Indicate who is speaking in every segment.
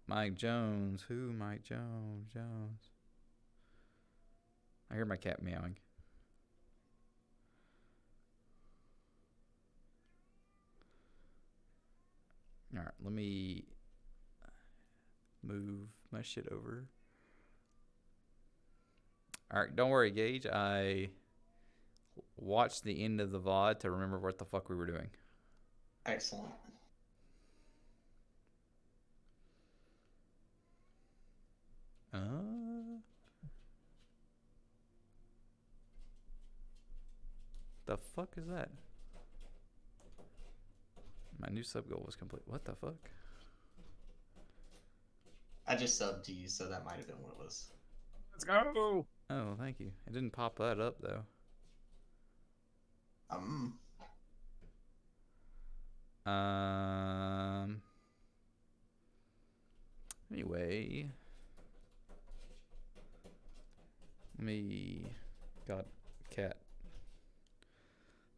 Speaker 1: Mike Jones. Who? Mike Jones. Jones. I hear my cat meowing. All right, let me move my shit over. All right, don't worry, Gage. I watched the end of the VOD to remember what the fuck we were doing.
Speaker 2: Excellent.
Speaker 1: The fuck is that? My new sub goal was complete. What the fuck?
Speaker 2: I just subbed to you, so that might have been what it was.
Speaker 3: Let's go.
Speaker 1: Oh, thank you. It didn't pop that up though. Anyway, let me. God, cat.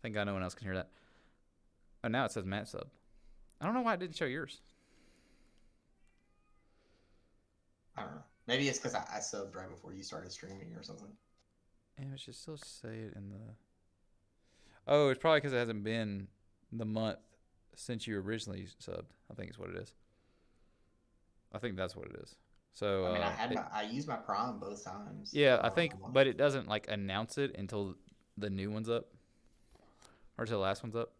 Speaker 1: Thank God no one else can hear that. Oh, now it says Matt sub. I don't know why it didn't show yours.
Speaker 2: I don't know. Maybe it's because I subbed right before you started streaming or something.
Speaker 1: Yeah, it should still say it in the. Oh, it's probably because it hasn't been the month since you originally subbed. I think is what it is. I think that's what it is. So
Speaker 2: I mean, I used my Prime both times.
Speaker 1: Yeah, I think, but it doesn't like announce it until the new one's up, or until the last one's up.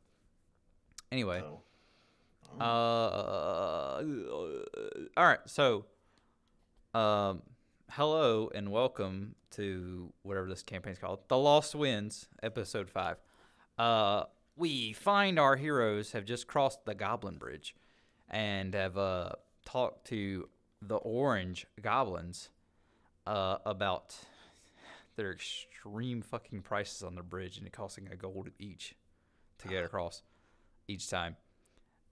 Speaker 1: Anyway, all right. So, hello and welcome to whatever this campaign's called, The Lost Winds, episode 5. We find our heroes have just crossed the Goblin Bridge, and have talked to the Orange Goblins about their extreme fucking prices on the bridge, and it costing a gold each to get across each time.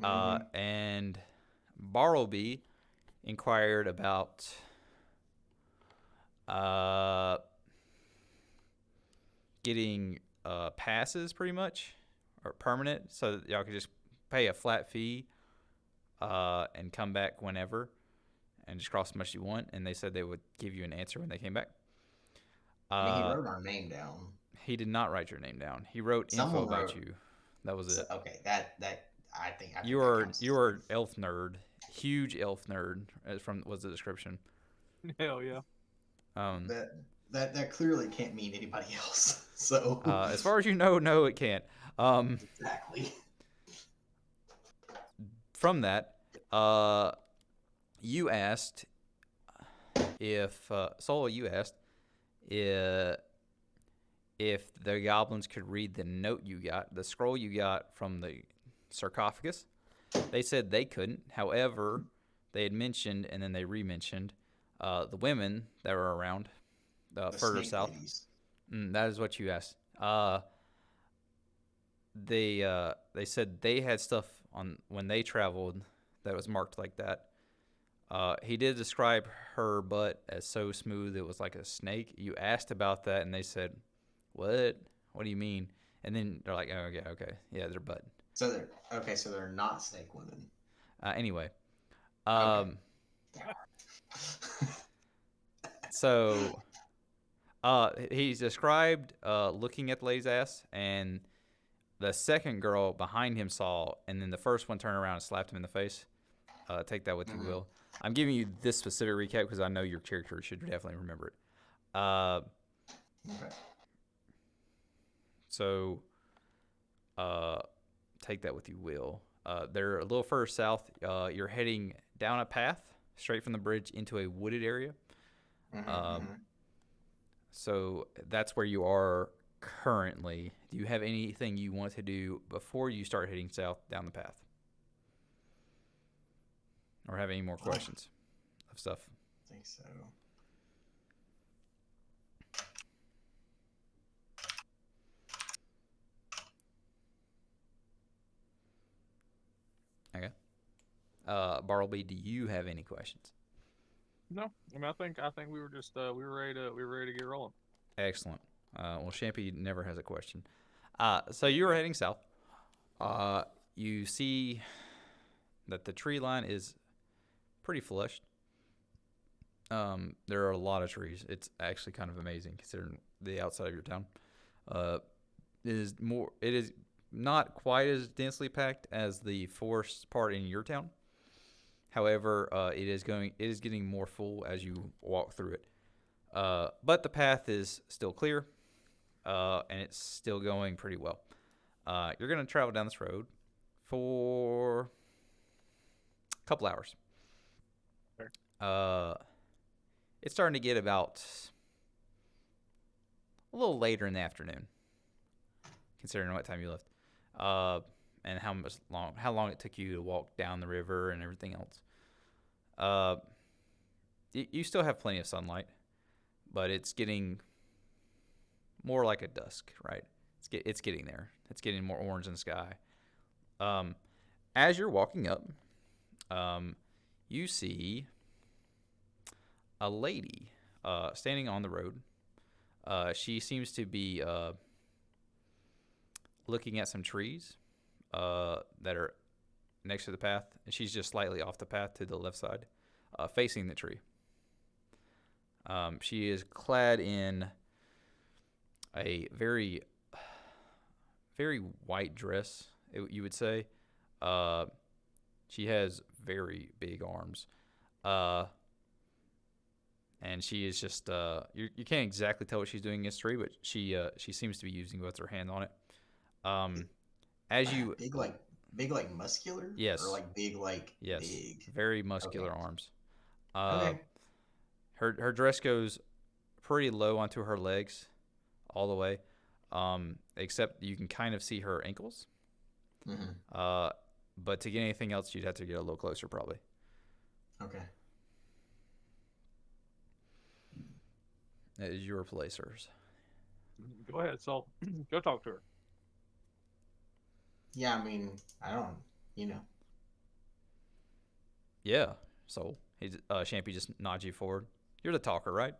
Speaker 1: And Bartleby inquired about getting passes, pretty much, or permanent, so that y'all could just pay a flat fee and come back whenever and just cross as much as you want. And they said they would give you an answer when they came back.
Speaker 2: I mean, he wrote our name down.
Speaker 1: He did not write your name down. He wrote info about you. That was it.
Speaker 2: Okay, that I think
Speaker 1: you are elf nerd, huge elf nerd. Was the description.
Speaker 3: Hell yeah.
Speaker 2: That clearly can't mean anybody else. So
Speaker 1: as far as you know, no, it can't.
Speaker 2: Exactly.
Speaker 1: From that, you asked if Solo. You asked if the goblins could read the note you got, the scroll you got from the sarcophagus. They said they couldn't. However, they had mentioned, and then they re-mentioned, the women that were around further south. That is what you asked. They said they had stuff on when they traveled that was marked like that. He did describe her butt as so smooth it was like a snake. You asked about that, and they said, "What? What do you mean?" And then they're like, "Oh, yeah, okay, yeah, their butt."
Speaker 2: So they're not snake women.
Speaker 1: Anyway,
Speaker 2: Okay.
Speaker 1: So he's described looking at the lady's ass, and the second girl behind him saw, and then the first one turned around and slapped him in the face. Take that with you will. I'm giving you this specific recap because I know your character should definitely remember it.
Speaker 2: Okay.
Speaker 1: So take that with you will. They're a little further south. You're heading down a path straight from the bridge into a wooded area. So that's where you are currently. Do you have anything you want to do before you start heading south down the path? Or have any more questions of stuff?
Speaker 2: I think so.
Speaker 1: Okay. Bartleby, do you have any questions?
Speaker 3: No, I mean, I think we were just we were ready to get rolling.
Speaker 1: Excellent. Well, Champy never has a question. So you were heading south. You see that the tree line is pretty flush. There are a lot of trees. It's actually kind of amazing considering the outside of your town. Uh, It is not quite as densely packed as the forest part in your town. However, it is getting more full as you walk through it. But the path is still clear, and it's still going pretty well. You're going to travel down this road for a couple hours.
Speaker 3: Sure.
Speaker 1: It's starting to get about a little later in the afternoon, considering what time you left, and how long it took you to walk down the river and everything else. You still have plenty of sunlight, but it's getting more like a dusk, right? It's getting there. It's getting more orange in the sky. As you're walking up, you see a lady standing on the road. She seems to be looking at some trees that are next to the path, and she's just slightly off the path to the left side, facing the tree. She is clad in a very, very white dress, you would say. She has very big arms. And she is just you can't exactly tell what she's doing against the tree, but she seems to be using both her hands on it. As you
Speaker 2: big like muscular,
Speaker 1: Yes.
Speaker 2: or like big like
Speaker 1: yes,
Speaker 2: big.
Speaker 1: very muscular
Speaker 2: Okay.
Speaker 1: arms.
Speaker 2: Okay.
Speaker 1: Her dress goes pretty low onto her legs, all the way, except you can kind of see her ankles.
Speaker 2: Mm-hmm.
Speaker 1: But to get anything else, you'd have to get a little closer, probably.
Speaker 2: Okay.
Speaker 1: That is your placers.
Speaker 3: Go ahead, Sol. Go talk to her.
Speaker 2: Yeah, I mean, I don't, you know.
Speaker 1: Yeah. So Shampy just nods you forward. You're the talker, right?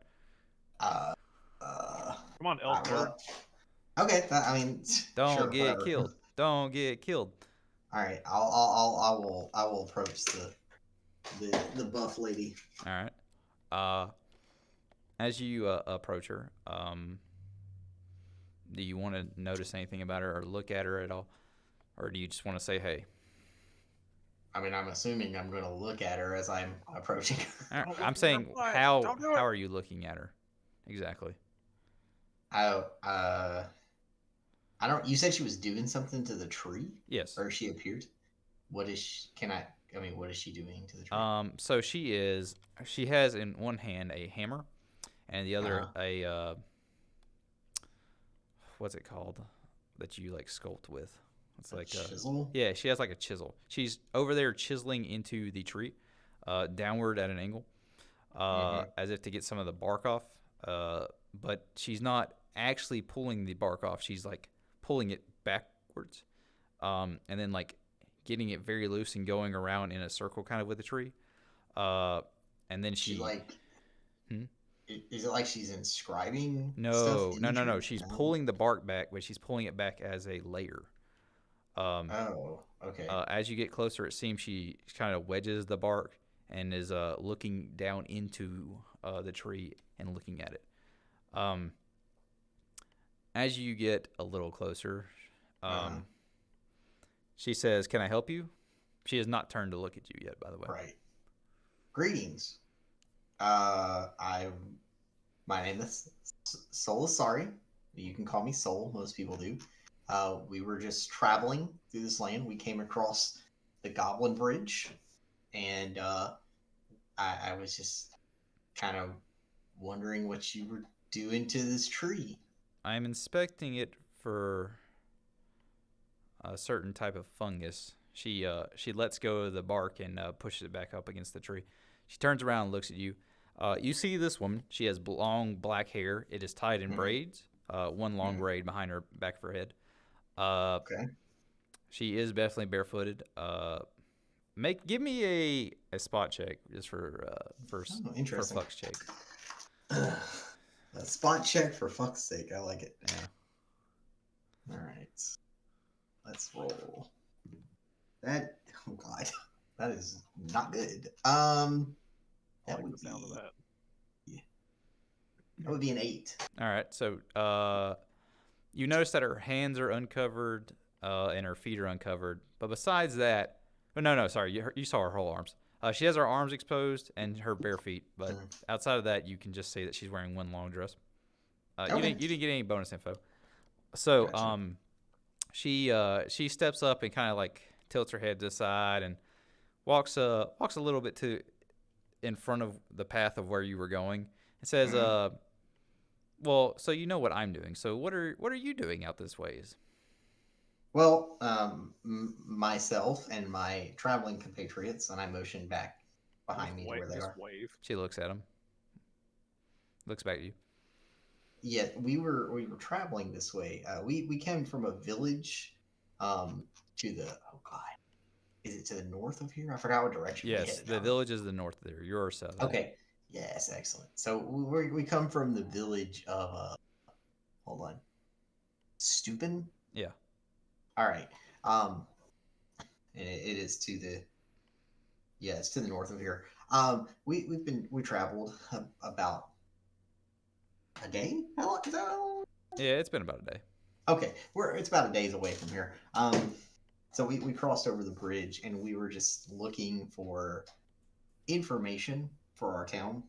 Speaker 2: Uh,
Speaker 3: Come on, elf bird.
Speaker 2: well, okay. I mean,
Speaker 1: Don't
Speaker 2: sure,
Speaker 1: get
Speaker 2: whatever.
Speaker 1: killed. Don't get killed.
Speaker 2: All right, I will approach the buff lady.
Speaker 1: All right. As you approach her, do you want to notice anything about her or look at her at all, or do you just want to say hey?
Speaker 2: I mean, I'm assuming I'm going to look at her as I'm approaching her.
Speaker 1: All right.
Speaker 3: Don't look
Speaker 1: I'm
Speaker 3: at
Speaker 1: saying
Speaker 3: her butt.
Speaker 1: how
Speaker 3: Don't do it.
Speaker 1: how are you looking at her exactly?
Speaker 2: Oh, I don't. You said she was doing something to the tree,
Speaker 1: Yes.
Speaker 2: or she appeared. What is she? I mean, what is she doing to the tree?
Speaker 1: So she has in one hand a hammer, and the other a what's it called that you like sculpt with? It's like
Speaker 2: chisel.
Speaker 1: yeah, she has like a chisel. She's over there chiseling into the tree, downward at an angle, as if to get some of the bark off. But she's not actually pulling the bark off. She's like pulling it backwards, and then like getting it very loose and going around in a circle kind of with the tree. And then
Speaker 2: She like.
Speaker 1: Hmm?
Speaker 2: Is it like she's inscribing
Speaker 1: No,
Speaker 2: stuff in
Speaker 1: no,
Speaker 2: the
Speaker 1: no,
Speaker 2: tree?
Speaker 1: no. She's pulling the bark back, but she's pulling it back as a layer.
Speaker 2: Oh, okay.
Speaker 1: As you get closer, it seems she kind of wedges the bark and is looking down into the tree and looking at it. As you get a little closer, she says, "Can I help you?" She has not turned to look at you yet, by the way.
Speaker 2: Right. Greetings. My name is Soul. Sorry, you can call me Soul. Most people do. We were just traveling through this land. We came across the Goblin Bridge, and I was just kind of wondering what you were doing to this tree.
Speaker 1: I'm inspecting it for a certain type of fungus. She lets go of the bark and pushes it back up against the tree. She turns around and looks at you. You see this woman. She has long black hair. It is tied in braids. One long braid behind her back of her head.
Speaker 2: Okay.
Speaker 1: She is definitely barefooted. Give me a spot check just for
Speaker 2: interesting.
Speaker 1: fuck's check.
Speaker 2: A spot check for fuck's sake. I like it.
Speaker 1: Yeah.
Speaker 2: All right. Let's roll. That oh god, that is not good.
Speaker 3: I
Speaker 2: That
Speaker 3: like
Speaker 2: would
Speaker 3: the sound of
Speaker 2: be
Speaker 3: that.
Speaker 2: that would be an 8.
Speaker 1: All right. So you notice that her hands are uncovered and her feet are uncovered. But besides that, oh, no, sorry. You saw her whole arms. She has her arms exposed and her bare feet. But outside of that, you can just say that she's wearing one long dress. You
Speaker 2: Okay.
Speaker 1: didn't get any bonus info. So
Speaker 2: Gotcha.
Speaker 1: she steps up and kind of like tilts her head to the side and walks a little bit to in front of the path of where you were going. It says, well, so you know what I'm doing. So what are you doing out this ways?
Speaker 2: Well, myself and my traveling compatriots, and I motion back behind me to where they
Speaker 3: Just
Speaker 2: are.
Speaker 3: wave.
Speaker 1: She looks at him. Looks back at you.
Speaker 2: Yeah, we were traveling this way. We came from a village, to the oh god, is it to the north of here? I forgot what direction we
Speaker 1: Yes,
Speaker 2: headed
Speaker 1: the
Speaker 2: out.
Speaker 1: village is the north there. You're south.
Speaker 2: Okay. Yes, excellent. So we come from the village of hold on, Stupin.
Speaker 1: Yeah.
Speaker 2: All right. And it is to the it's to the north of here. We traveled about a day. How long? Is that how long?
Speaker 1: Yeah, it's been about a day.
Speaker 2: Okay, it's about a day's away from here. So we crossed over the bridge and we were just looking for information for our town.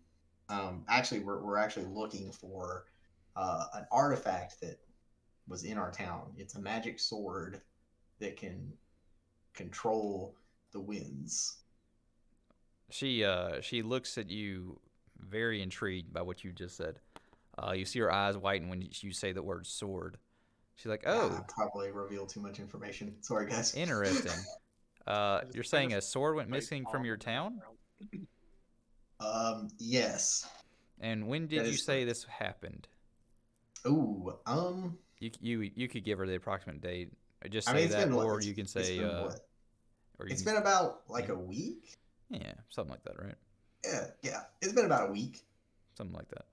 Speaker 2: Actually, we're actually looking for an artifact that was in our town. It's a magic sword that can control the winds.
Speaker 1: She looks at you, very intrigued by what you just said. You see her eyes whiten when you say the word sword. She's like,
Speaker 2: Yeah,
Speaker 1: "Oh,
Speaker 2: I probably revealed too much information. Sorry, guys.
Speaker 1: interesting. You're saying a sword went missing from your town?
Speaker 2: Yes,
Speaker 1: And when
Speaker 2: that
Speaker 1: did you
Speaker 2: is
Speaker 1: say
Speaker 2: correct.
Speaker 1: this happened?
Speaker 2: Ooh,
Speaker 1: You could give her the approximate date. Just
Speaker 2: I
Speaker 1: say
Speaker 2: mean, it's
Speaker 1: that,
Speaker 2: been
Speaker 1: or
Speaker 2: it's,
Speaker 1: you can
Speaker 2: it's
Speaker 1: say,
Speaker 2: been what?
Speaker 1: or you
Speaker 2: It's
Speaker 1: can,
Speaker 2: been about like a week.
Speaker 1: yeah, something like that, right?
Speaker 2: Yeah, it's been about a week.
Speaker 1: Something like that.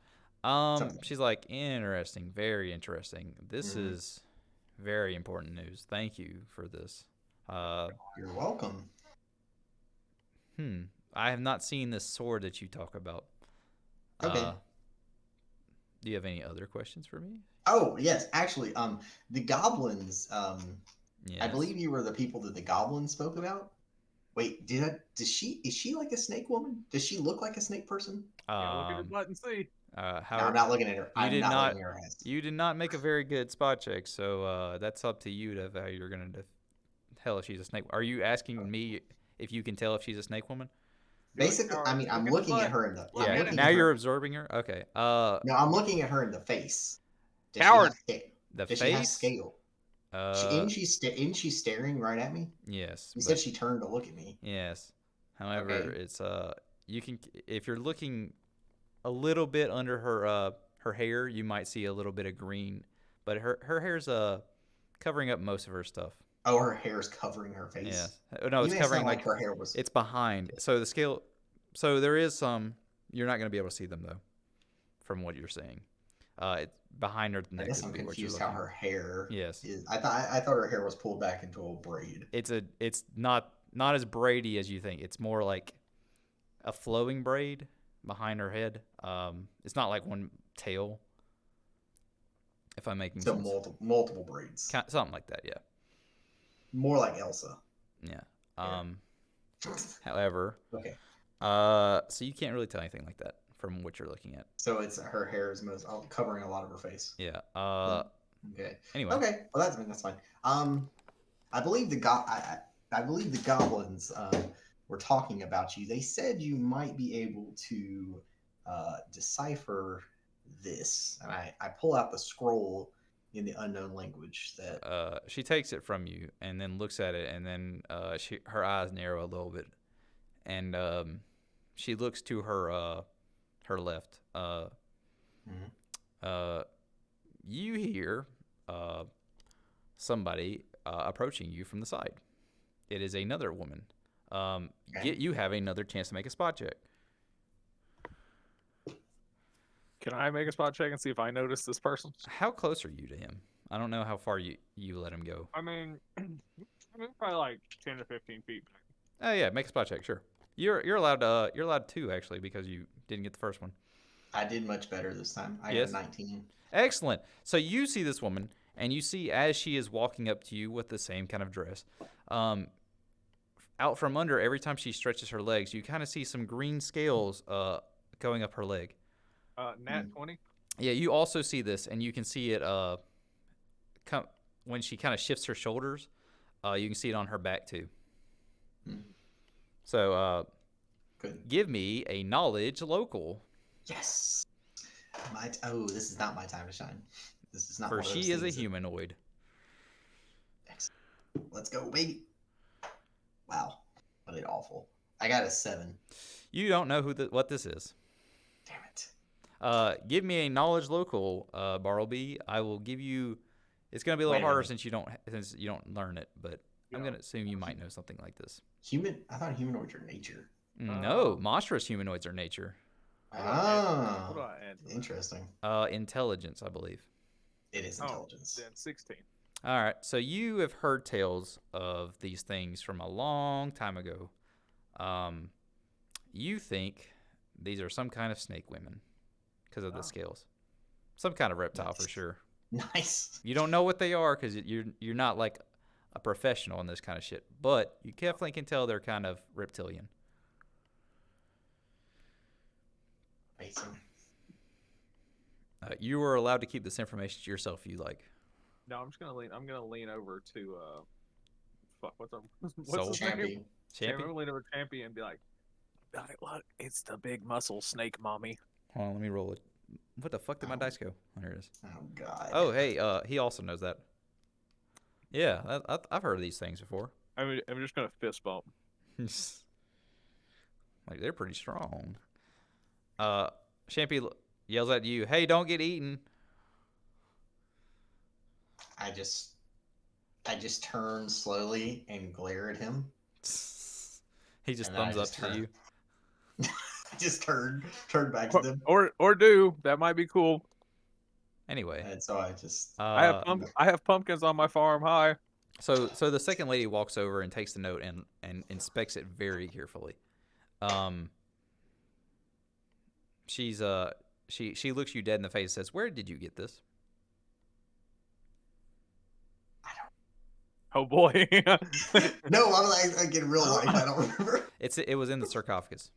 Speaker 2: Something.
Speaker 1: She's like, interesting, very interesting. This
Speaker 2: Mhm.
Speaker 1: is very important news. Thank you for this.
Speaker 2: You're welcome.
Speaker 1: I have not seen this sword that you talk about.
Speaker 2: Okay.
Speaker 1: Do you have any other questions for me?
Speaker 2: Oh yes, actually, the goblins. I
Speaker 1: Yes.
Speaker 2: believe you were the people that the goblins spoke about. Wait, does she? Is she like a snake woman? Does she look like a snake person?
Speaker 3: Yeah, look at her butt and see.
Speaker 2: No, I'm
Speaker 1: How
Speaker 2: not looking at her.
Speaker 1: you
Speaker 2: I'm
Speaker 1: did
Speaker 2: not
Speaker 1: not
Speaker 2: looking at her ass.
Speaker 1: you did not make a very good spot check, so that's up to you to how you're gonna tell if she's a snake. Are you asking me if you can tell if she's a snake woman?
Speaker 2: Basically, I mean,
Speaker 3: Look
Speaker 2: I'm
Speaker 3: at the
Speaker 2: looking at
Speaker 3: butt.
Speaker 2: her in the.
Speaker 3: Look
Speaker 2: I'm
Speaker 1: Yeah.
Speaker 3: at it.
Speaker 2: looking
Speaker 1: Now
Speaker 2: at
Speaker 1: you're
Speaker 2: her.
Speaker 1: observing her. Okay.
Speaker 2: No, I'm looking at her in the face. Does
Speaker 3: Coward.
Speaker 2: she have
Speaker 1: The
Speaker 2: Does she have
Speaker 1: face.
Speaker 2: scale? Isn't she staring right at me?
Speaker 1: Yes,
Speaker 2: You said
Speaker 1: but
Speaker 2: she turned to look at me.
Speaker 1: yes. However,
Speaker 2: Okay.
Speaker 1: it's you can if you're looking a little bit under her hair, you might see a little bit of green, but her hair's covering up most of her stuff.
Speaker 2: Oh, her hair's covering her
Speaker 1: Yeah.
Speaker 2: face.
Speaker 1: No,
Speaker 2: You
Speaker 1: it's
Speaker 2: made it
Speaker 1: covering
Speaker 2: sound like
Speaker 1: like
Speaker 2: her hair was.
Speaker 1: it's behind. So the scale. So there is some. You're not going to be able to see them though, from what you're saying. It's behind her
Speaker 2: I
Speaker 1: neck
Speaker 2: guess
Speaker 1: would
Speaker 2: I'm
Speaker 1: be what you're
Speaker 2: confused how
Speaker 1: looking.
Speaker 2: her hair
Speaker 1: Yes.
Speaker 2: is. I thought her hair was pulled back into a braid.
Speaker 1: It's not as braidy as you think. It's more like a flowing braid behind her head. It's not like one tail. If I'm making
Speaker 2: So
Speaker 1: sense.
Speaker 2: multiple braids.
Speaker 1: Something like that, yeah.
Speaker 2: More like Elsa.
Speaker 1: Yeah.
Speaker 2: Yeah.
Speaker 1: However,
Speaker 2: Okay.
Speaker 1: so you can't really tell anything like that from what you're looking at.
Speaker 2: So it's her hair is most covering a lot of her face.
Speaker 1: Yeah.
Speaker 2: Okay.
Speaker 1: Anyway.
Speaker 2: Okay. Well, that's fine. I believe I believe the goblins were talking about you. They said you might be able to decipher this, and I pull out the scroll in the unknown language that.
Speaker 1: She takes it from you and then looks at it, and then her eyes narrow a little bit, and she looks to her left. You hear somebody approaching you from the side. It is another woman.
Speaker 2: Okay.
Speaker 1: You have another chance to make a spot check.
Speaker 3: Can I make a spot check and see if I notice this person?
Speaker 1: How close are you to him? I don't know how far you let him go.
Speaker 3: I mean, probably like 10 to 15 feet back.
Speaker 1: Oh yeah, make a spot check. Sure. You're allowed two actually because you didn't get the first one.
Speaker 2: I did much better this time. I got
Speaker 1: Yes.
Speaker 2: a 19.
Speaker 1: Excellent. So you see this woman, and you see as she is walking up to you with the same kind of dress, out from under, every time she stretches her legs, you kind of see some green scales going up her leg.
Speaker 3: Nat 20.
Speaker 1: Yeah, you also see this, and you can see it when she kind of shifts her shoulders. You can see it on her back too. So
Speaker 2: Good.
Speaker 1: give me a knowledge local.
Speaker 2: Yes. This is not my time to shine. This is not.
Speaker 1: For
Speaker 2: one of those
Speaker 1: she is a
Speaker 2: things that-
Speaker 1: humanoid.
Speaker 2: Excellent. Let's go, baby. Wow, I did awful. I got a 7.
Speaker 1: You don't know what this is.
Speaker 2: Damn it.
Speaker 1: Give me a knowledge local, Bartleby. I will give you. It's gonna be a little
Speaker 2: Wait a
Speaker 1: harder
Speaker 2: minute.
Speaker 1: since you don't learn it, but I'm gonna assume you might know something like this.
Speaker 2: I thought humanoids are nature.
Speaker 1: No, monstrous humanoids are nature.
Speaker 3: What
Speaker 2: Ah,
Speaker 3: do I add? to that?
Speaker 2: interesting.
Speaker 1: Intelligence, I believe.
Speaker 2: It is
Speaker 3: Oh,
Speaker 2: intelligence.
Speaker 3: then 16.
Speaker 1: All right, so you have heard tales of these things from a long time ago. You think these are some kind of snake women because of the scales. Some kind of reptile for sure.
Speaker 2: Nice.
Speaker 1: You don't know what they are because you're not like a professional in this kind of shit, but you definitely can tell they're kind of reptilian.
Speaker 2: Amazing.
Speaker 1: You are allowed to keep this information to yourself if you like.
Speaker 3: No, I'm just gonna lean. I'm gonna lean over to fuck. What's
Speaker 1: Soul
Speaker 3: his name?
Speaker 2: Champion.
Speaker 3: I'm
Speaker 1: Champion?
Speaker 3: gonna lean over to Champion and be like, look, it's the big muscle snake mommy.
Speaker 1: Hold on, let me roll it. What the fuck did my dice go? Oh, here it is.
Speaker 2: Oh God.
Speaker 1: Oh, hey, he also knows that. Yeah, I've heard of these things before.
Speaker 3: I'm just gonna fist bump.
Speaker 1: Like, they're pretty strong. Champy yells at you, "Hey, don't get eaten."
Speaker 2: I just turn slowly and glare at him.
Speaker 1: He just
Speaker 2: And then I
Speaker 1: thumbs up
Speaker 2: just
Speaker 1: to
Speaker 2: turn.
Speaker 1: you.
Speaker 2: I just turn back to them,
Speaker 3: Or do that might be cool.
Speaker 1: Anyway,
Speaker 2: and so I just.
Speaker 3: I have pumpkins on my farm. Hi.
Speaker 1: so the second lady walks over and takes the note and inspects it very carefully. She's she looks you dead in the face and says, "Where did you get this?"
Speaker 3: Oh boy.
Speaker 2: No, I get real life. I don't remember.
Speaker 1: It was in the sarcophagus.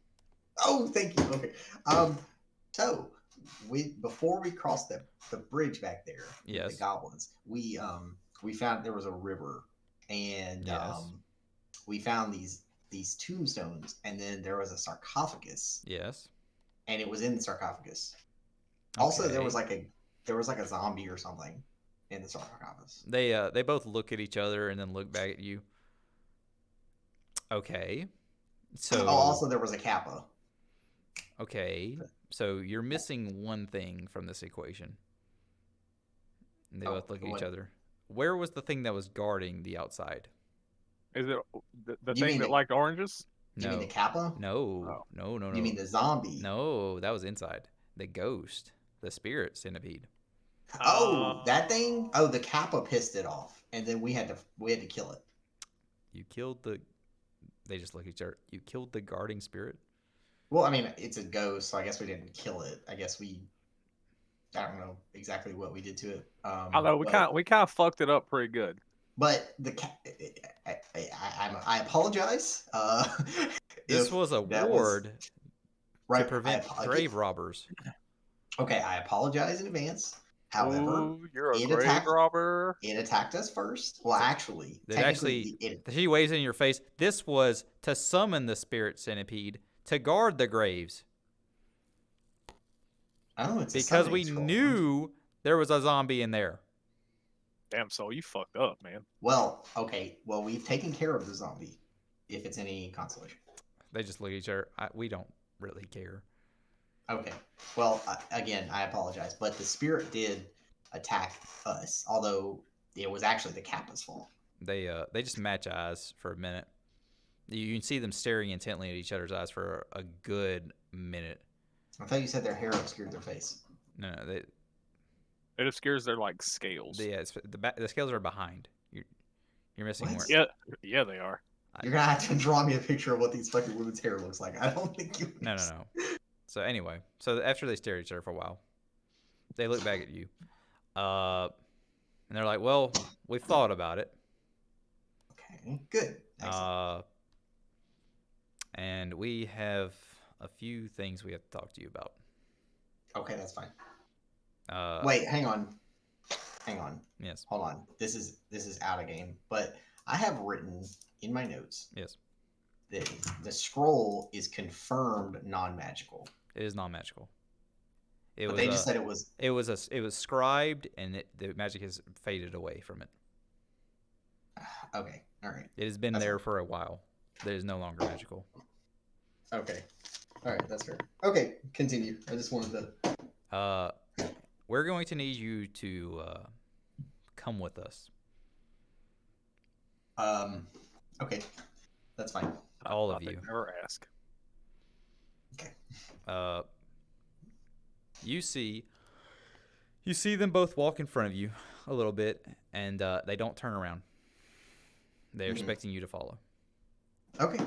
Speaker 2: Oh, thank you. Okay. So before we crossed the bridge back there, with
Speaker 1: Yes.
Speaker 2: the goblins, we found there was a river, and
Speaker 1: Yes.
Speaker 2: we found these tombstones, and then there was a sarcophagus,
Speaker 1: Yes.
Speaker 2: and it was in the sarcophagus. Also, there
Speaker 1: Okay.
Speaker 2: was like a zombie or something in the sarcophagus.
Speaker 1: They both look at each other and then look back at you. Okay. So
Speaker 2: Oh, also there was a kappa.
Speaker 1: okay. So you're missing one thing from this equation. And they
Speaker 2: Oh,
Speaker 1: both look at
Speaker 2: what?
Speaker 1: each other. Where was the thing that was guarding the outside?
Speaker 3: Is it the
Speaker 2: You
Speaker 3: thing
Speaker 2: mean
Speaker 3: that
Speaker 2: the-
Speaker 3: liked oranges?
Speaker 2: You
Speaker 1: No.
Speaker 2: mean the kappa?
Speaker 1: No. No, no, no.
Speaker 2: You mean the zombie?
Speaker 1: No, that was inside. The ghost, the spirit centipede.
Speaker 2: Oh, that thing? Oh, the kappa pissed it off, and then we had to kill it.
Speaker 1: You killed the. They just look at each other. You killed the guarding spirit.
Speaker 2: Well, I mean, it's a ghost, so I guess we didn't kill it. I guess I don't know exactly what we did to it.
Speaker 3: I know we
Speaker 2: but,
Speaker 3: kind of fucked it up pretty good.
Speaker 2: But I apologize.
Speaker 1: This
Speaker 2: if
Speaker 1: was a
Speaker 2: that
Speaker 1: ward
Speaker 2: right,
Speaker 1: to prevent grave robbers.
Speaker 2: Okay, I apologize in advance. However,
Speaker 3: Ooh, you're a
Speaker 2: it
Speaker 3: grave
Speaker 2: attacked-
Speaker 3: robber.
Speaker 2: it attacked us first. Well, actually,
Speaker 1: That
Speaker 2: technically,
Speaker 1: actually, she waves in your face. This was to summon the spirit centipede to guard the graves
Speaker 2: oh, it's a
Speaker 1: because
Speaker 2: summoning
Speaker 1: we
Speaker 2: scroll.
Speaker 1: knew there was a zombie in there.
Speaker 3: Damn, so you fucked up, man.
Speaker 2: Well, okay. Well, we've taken care of the zombie. If it's any consolation.
Speaker 1: They just look at each other. We don't really care.
Speaker 2: Okay. Well, again, I apologize, but the spirit did attack us, although it was actually the Kappa's fault.
Speaker 1: They just match eyes for a minute. You can see them staring intently at each other's eyes for a good minute.
Speaker 2: I thought you said their hair obscured their face.
Speaker 1: No,
Speaker 3: It obscures their like scales.
Speaker 1: The scales are behind. You're missing
Speaker 2: What?
Speaker 1: more.
Speaker 3: Yeah, they are.
Speaker 2: You're gonna have to draw me a picture of what these fucking women's hair looks like. I don't think you.
Speaker 1: No. So anyway, after they stare at each other for a while, they look back at you, and they're like, "Well, we've thought about it,
Speaker 2: Okay, good. Excellent.
Speaker 1: and we have a few things we have to talk to you about."
Speaker 2: Okay, that's fine.
Speaker 1: Uh,
Speaker 2: Wait, hang on.
Speaker 1: Yes.
Speaker 2: Hold on. This is out of game, but I have written in my notes
Speaker 1: Yes.
Speaker 2: that the scroll is confirmed non-magical.
Speaker 1: It is non-magical.
Speaker 2: But they just said it was.
Speaker 1: It was scribed, and the magic has faded away from it.
Speaker 2: Okay, all right.
Speaker 1: It has been there for a while. It is no longer magical.
Speaker 2: Okay, all right, that's fair. Okay, continue. I just wanted to.
Speaker 1: We're going to need you to come with us.
Speaker 2: Okay, that's fine.
Speaker 1: All
Speaker 3: I
Speaker 1: of you.
Speaker 3: never ask.
Speaker 2: Okay.
Speaker 1: You see them both walk in front of you a little bit, and they don't turn around. They're expecting you to follow.
Speaker 2: Okay,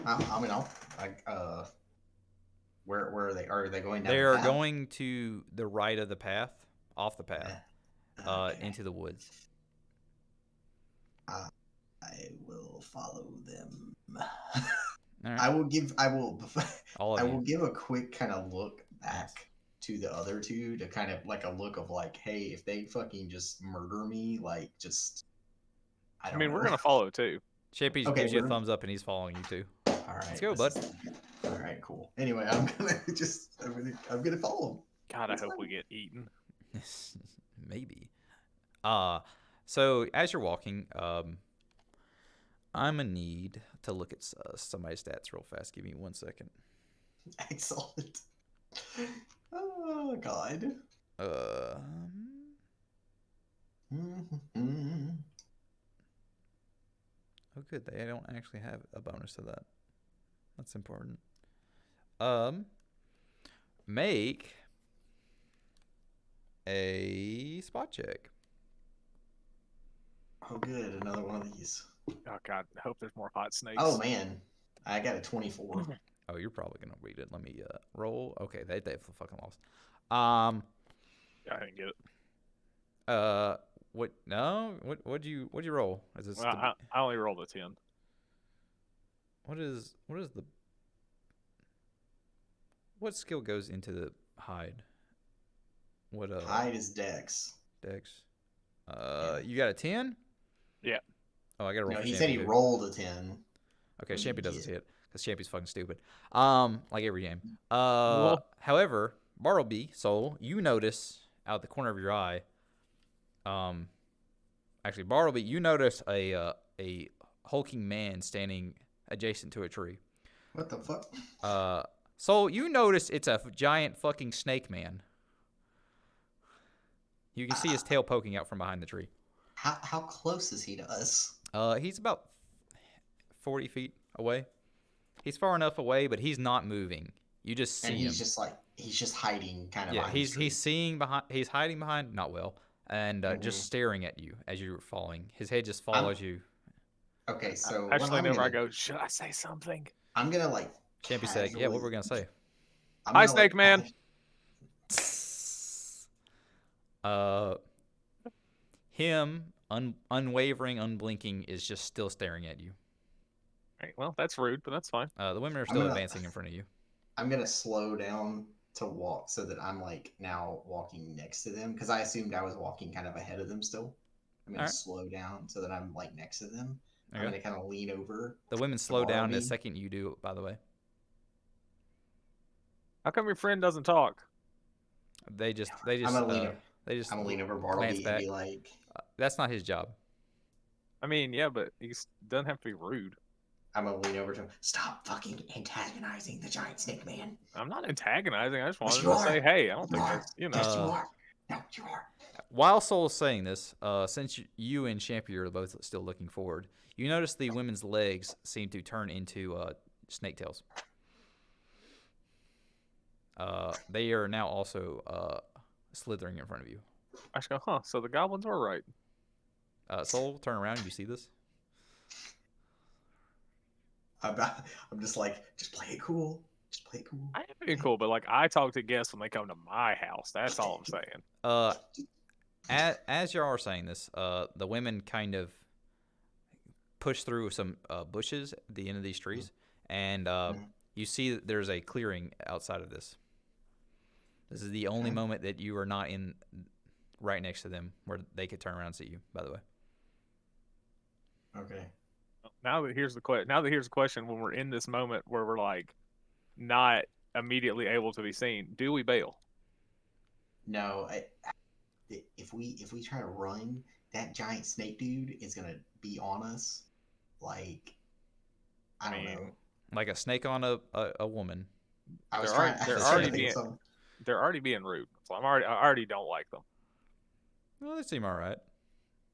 Speaker 2: where are they? Are they going down?
Speaker 1: They
Speaker 2: the
Speaker 1: are
Speaker 2: path?
Speaker 1: going to the right of the path, off the path,
Speaker 2: Okay.
Speaker 1: into the woods.
Speaker 2: I will follow them.
Speaker 1: All right.
Speaker 2: I will give a quick kind of look back to the other two to kind of like a look of like, hey, if they fucking just murder me, like just I don't know.
Speaker 3: We're gonna follow too.
Speaker 1: Chappie
Speaker 2: Okay,
Speaker 1: gives you a thumbs up, and he's following you too.
Speaker 2: All right,
Speaker 1: Let's go, bud.
Speaker 2: All right, cool. Anyway, I'm gonna follow them.
Speaker 3: God, I hope we get eaten.
Speaker 1: Maybe. So as you're walking, I'm gonna need to look at somebody's stats real fast. Give me 1 second.
Speaker 2: Excellent. Oh God.
Speaker 1: Oh, good. They don't actually have a bonus to that. That's important. Make a spot check.
Speaker 2: Oh, good. Another one of these.
Speaker 3: Oh God, I hope there's more hot snakes.
Speaker 2: Oh man, I got a 24.
Speaker 1: Oh, you're probably gonna read it. Let me roll. Okay, they fucking lost.
Speaker 3: I didn't get it.
Speaker 1: What? No. What'd you roll? Is this?
Speaker 3: Well, I only rolled a 10.
Speaker 1: What skill goes into the hide? What
Speaker 2: Hide is Dex.
Speaker 1: Dex.
Speaker 2: Yeah.
Speaker 1: You got a 10?
Speaker 3: Yeah.
Speaker 1: Oh, I gotta roll.
Speaker 2: No,
Speaker 1: for
Speaker 2: he
Speaker 1: Champy
Speaker 2: said he
Speaker 1: too.
Speaker 2: rolled a 10.
Speaker 1: Okay,
Speaker 2: What did
Speaker 1: Champy
Speaker 2: you
Speaker 1: doesn't
Speaker 2: get?
Speaker 1: see it because Champy's fucking stupid. Like every game.
Speaker 3: Well-
Speaker 1: However, Bartleby, Soul, you notice out the corner of your eye. Actually, Bartleby, you notice a hulking man standing adjacent to a tree.
Speaker 2: What the fuck?
Speaker 1: Soul, you notice it's a giant fucking snake man. You can see his tail poking out from behind the tree.
Speaker 2: How close is he to us?
Speaker 1: He's about 40 feet away. He's far enough away, but he's not moving. You just see
Speaker 2: And
Speaker 1: him.
Speaker 2: he's just hiding kind of.
Speaker 1: Yeah,
Speaker 2: behind this tree.
Speaker 1: he's hiding behind, not well, and just staring at you as you're falling. His head just follows you.
Speaker 2: Okay, so
Speaker 3: Actually, whenever I go, should I say something?
Speaker 2: I'm gonna like.
Speaker 1: Champy said, "Yeah, what we're gonna say."
Speaker 2: I'm
Speaker 3: Hi,
Speaker 2: gonna,
Speaker 3: Snake Man.
Speaker 1: Him, unwavering, unblinking, is just still staring at you.
Speaker 3: All right, well, that's rude, but that's fine.
Speaker 1: The women are still advancing in front of you.
Speaker 2: I'm gonna slow down to walk so that I'm like now walking next to them because I assumed I was walking kind of ahead of them still. I'm gonna slow down so that I'm like next to them. I'm gonna kind of lean over.
Speaker 1: The women slow down the second you do, by the way.
Speaker 3: How come your friend doesn't talk?
Speaker 1: They just
Speaker 2: I'm gonna lean over
Speaker 1: glance
Speaker 2: Bartleby
Speaker 1: back.
Speaker 2: and be like,
Speaker 1: That's not his job.
Speaker 3: I mean, yeah, but he doesn't have to be rude.
Speaker 2: I'm gonna lean over to him. Stop fucking antagonizing the giant snake man.
Speaker 3: I'm not antagonizing. I just wanted
Speaker 2: you
Speaker 3: to
Speaker 2: are.
Speaker 3: say, hey, I don't
Speaker 2: You
Speaker 3: think
Speaker 2: are.
Speaker 3: that's, you know.
Speaker 2: Yes, you are. No, you are.
Speaker 1: While Soul's saying this, since you and Champy are both still looking forward, you notice the women's legs seem to turn into snake tails. They are now also slithering in front of you.
Speaker 3: I just go, huh? So the goblins were right.
Speaker 1: Soul, turn around. You see this?
Speaker 2: I'm just like, just play it cool. Just play it cool.
Speaker 3: I am being cool, but like I talk to guests when they come to my house. That's all I'm saying.
Speaker 1: As you are saying this, the women kind of push through some bushes at the end of these trees, and you see that there's a clearing outside of this. This is the only moment that you are not in right next to them where they could turn around and see you, by the way.
Speaker 2: Okay.
Speaker 3: Now that here's the question. Now that here's the question: when we're in this moment where we're like not immediately able to be seen, do we bail?
Speaker 2: No, if we try to run, that giant snake dude is gonna be on us. Like, I don't know.
Speaker 1: Like a snake on a woman.
Speaker 2: I was
Speaker 3: They're
Speaker 2: trying.
Speaker 3: already
Speaker 2: I
Speaker 3: they're
Speaker 2: was trying
Speaker 3: already
Speaker 2: to think of
Speaker 3: being
Speaker 2: something.
Speaker 3: they're already being rude. So I already don't like them.
Speaker 1: Well, they seem all right.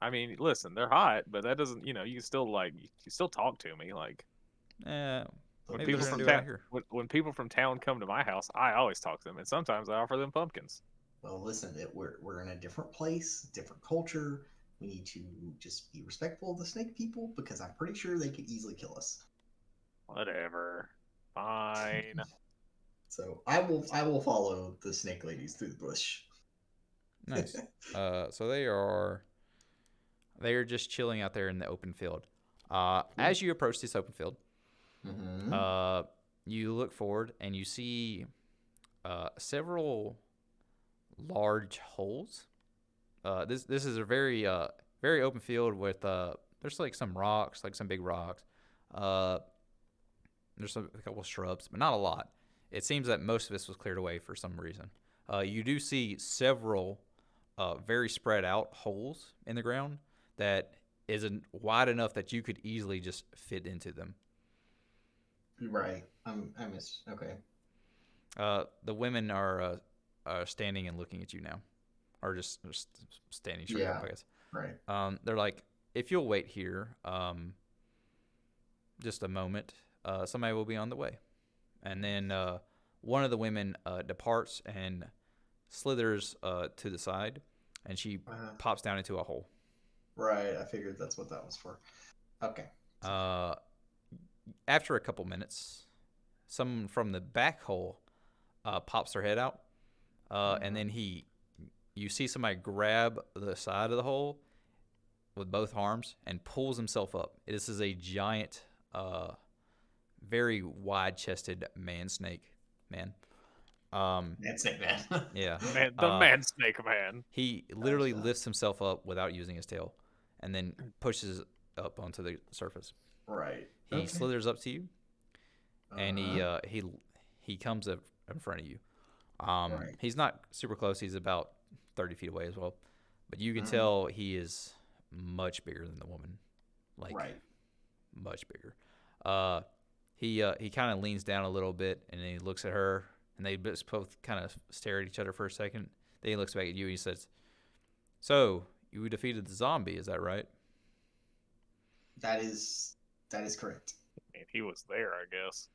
Speaker 3: I mean, listen, they're hot, but that doesn't, you still like you still talk to me. Like
Speaker 1: Eh,
Speaker 2: The
Speaker 3: when
Speaker 1: maybe they're
Speaker 3: people
Speaker 1: gonna
Speaker 3: from
Speaker 1: do it
Speaker 2: biggest,
Speaker 3: town
Speaker 1: out here.
Speaker 3: when people from town come to my house, I always talk to them, and sometimes I offer them pumpkins.
Speaker 2: well, listen, we're in a different place, different culture. We need to just be respectful of the snake people because I'm pretty sure they could easily kill us.
Speaker 3: Whatever, fine.
Speaker 2: So I will follow the snake ladies through the bush.
Speaker 1: Nice. So they are just chilling out there in the open field. As you approach this open field,
Speaker 2: Mm-hmm.
Speaker 1: you look forward and you see several large holes. This is a very open field with there's like some rocks, like some big rocks. Uh, there's a couple of shrubs, but not a lot. It seems that most of this was cleared away for some reason. You do see several very spread out holes in the ground that isn't wide enough that you could easily just fit into them.
Speaker 2: Right. I missed. Okay.
Speaker 1: The women are standing and looking at you now, or just standing straight up,
Speaker 2: Yeah.
Speaker 1: I guess.
Speaker 2: Right.
Speaker 1: They're like, if you'll wait here, just a moment, somebody will be on the way. And then one of the women departs and slithers to the side, and she pops down into a hole.
Speaker 2: Right. I figured that's what that was for. Okay.
Speaker 1: After a couple minutes, someone from the back hole pops their head out, and then you see somebody grab the side of the hole with both arms and pulls himself up. This is a giant, very wide-chested man snake. Man.
Speaker 2: That's it, man.
Speaker 1: Yeah.
Speaker 3: Man, the man snake man.
Speaker 1: He literally lifts himself up without using his tail, and then pushes up onto the surface.
Speaker 2: Right.
Speaker 1: He slithers up to you, and he comes up in front of you.
Speaker 2: Right.
Speaker 1: He's not super close. He's about 30 feet away as well, but you can tell he is much bigger than the woman, like
Speaker 2: Right.
Speaker 1: much bigger. He kind of leans down a little bit, and then he looks at her, and they both kind of stare at each other for a second. Then he looks back at you and he says, "So you defeated the zombie, is that right?"
Speaker 2: That is correct.
Speaker 3: I mean, he was there, I guess.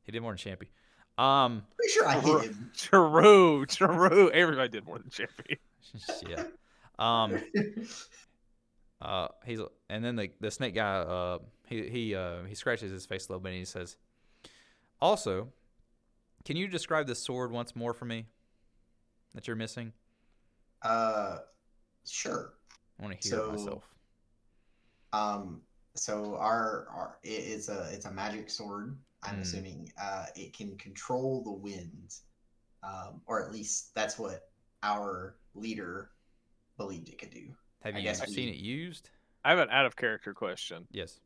Speaker 1: He did more than Champy.
Speaker 2: Pretty sure I hit him.
Speaker 3: True. Everybody did more than Champy.
Speaker 1: Yeah. He's and then the snake guy. He scratches his face a little bit and he says, "Also, can you describe the sword once more for me that you're missing?"
Speaker 2: Sure.
Speaker 1: I want to hear it myself.
Speaker 2: So our it's a magic sword. I'm assuming it can control the wind, or at least that's what our leader believed it could do.
Speaker 1: Have you seen it used?
Speaker 3: I have an out of character question.
Speaker 1: Yes.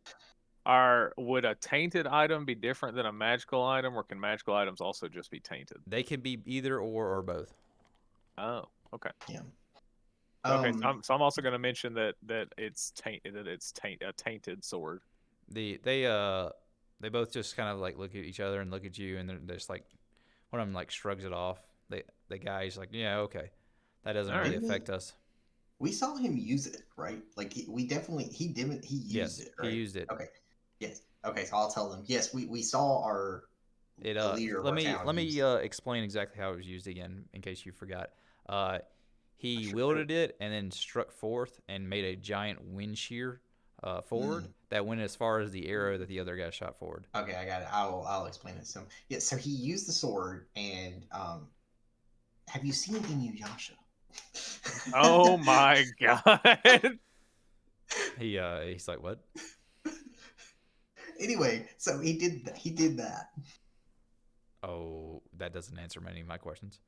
Speaker 3: Would a tainted item be different than a magical item, or can magical items also just be tainted?
Speaker 1: They can be either or both.
Speaker 3: Oh, okay.
Speaker 2: Yeah.
Speaker 3: Okay, so I'm also going to mention that it's a tainted sword.
Speaker 1: They both just kind of like look at each other and look at you, and they're just like, one of them like shrugs it off. The guy's like, yeah, okay, that doesn't really affect us.
Speaker 2: We saw him use it, right? Like he used
Speaker 1: Yes,
Speaker 2: it, right?
Speaker 1: he used it.
Speaker 2: Okay. Yes. Okay, so I'll tell them. Yes, we saw our
Speaker 1: It
Speaker 2: the leader of
Speaker 1: let
Speaker 2: our
Speaker 1: me
Speaker 2: town used.
Speaker 1: explain exactly how it was used again in case you forgot. He
Speaker 2: sure
Speaker 1: wielded it and then struck forth and made a giant wind shear forward that went as far as the arrow that the other guy shot forward.
Speaker 2: Okay, I got it. I'll explain it. So yeah, so he used the sword, and have you seen Inuyasha?
Speaker 3: Oh my god.
Speaker 1: He's like, what?
Speaker 2: Anyway, so he did that.
Speaker 1: Oh, that doesn't answer many of my questions.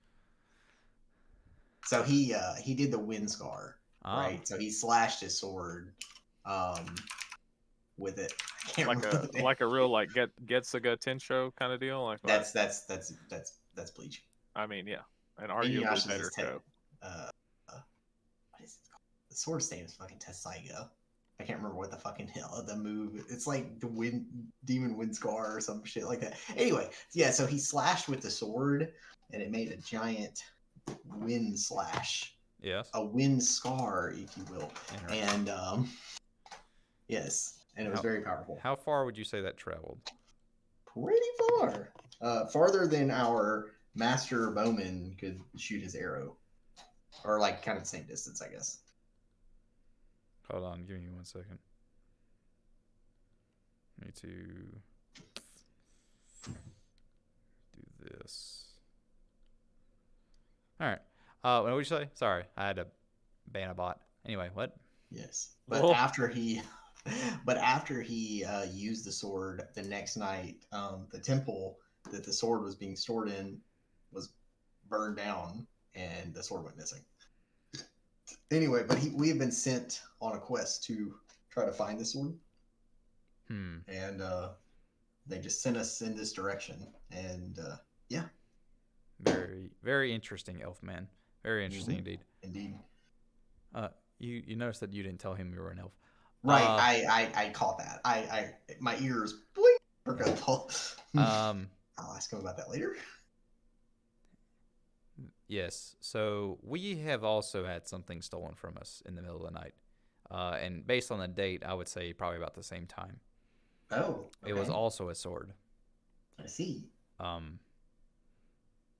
Speaker 2: So he did the wind scar,
Speaker 1: Ah,
Speaker 2: right? So he slashed his sword um with it. I can't
Speaker 3: like
Speaker 2: remember
Speaker 3: a
Speaker 2: the name.
Speaker 3: like a real like Getsuga Tensho kind of deal. Like what?
Speaker 2: That's Bleach.
Speaker 3: I mean, yeah, an arguably
Speaker 2: Inuyasha's
Speaker 3: better
Speaker 2: is
Speaker 3: show.
Speaker 2: what is it called? The sword's name is fucking Tessaiga. I can't remember what the fucking hell the move. It's like the wind demon wind scar or some shit like that. Anyway, yeah. So he slashed with the sword, and it made a giant wind slash,
Speaker 1: yes.
Speaker 2: a wind scar, if you will.
Speaker 1: Interesting.
Speaker 2: And yes, and it was
Speaker 1: How
Speaker 2: very powerful.
Speaker 1: how far would you say that traveled?
Speaker 2: Pretty far, farther than our master bowman could shoot his arrow, or like kind of the same distance, I guess.
Speaker 1: Hold on, give me 1 second. Need to do this. All right. What would you say? Sorry, I had to ban a bot. Anyway, what?
Speaker 2: Yes, but
Speaker 3: Oh,
Speaker 2: after he used the sword the next night, the temple that the sword was being stored in was burned down, and the sword went missing. Anyway, but we have been sent on a quest to try to find the sword,
Speaker 1: Hmm.
Speaker 2: and they just sent us in this direction, and yeah,
Speaker 1: Very, very interesting, elf man. Very interesting
Speaker 2: mm-hmm.
Speaker 1: indeed.
Speaker 2: Indeed.
Speaker 1: Uh, you noticed that you didn't tell him you were an elf.
Speaker 2: Right, I caught that. I my ears blink.
Speaker 1: Um,
Speaker 2: I'll ask him about that later.
Speaker 1: yes. So we have also had something stolen from us in the middle of the night. And based on the date, I would say probably about the same time.
Speaker 2: Oh,
Speaker 1: It was
Speaker 2: okay.
Speaker 1: also a sword.
Speaker 2: I see.
Speaker 1: Um,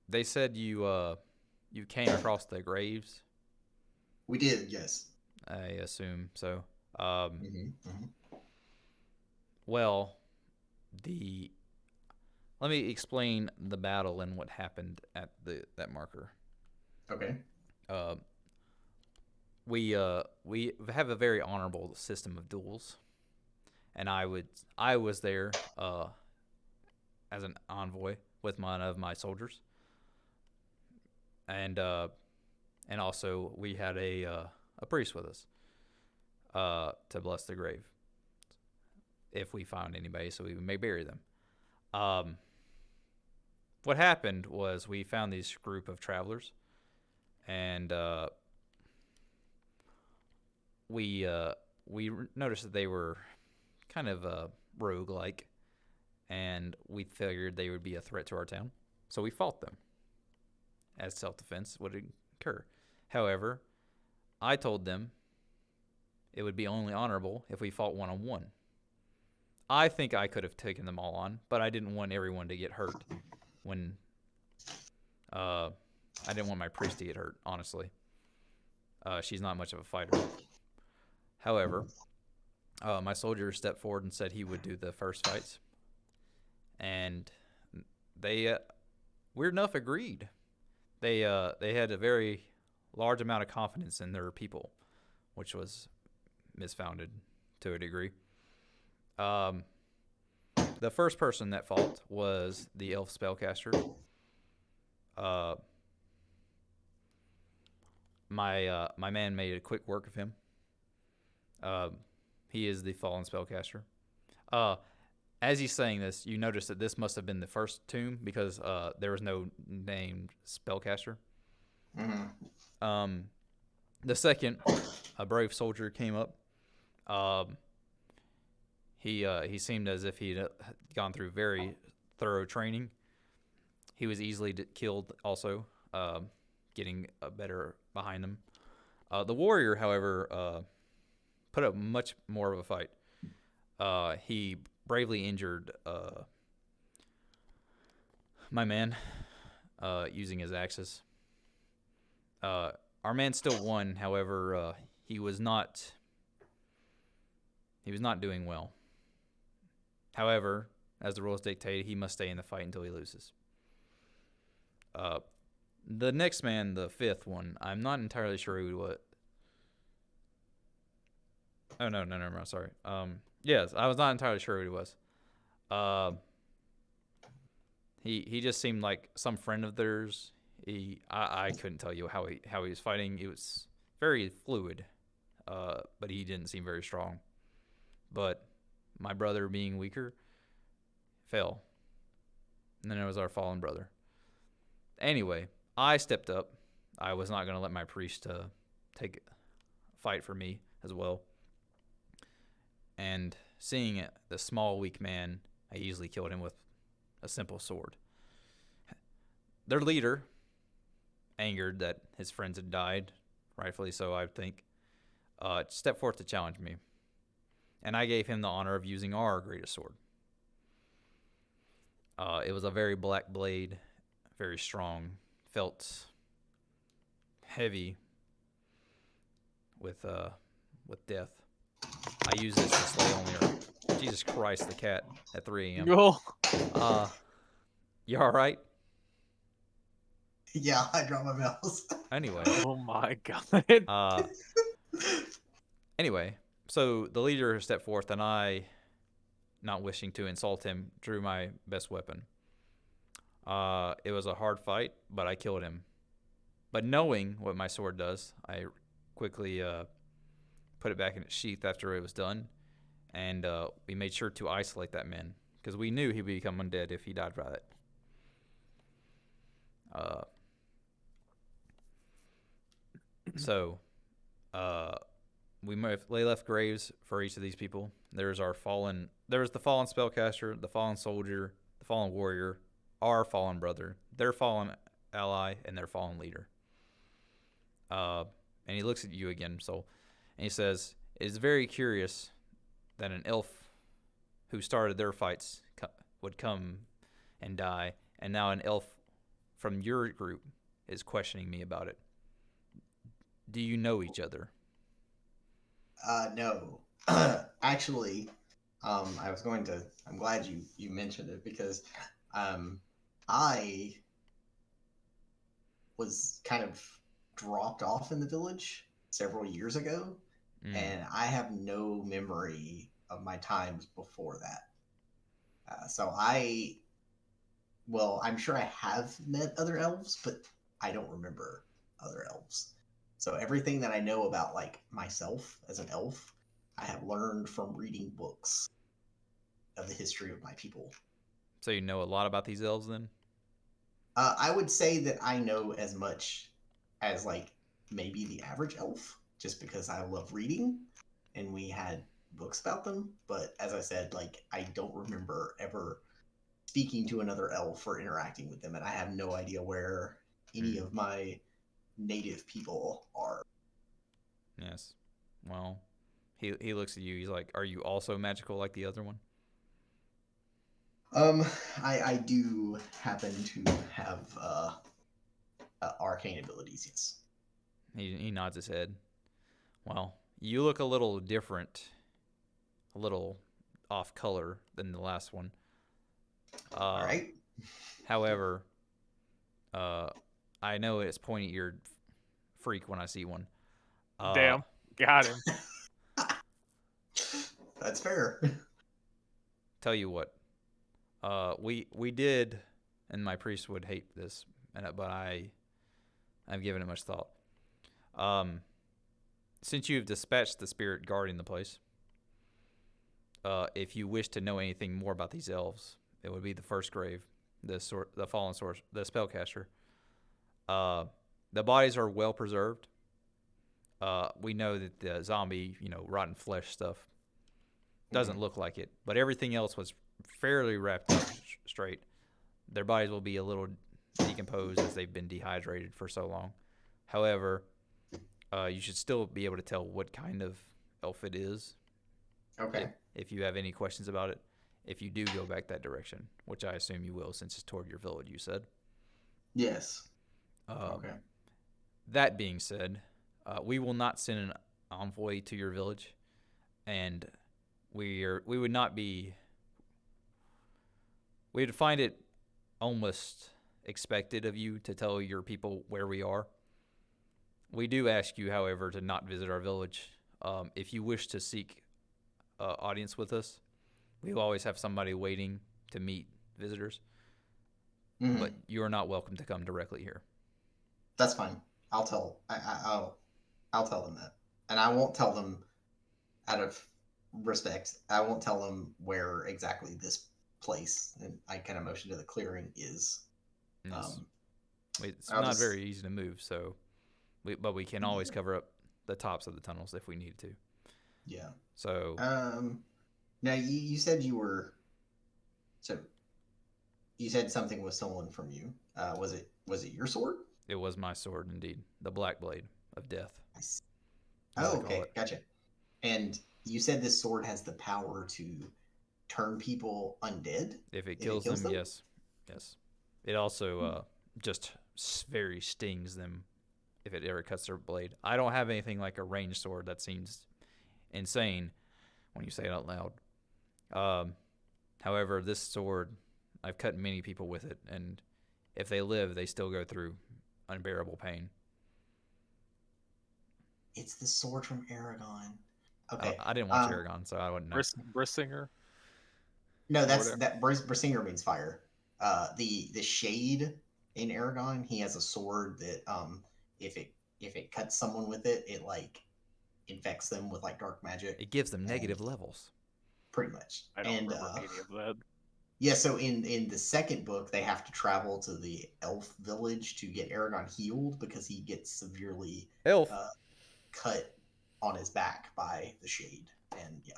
Speaker 1: they said you came across the graves.
Speaker 2: We did, yes.
Speaker 1: I assume so. Um,
Speaker 2: Mm-hmm.
Speaker 1: well, the let me explain the battle and what happened at that marker.
Speaker 2: Okay.
Speaker 1: Uh, we have a very honorable system of duels, and I was there as an envoy with one of my soldiers, and also we had a priest with us to bless the grave if we found anybody, so we may bury them. Um, what happened was we found these group of travelers, and we noticed that they were kind of rogue-like, and we figured they would be a threat to our town, so we fought them as self-defense would occur. However, I told them it would be only honorable if we fought one-on-one. I think I could have taken them all on, but I didn't want everyone to get hurt when I didn't want my priest to get hurt, honestly. She's not much of a fighter. However, my soldier stepped forward and said he would do the first fights, and they, weird enough, agreed. They had a very large amount of confidence in their people, which was misfounded to a degree. The first person that fought was the elf spellcaster. Uh, my man made a quick work of him. Uh, he is the fallen spellcaster. Uh, as he's saying this, you notice that this must have been the first tomb because there was no named spellcaster.
Speaker 2: Mm-hmm.
Speaker 1: The second, a brave soldier came up. Um, he seemed as if he'd gone through very thorough training. He was easily killed also, getting better behind him. The warrior, however, put up much more of a fight. He bravely injured my man, using his axes. Our man still won. However, he was not doing well. However, as the rules dictate, he must stay in the fight until he loses. The next man, the fifth one, I'm not entirely sure who what. Oh no, sorry. Yes, I was not entirely sure who he was. He just seemed like some friend of theirs. I couldn't tell you how he was fighting. It was very fluid, but he didn't seem very strong. But my brother, being weaker, fell. And then it was our fallen brother. Anyway, I stepped up. I was not going to let my priest take a fight for me as well. And seeing it, the small, weak man, I easily killed him with a simple sword. Their leader, angered that his friends had died, rightfully so, I think, stepped forth to challenge me. And I gave him the honor of using our greatest sword. It was a very black blade, very strong, felt heavy with death. I use this to slay only her. Jesus Christ, the cat at 3 a.m. You all right?
Speaker 2: Yeah, I dropped my mouse.
Speaker 1: Anyway.
Speaker 3: Oh my god.
Speaker 1: Anyway, so the leader stepped forth, and I, not wishing to insult him, drew my best weapon. It was a hard fight, but I killed him. But knowing what my sword does, I quickly put it back in its sheath after it was done, and we made sure to isolate that man, because we knew he would become undead if he died by it. So, we left graves for each of these people. There's the fallen spellcaster, the fallen soldier, the fallen warrior, our fallen brother, their fallen ally, and their fallen leader. And he looks at you again, Soul, and he says, "It is very curious that an elf who started their fights would come and die, and now an elf from your group is questioning me about it. Do you know each other?"
Speaker 2: No. Actually, I'm glad you mentioned it, because I was kind of dropped off in the village several years ago, and I have no memory of my times before that. I'm sure I have met other elves, but I don't remember other elves. So everything that I know about, like, myself as an elf, I have learned from reading books of the history of my people.
Speaker 1: So you know a lot about these elves then?
Speaker 2: I would say that I know as much as, like, maybe the average elf, just because I love reading and we had books about them. But as I said, like, I don't remember ever speaking to another elf or interacting with them, and I have no idea where any of my native people are.
Speaker 1: Yes. Well, he looks at you. He's like, "Are you also magical like the other one?"
Speaker 2: I do happen to have arcane abilities, yes.
Speaker 1: He nods his head. Well, you look a little different, a little off color than the last one.
Speaker 2: All right.
Speaker 1: However, I know it's pointy-eared freak when I see one.
Speaker 3: Damn, got him.
Speaker 2: That's fair.
Speaker 1: Tell you what, we did, and my priest would hate this, but I've given it much thought. Since you've dispatched the spirit guarding the place, if you wish to know anything more about these elves, it would be the first grave, the fallen source, the spellcaster. The bodies are well preserved. We know that the zombie, rotten flesh stuff doesn't look like it, but everything else was fairly wrapped up straight. Their bodies will be a little decomposed as they've been dehydrated for so long. However, you should still be able to tell what kind of elf it is.
Speaker 2: Okay.
Speaker 1: If you have any questions about it. if you do go back that direction, which I assume you will since it's toward your village, you said.
Speaker 2: Yes.
Speaker 1: Um,
Speaker 2: Okay.
Speaker 1: that being said, we will not send an envoy to your village, and we would not be. We would find it almost expected of you to tell your people where we are. We do ask you, however, to not visit our village. If you wish to seek audience with us, we will always have somebody waiting to meet visitors, but
Speaker 2: Hmm.
Speaker 1: you are not welcome to come directly here.
Speaker 2: That's fine. I'll tell. I'll tell them that, and I won't tell them out of respect. I won't tell them where exactly this place, and I kind of motion to the clearing is.
Speaker 1: Yes.
Speaker 2: Um,
Speaker 1: It's
Speaker 2: I'll
Speaker 1: not
Speaker 2: just
Speaker 1: very easy to move, but we can always
Speaker 2: yeah,
Speaker 1: cover up the tops of the tunnels if we need to.
Speaker 2: yeah.
Speaker 1: So
Speaker 2: Now you said you were so you said something was stolen from you. Was it your sword?
Speaker 1: it was my sword indeed, the black blade of death,
Speaker 2: I s
Speaker 1: as I
Speaker 2: Oh,
Speaker 1: call
Speaker 2: okay,
Speaker 1: it.
Speaker 2: gotcha. And you said this sword has the power to turn people undead
Speaker 1: If it
Speaker 2: if it
Speaker 1: kills
Speaker 2: kills
Speaker 1: them,
Speaker 2: them.
Speaker 1: yes, yes. It also just very stings them if it ever cuts their blade. I don't have anything like a ranged sword. That seems insane when you say it out loud. Um, however, this sword, I've cut many people with it, and if they live, they still go through unbearable pain.
Speaker 2: It's the sword from Aragon. Okay.
Speaker 1: I didn't watch
Speaker 2: Um,
Speaker 1: Aragon, so I wouldn't know.
Speaker 3: Brissinger
Speaker 2: no,
Speaker 3: or
Speaker 2: that's
Speaker 3: whatever.
Speaker 2: Brisinger means fire. The shade in Aragon, he has a sword that if it cuts someone with it, it like infects them with like dark magic
Speaker 1: It gives them
Speaker 2: and
Speaker 1: negative levels.
Speaker 2: pretty much.
Speaker 3: I don't
Speaker 2: And
Speaker 3: remember any of that.
Speaker 2: yeah, so in the second book, they have to travel to the elf village to get Aragon healed because he gets severely
Speaker 1: Elf.
Speaker 2: uh, cut on his back by the shade. And yeah.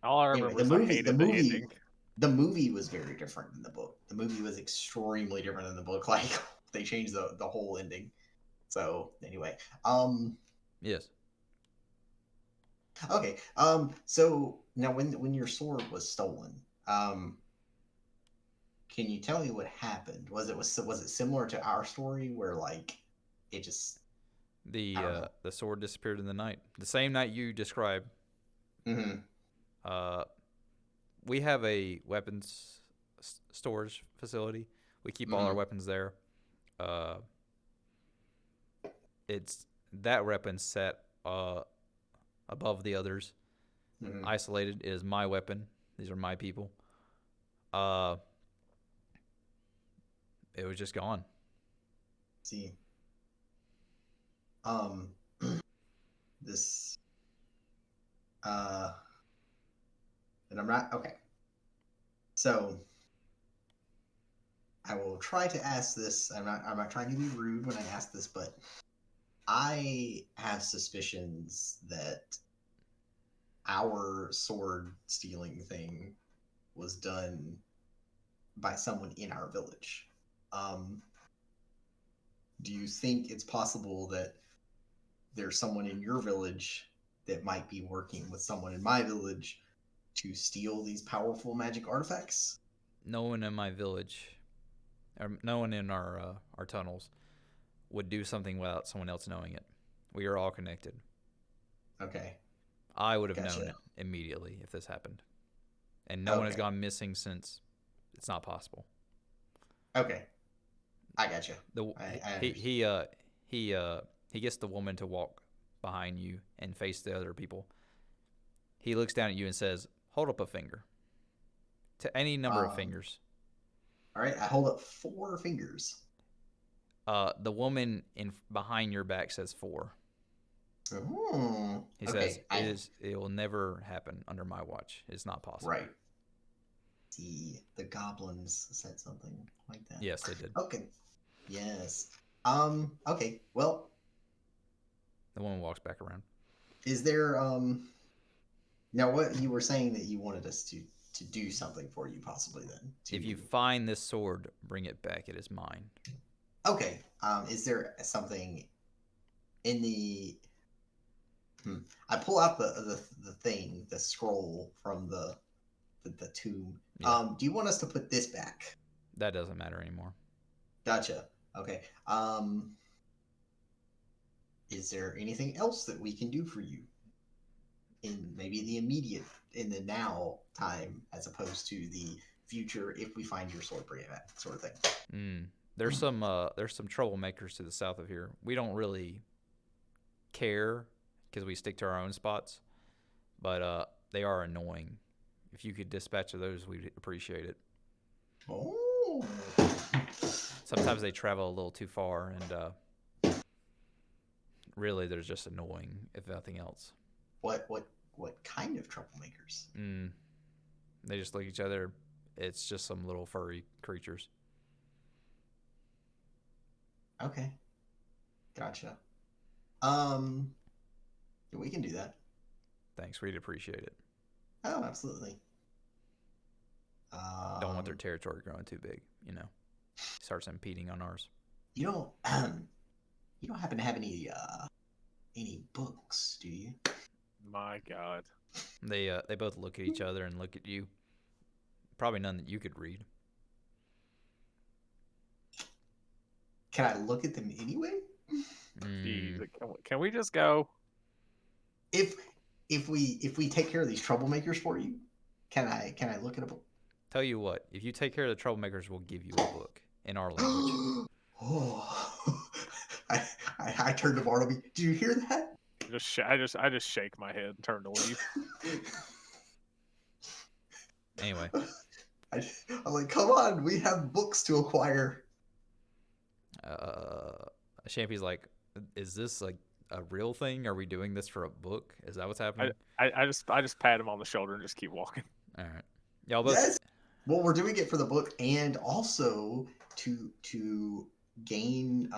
Speaker 3: All I
Speaker 2: Anyway,
Speaker 3: remember
Speaker 2: the
Speaker 3: is I
Speaker 2: movie, the
Speaker 3: hated the
Speaker 2: movie,
Speaker 3: ending.
Speaker 2: the movie was very different than the book. The movie was extremely different than the book. Like they changed the whole ending. So anyway,
Speaker 1: Yes.
Speaker 2: okay, so now when your sword was stolen, um, can you tell me what happened? Was it similar to our story where like it just I don't know.
Speaker 1: The sword disappeared in the night. The same night you described.
Speaker 2: Mm-hmm.
Speaker 1: Uh, we have a weapons storage facility. We keep all our
Speaker 2: Mm-hmm.
Speaker 1: weapons there. Uh, it's that weapon set above the others,
Speaker 2: Mm-hmm.
Speaker 1: isolated. It is my weapon. These are my people. Uh, it was just gone.
Speaker 2: See, um, this uh, and I'm not okay. So I will try to ask this. I'm not trying to be rude when I ask this, but I have suspicions that our sword stealing thing was done by someone in our village. Um, do you think it's possible that there's someone in your village that might be working with someone in my village to steal these powerful magic artifacts?
Speaker 1: No one in my village, or no one in our tunnels, would do something without someone else knowing it. We are all connected.
Speaker 2: Okay,
Speaker 1: I would have known
Speaker 2: gotcha.
Speaker 1: it immediately if this happened, and no one has
Speaker 2: Okay,
Speaker 1: gone missing since. It's not possible.
Speaker 2: okay, I gotcha.
Speaker 1: The
Speaker 2: I
Speaker 1: he
Speaker 2: understand.
Speaker 1: he uh he gets the woman to walk behind you and face the other people. He looks down at you and says, "Hold up a finger." To any number of
Speaker 2: Um,
Speaker 1: fingers.
Speaker 2: all right, I hold up four fingers.
Speaker 1: The woman in behind your back says four. He says,
Speaker 2: Okay, I
Speaker 1: It will never happen under my watch. It's not possible."
Speaker 2: right. The goblins said something like that.
Speaker 1: Yes, they did.
Speaker 2: Okay. Yes. Okay. Well,
Speaker 1: The woman walks back around.
Speaker 2: is there now what you were saying that you wanted us to do something for you possibly then
Speaker 1: If you
Speaker 2: to
Speaker 1: find this sword, bring it back. It is mine.
Speaker 2: okay. Is there something in the I pull out the thing, the scroll from the the tomb.
Speaker 1: Yeah.
Speaker 2: Do you want us to put this back?
Speaker 1: That doesn't matter anymore.
Speaker 2: Gotcha. Okay. Is there anything else that we can do for you in maybe the immediate, in the now time, as opposed to the future if we find your sword, bring it back, sort of thing?
Speaker 1: There's some troublemakers to the south of here. We don't really care because we stick to our own spots, but they are annoying. If you could dispatch of those, we'd appreciate it.
Speaker 2: Oh.
Speaker 1: Sometimes they travel a little too far, and really, they're just annoying, if nothing else.
Speaker 2: What kind of troublemakers?
Speaker 1: They just look at each other. It's just some little furry creatures.
Speaker 2: Okay. Gotcha. We can do that.
Speaker 1: Thanks, we'd appreciate it.
Speaker 2: Oh, absolutely.
Speaker 1: Don't want their territory growing too big, you know. Starts impeding on ours.
Speaker 2: You don't happen to have any books, do you?
Speaker 3: My God.
Speaker 1: They both look at each other and look at you. Probably none that you could read.
Speaker 2: Can I look at them anyway?
Speaker 3: Jeez, can we just go?
Speaker 2: If we take care of these troublemakers for you, can I look at a book?
Speaker 1: Tell you what, if you take care of the troublemakers, we'll give you a book in our language.
Speaker 2: Oh, I turned to Bartleby. Did you hear that?
Speaker 3: I just shake my head and turn to leave.
Speaker 1: Anyway,
Speaker 2: I'm like, come on, we have books to acquire.
Speaker 1: Champy's like, is this like a real thing? Are we doing this for a book? Is that what's happening?
Speaker 3: I just pat him on the shoulder and just keep walking.
Speaker 1: All right, y'all both.
Speaker 2: Yes. Well, we're doing it for the book, and also to gain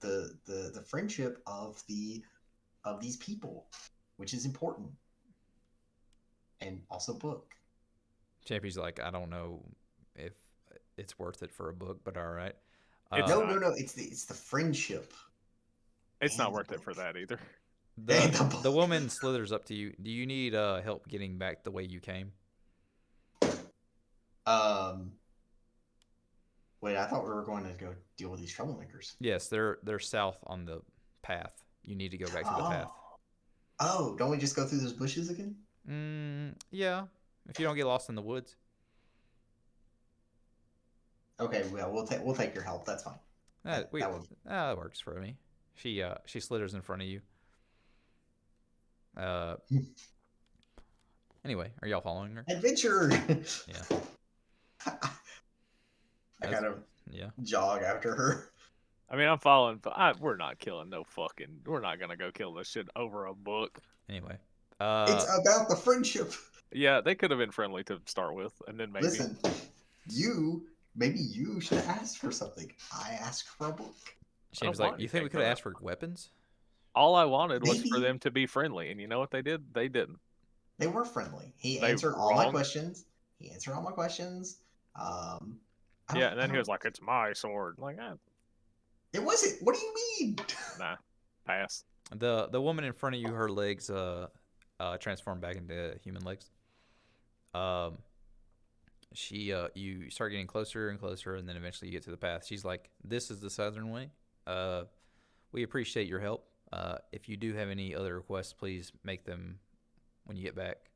Speaker 2: the friendship of these people, which is important, and also book.
Speaker 1: Champy's like, I don't know if it's worth it for a book, but all right.
Speaker 2: No. It's the friendship.
Speaker 3: It's not worth it for that either.
Speaker 1: The woman slithers up to you. Do you need help getting back the way you came?
Speaker 2: Wait, I thought we were going to go deal with these troublemakers.
Speaker 1: Yes, they're south on the path. You need to go back to the path.
Speaker 2: Oh, don't we just go through those bushes again?
Speaker 1: Yeah. If you don't get lost in the woods.
Speaker 2: Okay, well, we'll take your help. That's fine.
Speaker 1: That works for me. She slithers in front of you. Anyway, are y'all following her?
Speaker 2: Adventure.
Speaker 1: Yeah.
Speaker 2: I kind of jog after her.
Speaker 3: I mean, I'm following, but we're not killing we're not gonna go kill this shit over a book.
Speaker 1: Anyway,
Speaker 2: it's about the friendship.
Speaker 3: Yeah, they could have been friendly to start with, and then maybe.
Speaker 2: Listen, maybe you should have asked for something. I asked for a book.
Speaker 1: She was like, "You think we could have asked for weapons?"
Speaker 3: All I wanted was for them to be friendly, and you know what they did? They didn't.
Speaker 2: They were friendly. He answered all my questions.
Speaker 3: Yeah, and then he was like, "It's my sword." I'm like,
Speaker 2: it wasn't. What do you mean?
Speaker 3: Nah, pass.
Speaker 1: The woman in front of you, her legs transform back into human legs. You start getting closer and closer, and then eventually you get to the path. She's like, "This is the southern way. We appreciate your help. If you do have any other requests, please make them when you get back.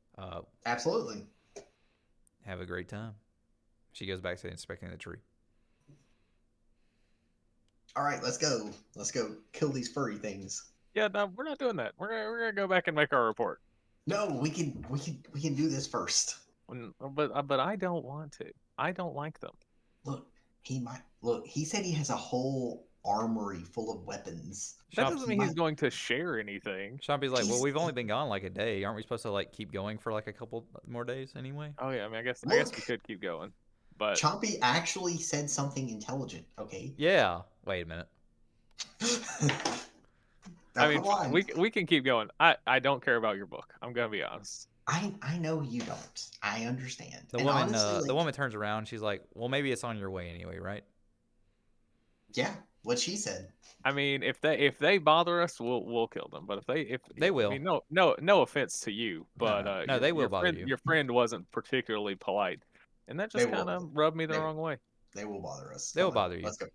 Speaker 2: Absolutely.
Speaker 1: Have a great time." She goes back to inspecting the tree.
Speaker 2: All right, let's go. Let's go kill these furry things.
Speaker 3: Yeah, no, we're not doing that. We're gonna go back and make our report.
Speaker 2: No, we can do this first.
Speaker 3: But I don't want to. I don't like them.
Speaker 2: Look, he said he has a whole armory full of weapons.
Speaker 3: That doesn't mean he's going to share anything.
Speaker 1: Chompy's like, well, we've only been gone like a day. Aren't we supposed to like keep going for like a couple more days anyway?
Speaker 3: Oh yeah, I mean, I guess we could keep going. But
Speaker 2: Chompy actually said something intelligent. Okay.
Speaker 1: Yeah. Wait a minute.
Speaker 3: I mean, we can keep going. I don't care about your book. I'm gonna be honest.
Speaker 2: I know you don't. I understand.
Speaker 1: The woman honestly, the woman turns around. She's like, "Well, maybe it's on your way anyway, right?"
Speaker 2: Yeah. What she said.
Speaker 3: I mean, if they bother us, we'll kill them. But if
Speaker 1: They
Speaker 3: I
Speaker 1: will.
Speaker 3: mean, no offense to you, but
Speaker 1: No, they will bother you.
Speaker 3: your friend wasn't particularly polite, and that
Speaker 2: They
Speaker 3: just kind
Speaker 2: will.
Speaker 3: of rubbed me the
Speaker 2: They,
Speaker 3: wrong way.
Speaker 2: they will bother us.
Speaker 1: They will
Speaker 2: Come on,
Speaker 1: bother you.
Speaker 2: let's go.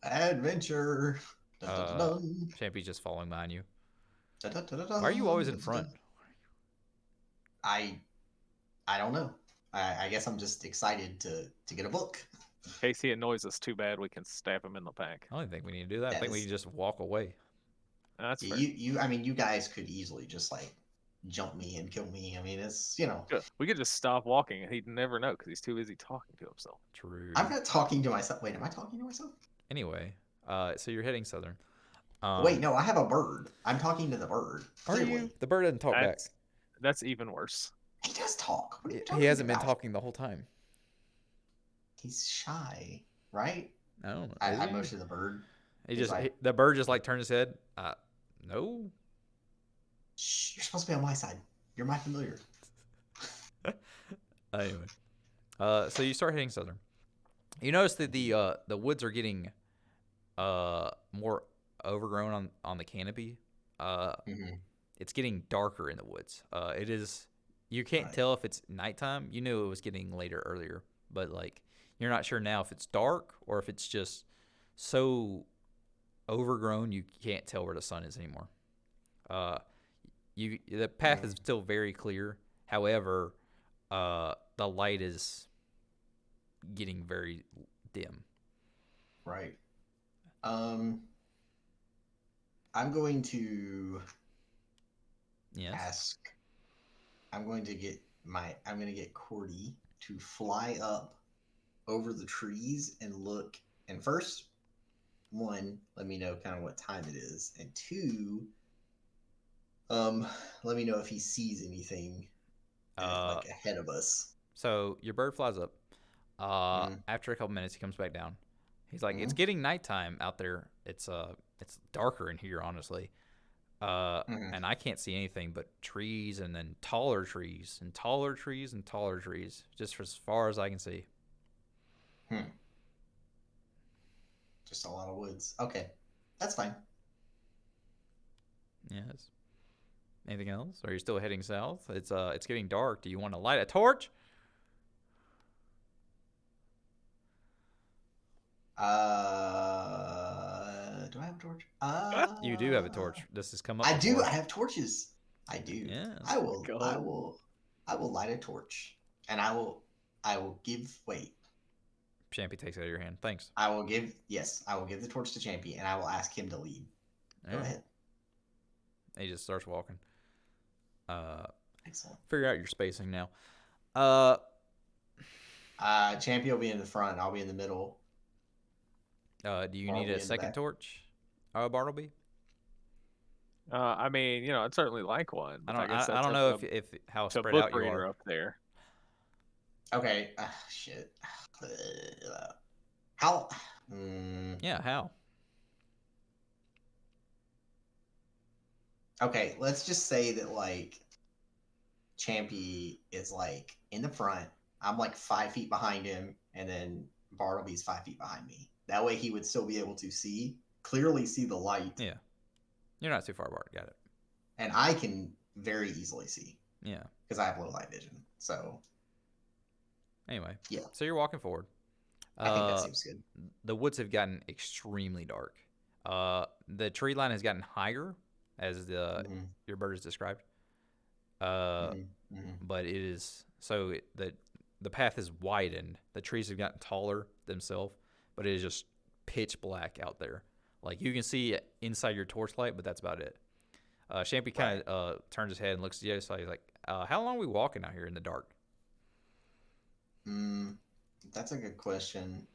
Speaker 2: Adventure. Dun, dun, dun, dun.
Speaker 1: Champy's just following behind you.
Speaker 2: Dun, dun, dun, dun,
Speaker 1: Why are you always in
Speaker 2: dun, dun,
Speaker 1: front?
Speaker 2: dun. I don't know. I guess I'm just excited to get a book.
Speaker 3: In case he annoys us too bad, we can stab him in the back.
Speaker 1: I don't think we need to do that. I
Speaker 2: That
Speaker 1: think we
Speaker 2: is-
Speaker 1: can just walk away.
Speaker 3: That's fair.
Speaker 2: I mean, you guys could easily just like jump me and kill me. I mean, it's
Speaker 3: Good. We could just stop walking, and he'd never know because he's too busy talking to himself.
Speaker 1: True.
Speaker 2: I'm not talking to myself. Wait, am I talking to myself?
Speaker 1: Anyway, so you're heading southern.
Speaker 2: Wait, no, I have a bird. I'm talking to the bird.
Speaker 1: Are
Speaker 2: Clearly.
Speaker 1: you? The bird doesn't talk back.
Speaker 3: That's even worse.
Speaker 2: He does talk. What are you talking
Speaker 1: He hasn't been
Speaker 2: about?
Speaker 1: talking the whole time.
Speaker 2: He's shy, right?
Speaker 1: I don't know.
Speaker 2: I
Speaker 1: Is he?
Speaker 2: motion the bird.
Speaker 1: He
Speaker 2: he's
Speaker 1: just
Speaker 2: like-
Speaker 1: the bird just like turns his head. No.
Speaker 2: Shh, you're supposed to be on my side. You're my familiar.
Speaker 1: Anyway, so you start heading southern. You notice that the woods are getting more overgrown on the canopy.
Speaker 2: Mm-hmm.
Speaker 1: It's getting darker in the woods. It is. You can't
Speaker 2: Right.
Speaker 1: tell if it's nighttime. You knew it was getting later earlier, but like you're not sure now if it's dark or if it's just so overgrown you can't tell where the sun is anymore. The path is still very clear. However, the light is getting very dim.
Speaker 2: Right. I'm going to
Speaker 1: Yes.
Speaker 2: ask. I'm going to get Cordy to fly up over the trees and look. And first, one, let me know kind of what time it is, and two, let me know if he sees anything like ahead of us.
Speaker 1: So your bird flies up.
Speaker 2: Mhm.
Speaker 1: After a couple minutes, he comes back down. He's like, "It's
Speaker 2: Mhm.
Speaker 1: getting nighttime out there. It's darker in here, honestly.
Speaker 2: Mhm.
Speaker 1: And I can't see anything but trees, and then taller trees, and taller trees, and taller trees, just for as far as I can see."
Speaker 2: Just a lot of woods. Okay, that's fine.
Speaker 1: Yes. Anything else? Are you still heading south? It's getting dark. Do you want to light a torch?
Speaker 2: Do I have a torch?
Speaker 1: You do have a torch. This has come up.
Speaker 2: I do.
Speaker 1: before.
Speaker 2: I have torches. I do.
Speaker 1: Yes.
Speaker 2: I will.
Speaker 3: God.
Speaker 2: I will light a torch, and I will give. Wait.
Speaker 1: Champy takes it out of your hand. Thanks.
Speaker 2: I will give. Yes, I will give the torch to Champy, and I will ask him to lead. Go
Speaker 1: Alright.
Speaker 2: ahead.
Speaker 1: He just starts walking.
Speaker 2: Excellent.
Speaker 1: Figure out your spacing now.
Speaker 2: Champy will be in the front. I'll be in the middle.
Speaker 1: Do you
Speaker 2: Bartleby
Speaker 1: need
Speaker 2: in
Speaker 1: a
Speaker 2: the
Speaker 1: second
Speaker 2: back.
Speaker 1: torch, Bartleby?
Speaker 3: I mean, I'd certainly like one.
Speaker 1: I
Speaker 3: but
Speaker 1: don't.
Speaker 3: guess
Speaker 1: I
Speaker 3: that's
Speaker 1: don't
Speaker 3: up
Speaker 1: know if how
Speaker 3: to
Speaker 1: spread
Speaker 3: book
Speaker 1: out you
Speaker 3: reader
Speaker 1: are.
Speaker 3: up there.
Speaker 2: Okay. Shit. How?
Speaker 1: Yeah. How?
Speaker 2: Okay, let's just say that like Champy is like in the front. I'm like 5 feet behind him, and then Bartleby's 5 feet behind me. That way, he would still be able to clearly see the light,
Speaker 1: Yeah. You're not too far apart. Got it.
Speaker 2: and I can very easily see
Speaker 1: Yeah.
Speaker 2: because I have low light vision. So
Speaker 1: Anyway.
Speaker 2: Yeah.
Speaker 1: So you're walking forward.
Speaker 2: I think that seems good.
Speaker 1: The woods have gotten extremely dark. The tree line has gotten higher, as
Speaker 2: Mhm,
Speaker 1: your bird is described.
Speaker 2: mhm, mhm.
Speaker 1: But it is so the path is widened. The trees have gotten taller themselves, but it is just pitch black out there. Like you can see inside your torchlight, but that's about it. Champy kind of turns his head and looks at the other side. He's like, "How long are we walking out here in the dark?"
Speaker 2: That's a good question.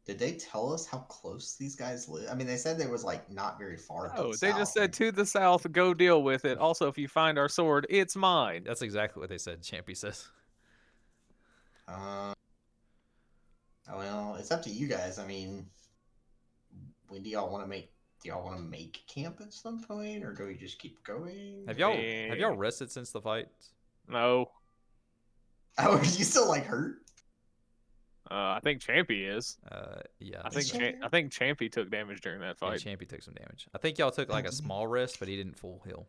Speaker 2: Did they tell us how close these guys live? I mean, they said there was like not very far. to
Speaker 3: Oh,
Speaker 2: the
Speaker 3: they just
Speaker 2: south.
Speaker 3: said to the south, go deal with it. Also, if you find our sword, it's mine.
Speaker 1: That's exactly what they said. Champy says.
Speaker 2: Well, it's up to you guys. I mean, when do y'all want to make? Do y'all want to make camp at some point, or do we just keep going?
Speaker 1: Have y'all rested since the fight?
Speaker 3: No.
Speaker 2: Oh, are you still like hurt?
Speaker 3: I think Champy is.
Speaker 1: Yeah,
Speaker 3: I
Speaker 2: Is
Speaker 3: think
Speaker 2: Champy?
Speaker 3: I think Champy took damage during that
Speaker 1: yeah,
Speaker 3: fight.
Speaker 1: Champy took some damage. I think y'all took like
Speaker 2: Oh,
Speaker 1: a small rest, but he didn't full heal.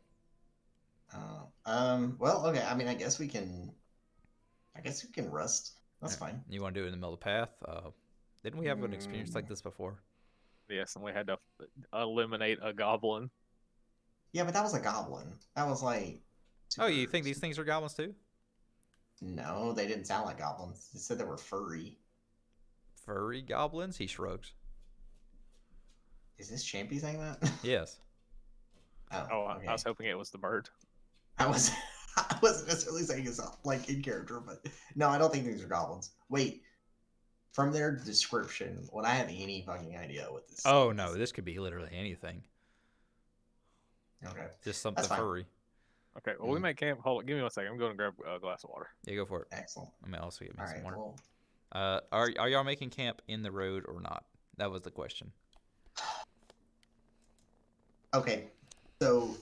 Speaker 2: Well, okay. I mean, I guess we can. I guess we can rest. That's fine.
Speaker 1: You want to do it in the middle of the path? Didn't we have an experience like this before?
Speaker 3: Yes, and we had to eliminate a goblin.
Speaker 2: Yeah, but that was a goblin. That was like.
Speaker 1: Oh, you think these things are goblins too?
Speaker 2: No, they didn't sound like goblins. They said they were furry.
Speaker 1: Furry goblins? He shrugs.
Speaker 2: Is this Champy saying that?
Speaker 1: Yes.
Speaker 3: Oh,
Speaker 2: Okay.
Speaker 3: I was hoping it was the bird.
Speaker 2: I was. I wasn't necessarily saying it's like in character, but no, I don't think these are goblins. Wait, from their description, would I have any fucking idea what this?
Speaker 1: Oh
Speaker 2: is?
Speaker 1: no, this could be literally anything.
Speaker 2: Okay,
Speaker 1: Just something
Speaker 2: that's fine.
Speaker 1: furry.
Speaker 3: Okay, well, we make camp. Hold on, give me 1 second. I'm going to grab a glass of water.
Speaker 1: Yeah, go for it.
Speaker 2: Excellent.
Speaker 1: I mean, also give me
Speaker 2: All
Speaker 1: some
Speaker 2: right.
Speaker 1: water.
Speaker 2: Well,
Speaker 1: Are y'all making camp in the road or not? That was the question.
Speaker 2: okay. So.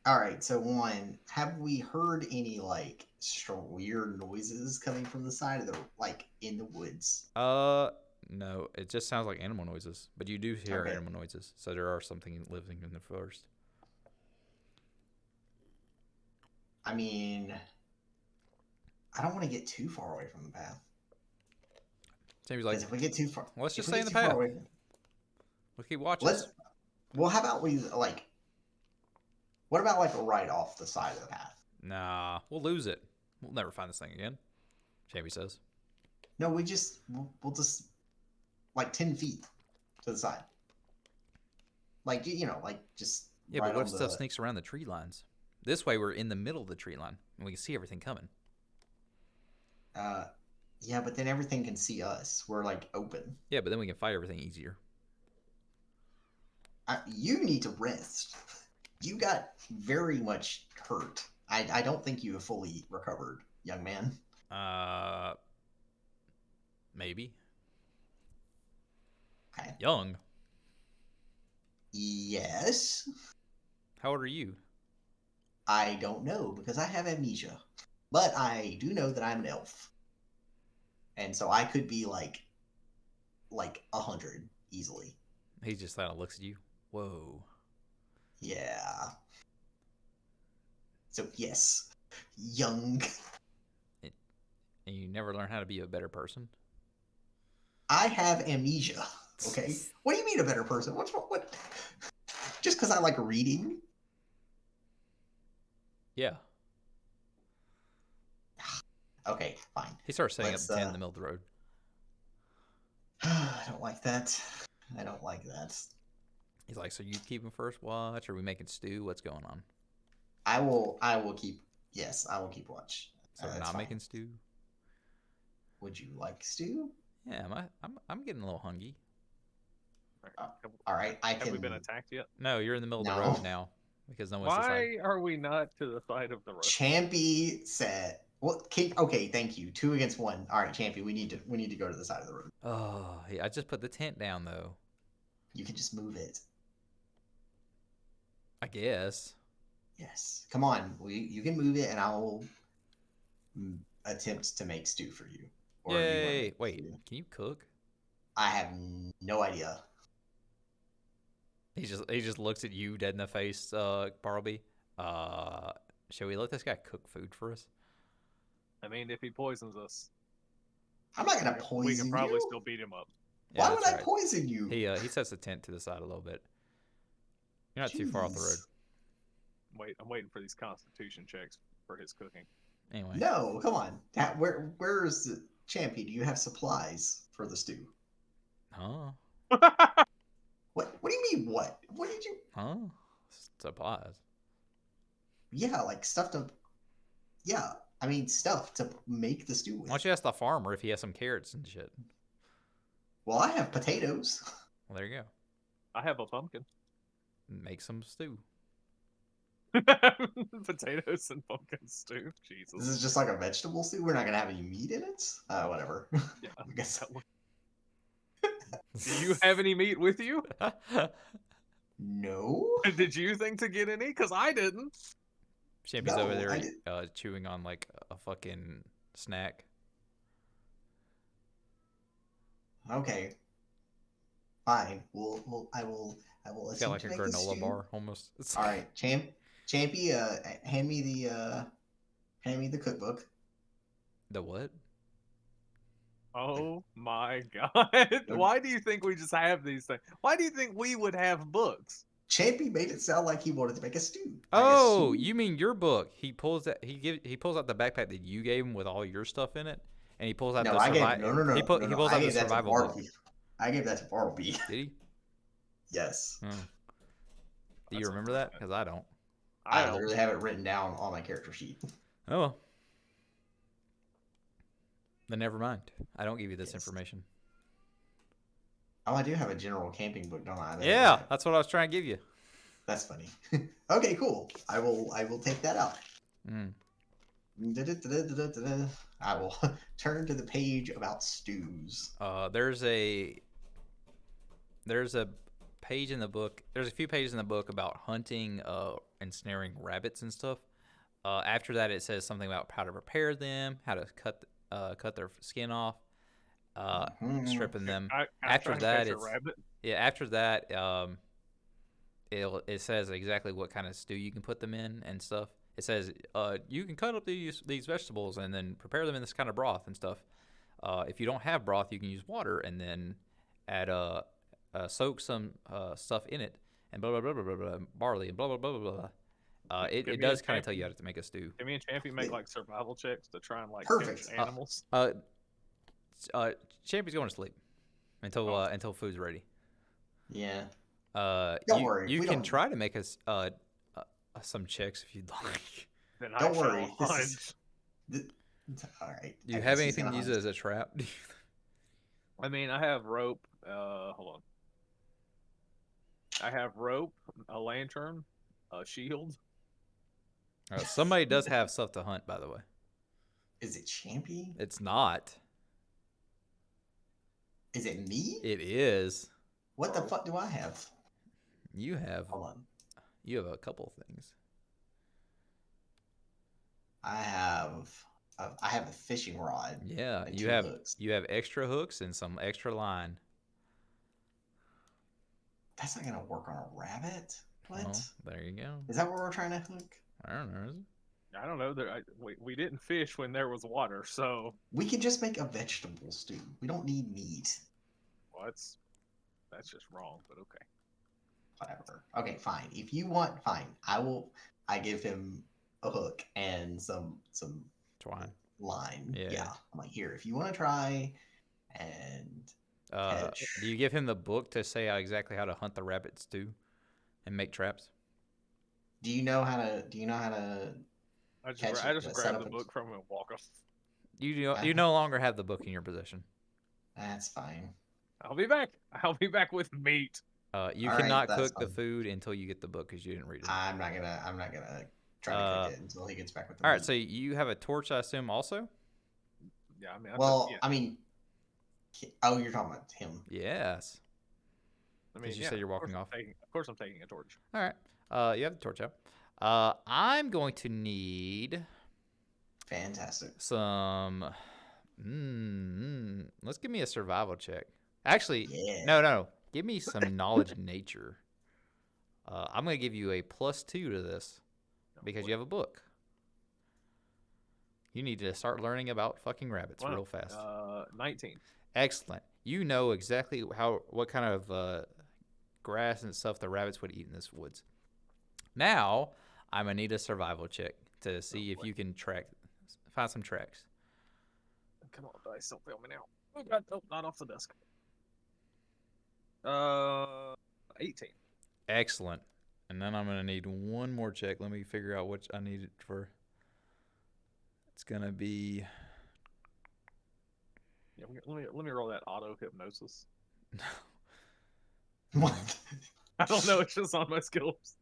Speaker 2: All right. So one, have we heard any like weird noises coming from the side of the like in the woods?
Speaker 1: No. It just sounds like animal noises, but you do hear
Speaker 2: Okay.
Speaker 1: animal noises, so there are something living in the forest.
Speaker 2: I mean, I don't want to get too far away from the path.
Speaker 1: Seems like
Speaker 2: Because if we get too far,
Speaker 1: let's
Speaker 2: if
Speaker 1: just
Speaker 2: we
Speaker 1: stay in
Speaker 2: get
Speaker 1: the
Speaker 2: too far
Speaker 1: path.
Speaker 2: away-
Speaker 1: We'll keep watching.
Speaker 2: Let's. Well, how about we like? What about like right off the side of the path?
Speaker 1: Nah, we'll lose it. We'll never find this thing again. Shavy says.
Speaker 2: No, we'll just like 10 feet to the side. Like like just
Speaker 1: Yeah,
Speaker 2: right
Speaker 1: but what
Speaker 2: on
Speaker 1: if stuff
Speaker 2: the.
Speaker 1: sneaks around the tree lines? This way, we're in the middle of the tree line, and we can see everything coming.
Speaker 2: Yeah, but then everything can see us. We're like open.
Speaker 1: Yeah, but then we can fight everything easier.
Speaker 2: You need to rest. You got very much hurt. I don't think you have fully recovered, young man.
Speaker 1: Maybe.
Speaker 2: Okay.
Speaker 1: Young.
Speaker 2: Yes.
Speaker 1: How old are you?
Speaker 2: I don't know because I have amnesia. But I do know that I'm an elf. And so I could be like 100 easily.
Speaker 1: He just kind of looks at you. Whoa.
Speaker 2: Yeah. So yes, young.
Speaker 1: And you never learn how to be a better person?
Speaker 2: I have amnesia. Okay. What do you mean a better person? What's wrong? What? Just because I like reading?
Speaker 1: Yeah.
Speaker 2: Okay, fine.
Speaker 1: He starts setting
Speaker 2: Let's,
Speaker 1: up the tent in the middle of the road.
Speaker 2: I don't like that. I don't like that.
Speaker 1: He's like, so you keeping first watch? Are we making stew? What's going on?
Speaker 2: I will keep. Yes, I will keep watch.
Speaker 1: So we're
Speaker 2: That's
Speaker 1: not
Speaker 2: fine.
Speaker 1: making stew?
Speaker 2: Would you like stew?
Speaker 1: Yeah, I'm getting a little hungry.
Speaker 2: All right, I can.
Speaker 3: Have we been attacked yet?
Speaker 1: No, you're in the middle of the
Speaker 2: No.
Speaker 1: road now because no one's decided.
Speaker 3: Why are we not to the side of the road?
Speaker 2: Champy said. Well, okay, thank you. 2 against 1. All right, Champy, we need to go to the side of the road.
Speaker 1: Oh, I just put the tent down though.
Speaker 2: You can just move it.
Speaker 1: I guess.
Speaker 2: Yes. Come on. You can move it, and I'll attempt to make stew for you. Or do you wanna
Speaker 1: Yay!
Speaker 2: make
Speaker 1: Wait,
Speaker 2: stew?
Speaker 1: can you cook?
Speaker 2: I have no idea.
Speaker 1: He just looks at you dead in the face, Bartleby. Shall we let this guy cook food for us?
Speaker 3: I mean, if he poisons us,
Speaker 2: I'm not gonna poison
Speaker 3: we can probably
Speaker 2: you.
Speaker 3: still beat him up.
Speaker 1: Yeah,
Speaker 2: Why would
Speaker 1: that's
Speaker 2: I
Speaker 1: right.
Speaker 2: poison you?
Speaker 1: He sets the tent to the side a little bit. You're not too far off the road.
Speaker 2: Jeez.
Speaker 3: I'm waiting for these constitution checks for his cooking.
Speaker 1: Anyway.
Speaker 2: No, come on. Where's the Champy? Do you have supplies for the stew?
Speaker 1: Huh?
Speaker 2: What do you mean? What? What did you?
Speaker 1: Huh? Supplies.
Speaker 2: Yeah, like stuff to. Yeah, I mean stuff to make the stew with.
Speaker 1: Why don't you ask the farmer if he has some carrots and shit?
Speaker 2: Well, I have potatoes.
Speaker 1: Well, there you go.
Speaker 3: I have a pumpkin.
Speaker 1: Make some stew.
Speaker 3: Potatoes and pumpkin stew.
Speaker 2: This
Speaker 3: Jesus.
Speaker 2: is just like a vegetable stew. We're not gonna have any meat in it. Whatever.
Speaker 3: Yeah.
Speaker 2: I guess.
Speaker 3: Do you have any meat with you?
Speaker 2: No.
Speaker 3: Did you think to get any? Because I didn't.
Speaker 1: Champy's over
Speaker 2: No,
Speaker 1: there
Speaker 2: I did.
Speaker 1: chewing on like a fucking snack.
Speaker 2: Okay, fine. I will
Speaker 1: It's got
Speaker 2: attempt
Speaker 1: like
Speaker 2: to
Speaker 1: a
Speaker 2: make this
Speaker 1: granola
Speaker 2: stew.
Speaker 1: bar almost. It's
Speaker 2: All right, Champy, hand me the cookbook.
Speaker 1: the what?
Speaker 3: Oh my god! Why do you think we just have these things? Why do you think we would have books?
Speaker 2: Champy made it sound like he wanted to make a stew. I
Speaker 1: Oh,
Speaker 2: assume.
Speaker 1: you mean your book? He pulls out the backpack that you gave him with all your stuff in it, and he pulls out
Speaker 2: No,
Speaker 1: the
Speaker 2: I gave
Speaker 1: survival.
Speaker 2: no no no no
Speaker 1: He
Speaker 2: no.
Speaker 1: pulls
Speaker 2: I
Speaker 1: out the
Speaker 2: gave that to
Speaker 1: survival book.
Speaker 2: Bartleby. I gave that to Bartleby.
Speaker 1: Did he?
Speaker 2: Yes,
Speaker 1: Oh. Do you
Speaker 3: That's
Speaker 1: remember that?
Speaker 3: unfortunate.
Speaker 1: Because I don't.
Speaker 2: I
Speaker 3: don't.
Speaker 2: literally have it written down on my character sheet.
Speaker 1: Oh well. Then never mind. I don't give you this
Speaker 2: Yes.
Speaker 1: information.
Speaker 2: Oh, I do have a general camping book, don't I?
Speaker 1: Yeah, that's what I was trying to give you.
Speaker 2: That's funny. Okay, cool. I will take that out.
Speaker 1: Mm.
Speaker 2: Da-da-da-da-da-da-da. I will turn to the page about stews.
Speaker 1: There's a page in the book. There's a few pages in the book about hunting and snaring rabbits and stuff. After that, it says something about how to prepare them, how to cut their skin off,
Speaker 2: Mhm.
Speaker 1: stripping them.
Speaker 3: I
Speaker 1: After
Speaker 3: try and
Speaker 1: that,
Speaker 3: catch a
Speaker 1: it's
Speaker 3: rabbit.
Speaker 1: yeah. After that, it says exactly what kind of stew you can put them in and stuff. It says you can cut up these vegetables and then prepare them in this kind of broth and stuff. If you don't have broth, you can use water and then add soak some stuff in it and blah blah blah blah blah, blah barley and blah blah blah blah blah. It
Speaker 3: Can
Speaker 1: it
Speaker 3: me and
Speaker 1: does kind of tell you how
Speaker 3: Champion,
Speaker 1: to make a stew.
Speaker 3: can me and Champion make like survival checks to try and like
Speaker 2: Perfect.
Speaker 3: catch animals?
Speaker 1: Champy's going to sleep until food's ready.
Speaker 2: Yeah. Don't
Speaker 1: you
Speaker 2: worry,
Speaker 1: you
Speaker 2: we
Speaker 1: can
Speaker 2: don't-
Speaker 1: try to make us some chicks if you'd like.
Speaker 3: Then
Speaker 2: Don't
Speaker 3: I
Speaker 2: worry,
Speaker 3: shall
Speaker 2: this is-
Speaker 3: hunt.
Speaker 2: All right.
Speaker 1: Do you
Speaker 2: I
Speaker 1: have
Speaker 2: guess he's
Speaker 1: anything to
Speaker 2: gonna
Speaker 1: use
Speaker 2: hunt.
Speaker 1: as a trap?
Speaker 3: I mean, I have rope. Hold on. I have rope, a lantern, a shield.
Speaker 1: Somebody does have stuff to hunt, by the way.
Speaker 2: Is it Champy?
Speaker 1: It's not.
Speaker 2: Is it me?
Speaker 1: It is.
Speaker 2: What the fuck do I have?
Speaker 1: You have
Speaker 2: Hold on.
Speaker 1: a couple things.
Speaker 2: I have a fishing rod.
Speaker 1: Yeah,
Speaker 2: and
Speaker 1: you
Speaker 2: 2
Speaker 1: have
Speaker 2: hooks.
Speaker 1: extra hooks and some extra line.
Speaker 2: That's not gonna work on a rabbit. What?
Speaker 1: Well, there you go.
Speaker 2: Is that what we're trying to hook?
Speaker 1: I don't know. Is it?
Speaker 3: I don't know. We didn't fish when there was water, so
Speaker 2: We can just make a vegetable stew. We don't need meat.
Speaker 3: well, that's just wrong. But okay.
Speaker 2: Whatever. Okay, fine. If you want, fine. I give him a hook and some
Speaker 1: Twine.
Speaker 2: line.
Speaker 1: Yeah.
Speaker 2: I'm like, here, if you want to try and catch.
Speaker 1: Do you give him the book to say exactly how to hunt the rabbits too, and make traps?
Speaker 2: Do you know how to
Speaker 3: I just
Speaker 2: catch
Speaker 3: I
Speaker 2: it,
Speaker 3: just
Speaker 2: set
Speaker 3: grab
Speaker 2: up
Speaker 3: the
Speaker 2: a-
Speaker 3: book from him and walk off.
Speaker 1: You no longer have the book in your possession.
Speaker 2: That's fine.
Speaker 3: I'll be back. I'll be back with meat.
Speaker 1: You
Speaker 2: All right,
Speaker 1: cannot
Speaker 2: that's
Speaker 1: cook the
Speaker 2: fine.
Speaker 1: food until you get the book because you didn't read it.
Speaker 2: I'm not gonna try to cook it until he gets back with the
Speaker 1: All right,
Speaker 2: meat.
Speaker 1: so you have a torch, I assume, also.
Speaker 3: Yeah, I mean,
Speaker 2: Well,
Speaker 3: yeah.
Speaker 2: I mean, oh, you're talking about him.
Speaker 1: Yes.
Speaker 3: I mean,
Speaker 1: you said you're
Speaker 3: of course
Speaker 1: walking
Speaker 3: I'm
Speaker 1: off.
Speaker 3: of course, I'm taking a torch.
Speaker 1: All right. You have the torch out. I'm going to need
Speaker 2: Fantastic.
Speaker 1: some. Let's give me a survival check. Actually,
Speaker 2: Yeah.
Speaker 1: no. Give me some knowledge nature. I'm going to give you a +2 to this because you have a book. You need to start learning about fucking rabbits real fast.
Speaker 3: 19.
Speaker 1: Excellent. You know exactly what kind of grass and stuff the rabbits would eat in this woods. Now, I'm gonna need a survival check to see if you can find some tracks.
Speaker 3: Come on, dice, don't fail me now. Oh, God, nope, not off the desk. 18.
Speaker 1: Excellent. And then I'm gonna need one more check. Let me figure out which I need it for. It's gonna be.
Speaker 3: Yeah, let me roll that auto hypnosis.
Speaker 2: What?
Speaker 3: I don't know. It's just on my skills.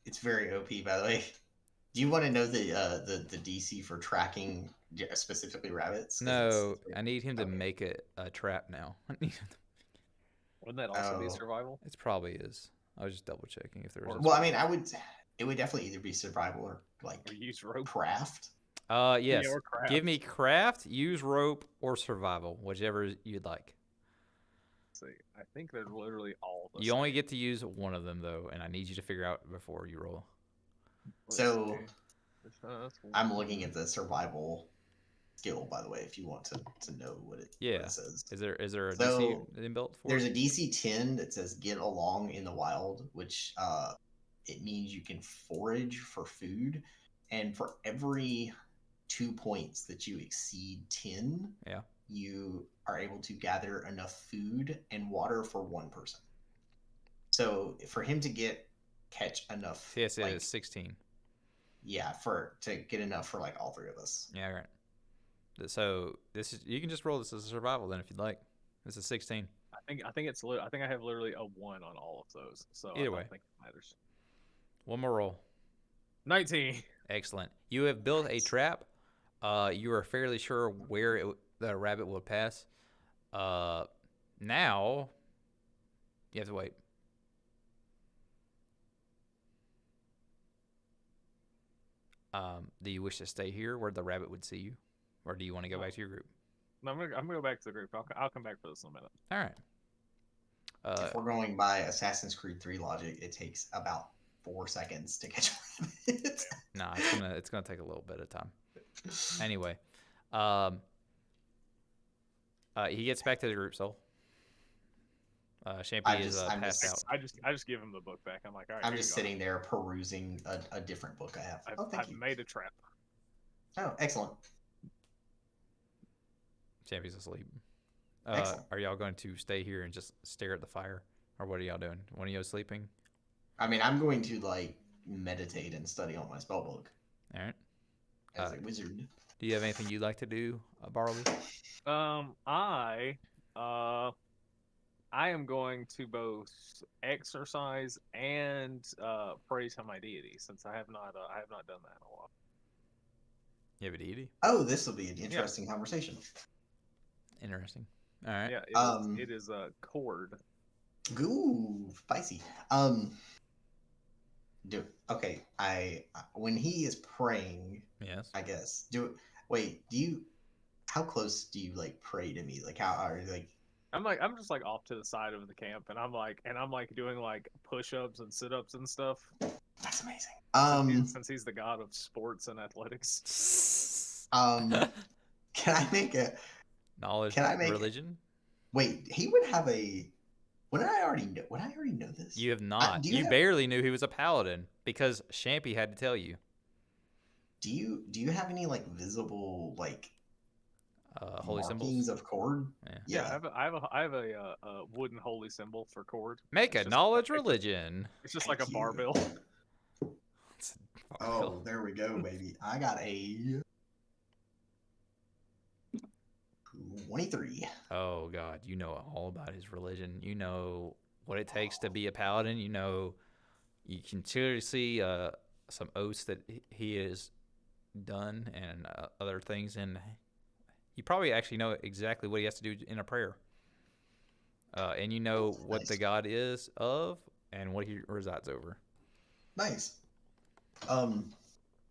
Speaker 2: It's very OP, by the way. Do you want to know the DC for tracking specifically rabbits? 'Cause
Speaker 1: No,
Speaker 2: it's
Speaker 1: I need him to
Speaker 2: okay.
Speaker 1: make a trap now.
Speaker 3: Wouldn't that also be
Speaker 2: Oh.
Speaker 3: survival?
Speaker 1: It probably is. I was just double checking if there was.
Speaker 2: Well, I mean, I would. It would definitely either be survival or like
Speaker 3: Or use rope.
Speaker 2: craft.
Speaker 1: Yes.
Speaker 3: or craft.
Speaker 1: Give me craft, use rope, or survival, whichever you'd like.
Speaker 3: Let's see, I think they're literally all the
Speaker 1: You
Speaker 3: same.
Speaker 1: only get to use one of them though, and I need you to figure out before you roll.
Speaker 3: Let's
Speaker 2: So
Speaker 3: see. That's
Speaker 2: I'm looking at the survival skill, by the way, if you want to know what
Speaker 1: Yeah.
Speaker 2: it says.
Speaker 1: Is there a
Speaker 2: So,
Speaker 1: DC inbuilt for
Speaker 2: There's
Speaker 1: it?
Speaker 2: a DC 10 that says get along in the wild, which it means you can forage for food, and for every 2 points that you exceed 10,
Speaker 1: Yeah.
Speaker 2: you are able to gather enough food and water for one person. So for him to catch enough,
Speaker 1: CS
Speaker 2: like,
Speaker 1: is 16.
Speaker 2: yeah, to get enough for like all three of us.
Speaker 1: Yeah, right. So this is you can just roll this as a survival then if you'd like. This is 16.
Speaker 3: I think it's I think I have literally a 1 on all of those, so I
Speaker 1: Either
Speaker 3: don't
Speaker 1: way.
Speaker 3: think it matters.
Speaker 1: One more roll.
Speaker 3: 19.
Speaker 1: Excellent. You have built a trap. You are fairly sure where the rabbit will pass. Now you have to wait. Do you wish to stay here where the rabbit would see you, or do you want to go back to your group?
Speaker 3: No, I'm gonna go back to the group. I'll come back for this in a minute.
Speaker 1: All right.
Speaker 2: If we're going by Assassin's Creed 3 logic, it takes about 4 seconds to catch a rabbit.
Speaker 1: Nah, it's gonna take a little bit of time. Anyway, he gets back to the group, Soul. Champy is passed out.
Speaker 3: I just give him the book back. I'm like, all right.
Speaker 2: I'm just sitting there perusing a different book I have.
Speaker 3: I've made a trap.
Speaker 2: Oh, excellent.
Speaker 1: Champy's asleep.
Speaker 2: Excellent.
Speaker 1: Are y'all going to stay here and just stare at the fire, or what are y'all doing? One of you sleeping?
Speaker 2: I mean, I'm going to like meditate and study on my spell book.
Speaker 1: All right.
Speaker 2: As a wizard.
Speaker 1: Do you have anything you'd like to do, Barley?
Speaker 3: I am going to both exercise and pray to my deity, since I have not done that in a while.
Speaker 1: You have a deity?
Speaker 2: Oh, this will be an interesting conversation.
Speaker 1: Interesting. All right.
Speaker 3: Yeah, it is a cord.
Speaker 2: Ooh, spicy. Okay. When he is praying,
Speaker 1: Yes.
Speaker 2: I guess. How close do you like pray to me? Like, how are you like?
Speaker 3: I'm just like off to the side of the camp, and I'm like doing like push-ups and sit-ups and stuff.
Speaker 2: That's amazing.
Speaker 3: Since he's the god of sports and athletics.
Speaker 2: Can I make a
Speaker 1: knowledge?
Speaker 2: Can I make
Speaker 1: religion?
Speaker 2: Wait, he would have a. Would I already know this?
Speaker 1: You have not. You barely knew he was a paladin because Champy had to tell you.
Speaker 2: Do you have any like visible like
Speaker 1: holy
Speaker 2: markings
Speaker 1: symbols
Speaker 2: of cord?
Speaker 3: Yeah, I have a wooden holy symbol for cord.
Speaker 1: Make a knowledge religion.
Speaker 3: It's just like a barbell.
Speaker 2: Oh, there we go, baby. I got a 23.
Speaker 1: Oh God, you know all about his religion. You know what it takes to be a paladin. You know, you can clearly see some oaths that he has done and other things, and you probably actually know exactly what he has to do in a prayer. And you know what the god is of and what he resides over.
Speaker 2: Nice.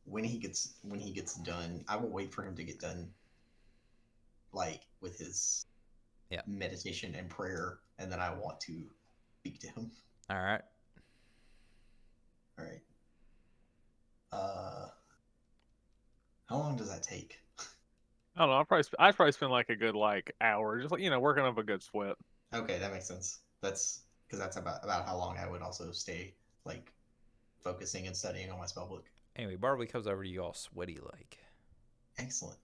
Speaker 2: When he gets done, I will wait for him to get done, like with his meditation and prayer, and then I want to speak to him.
Speaker 1: All right.
Speaker 2: How long does that take?
Speaker 3: I don't know. I'd probably spend like a good hour, just working up a good sweat.
Speaker 2: Okay, that makes sense. That's because that's about how long I would also stay like focusing and studying on my spell book.
Speaker 1: Anyway, Barley comes over to you all sweaty like.
Speaker 2: Excellent.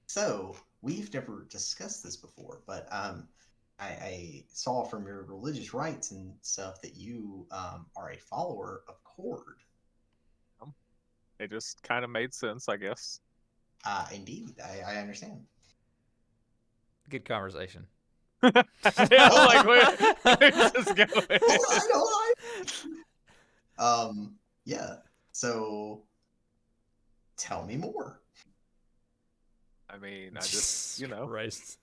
Speaker 2: So we've never discussed this before, but I saw from your religious rites and stuff that you are a follower of Cord.
Speaker 3: It just kind of made sense, I guess.
Speaker 2: Indeed, I understand.
Speaker 1: Good conversation.
Speaker 3: Yeah, I'm like, where's this going?
Speaker 2: Hold on. Yeah. So, tell me more.
Speaker 3: I mean, I just,
Speaker 1: Christ.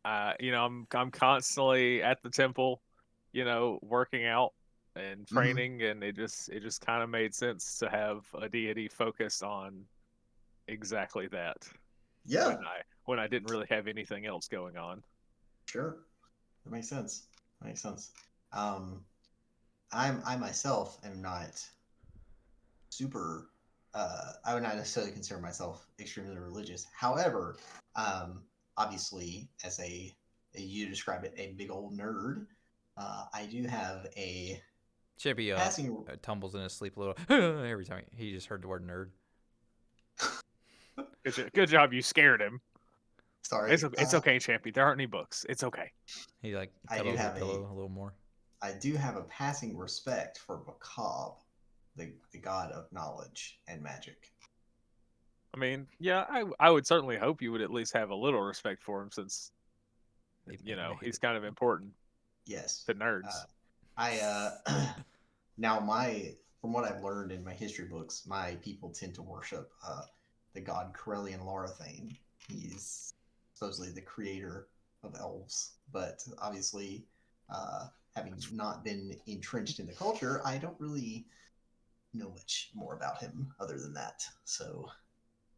Speaker 3: I'm constantly at the temple, working out and
Speaker 2: Hmm.
Speaker 3: training, and it just kind of made sense to have a deity focused on exactly that
Speaker 2: Yeah,
Speaker 3: when I didn't really have anything else going on.
Speaker 2: sure. That makes sense. That makes sense. Um, I myself am not super. I would not necessarily consider myself extremely religious. However, um, obviously, as you describe it, a big old nerd, I do have a
Speaker 1: Chippy
Speaker 2: passing.
Speaker 1: tumbles in his sleep a little every time he just heard the word nerd.
Speaker 3: Good job, you scared him.
Speaker 2: Sorry,
Speaker 3: It's okay, Champy. There aren't any books. It's okay.
Speaker 1: He like
Speaker 2: I do
Speaker 1: cuddles the
Speaker 2: have
Speaker 1: pillow a little more.
Speaker 2: I do have a passing respect for Macabre, the god of knowledge and magic.
Speaker 3: I mean, yeah, I would certainly hope you would at least have a little respect for him, since
Speaker 1: He made
Speaker 3: he's
Speaker 1: it.
Speaker 3: kind of important
Speaker 2: Yes,
Speaker 3: to nerds.
Speaker 2: I now my from what I've learned in my history books, my people tend to worship the god Corellian Lorathane. He's supposedly the creator of elves, but obviously, having not been entrenched in the culture, I don't really know much more about him other than that. So,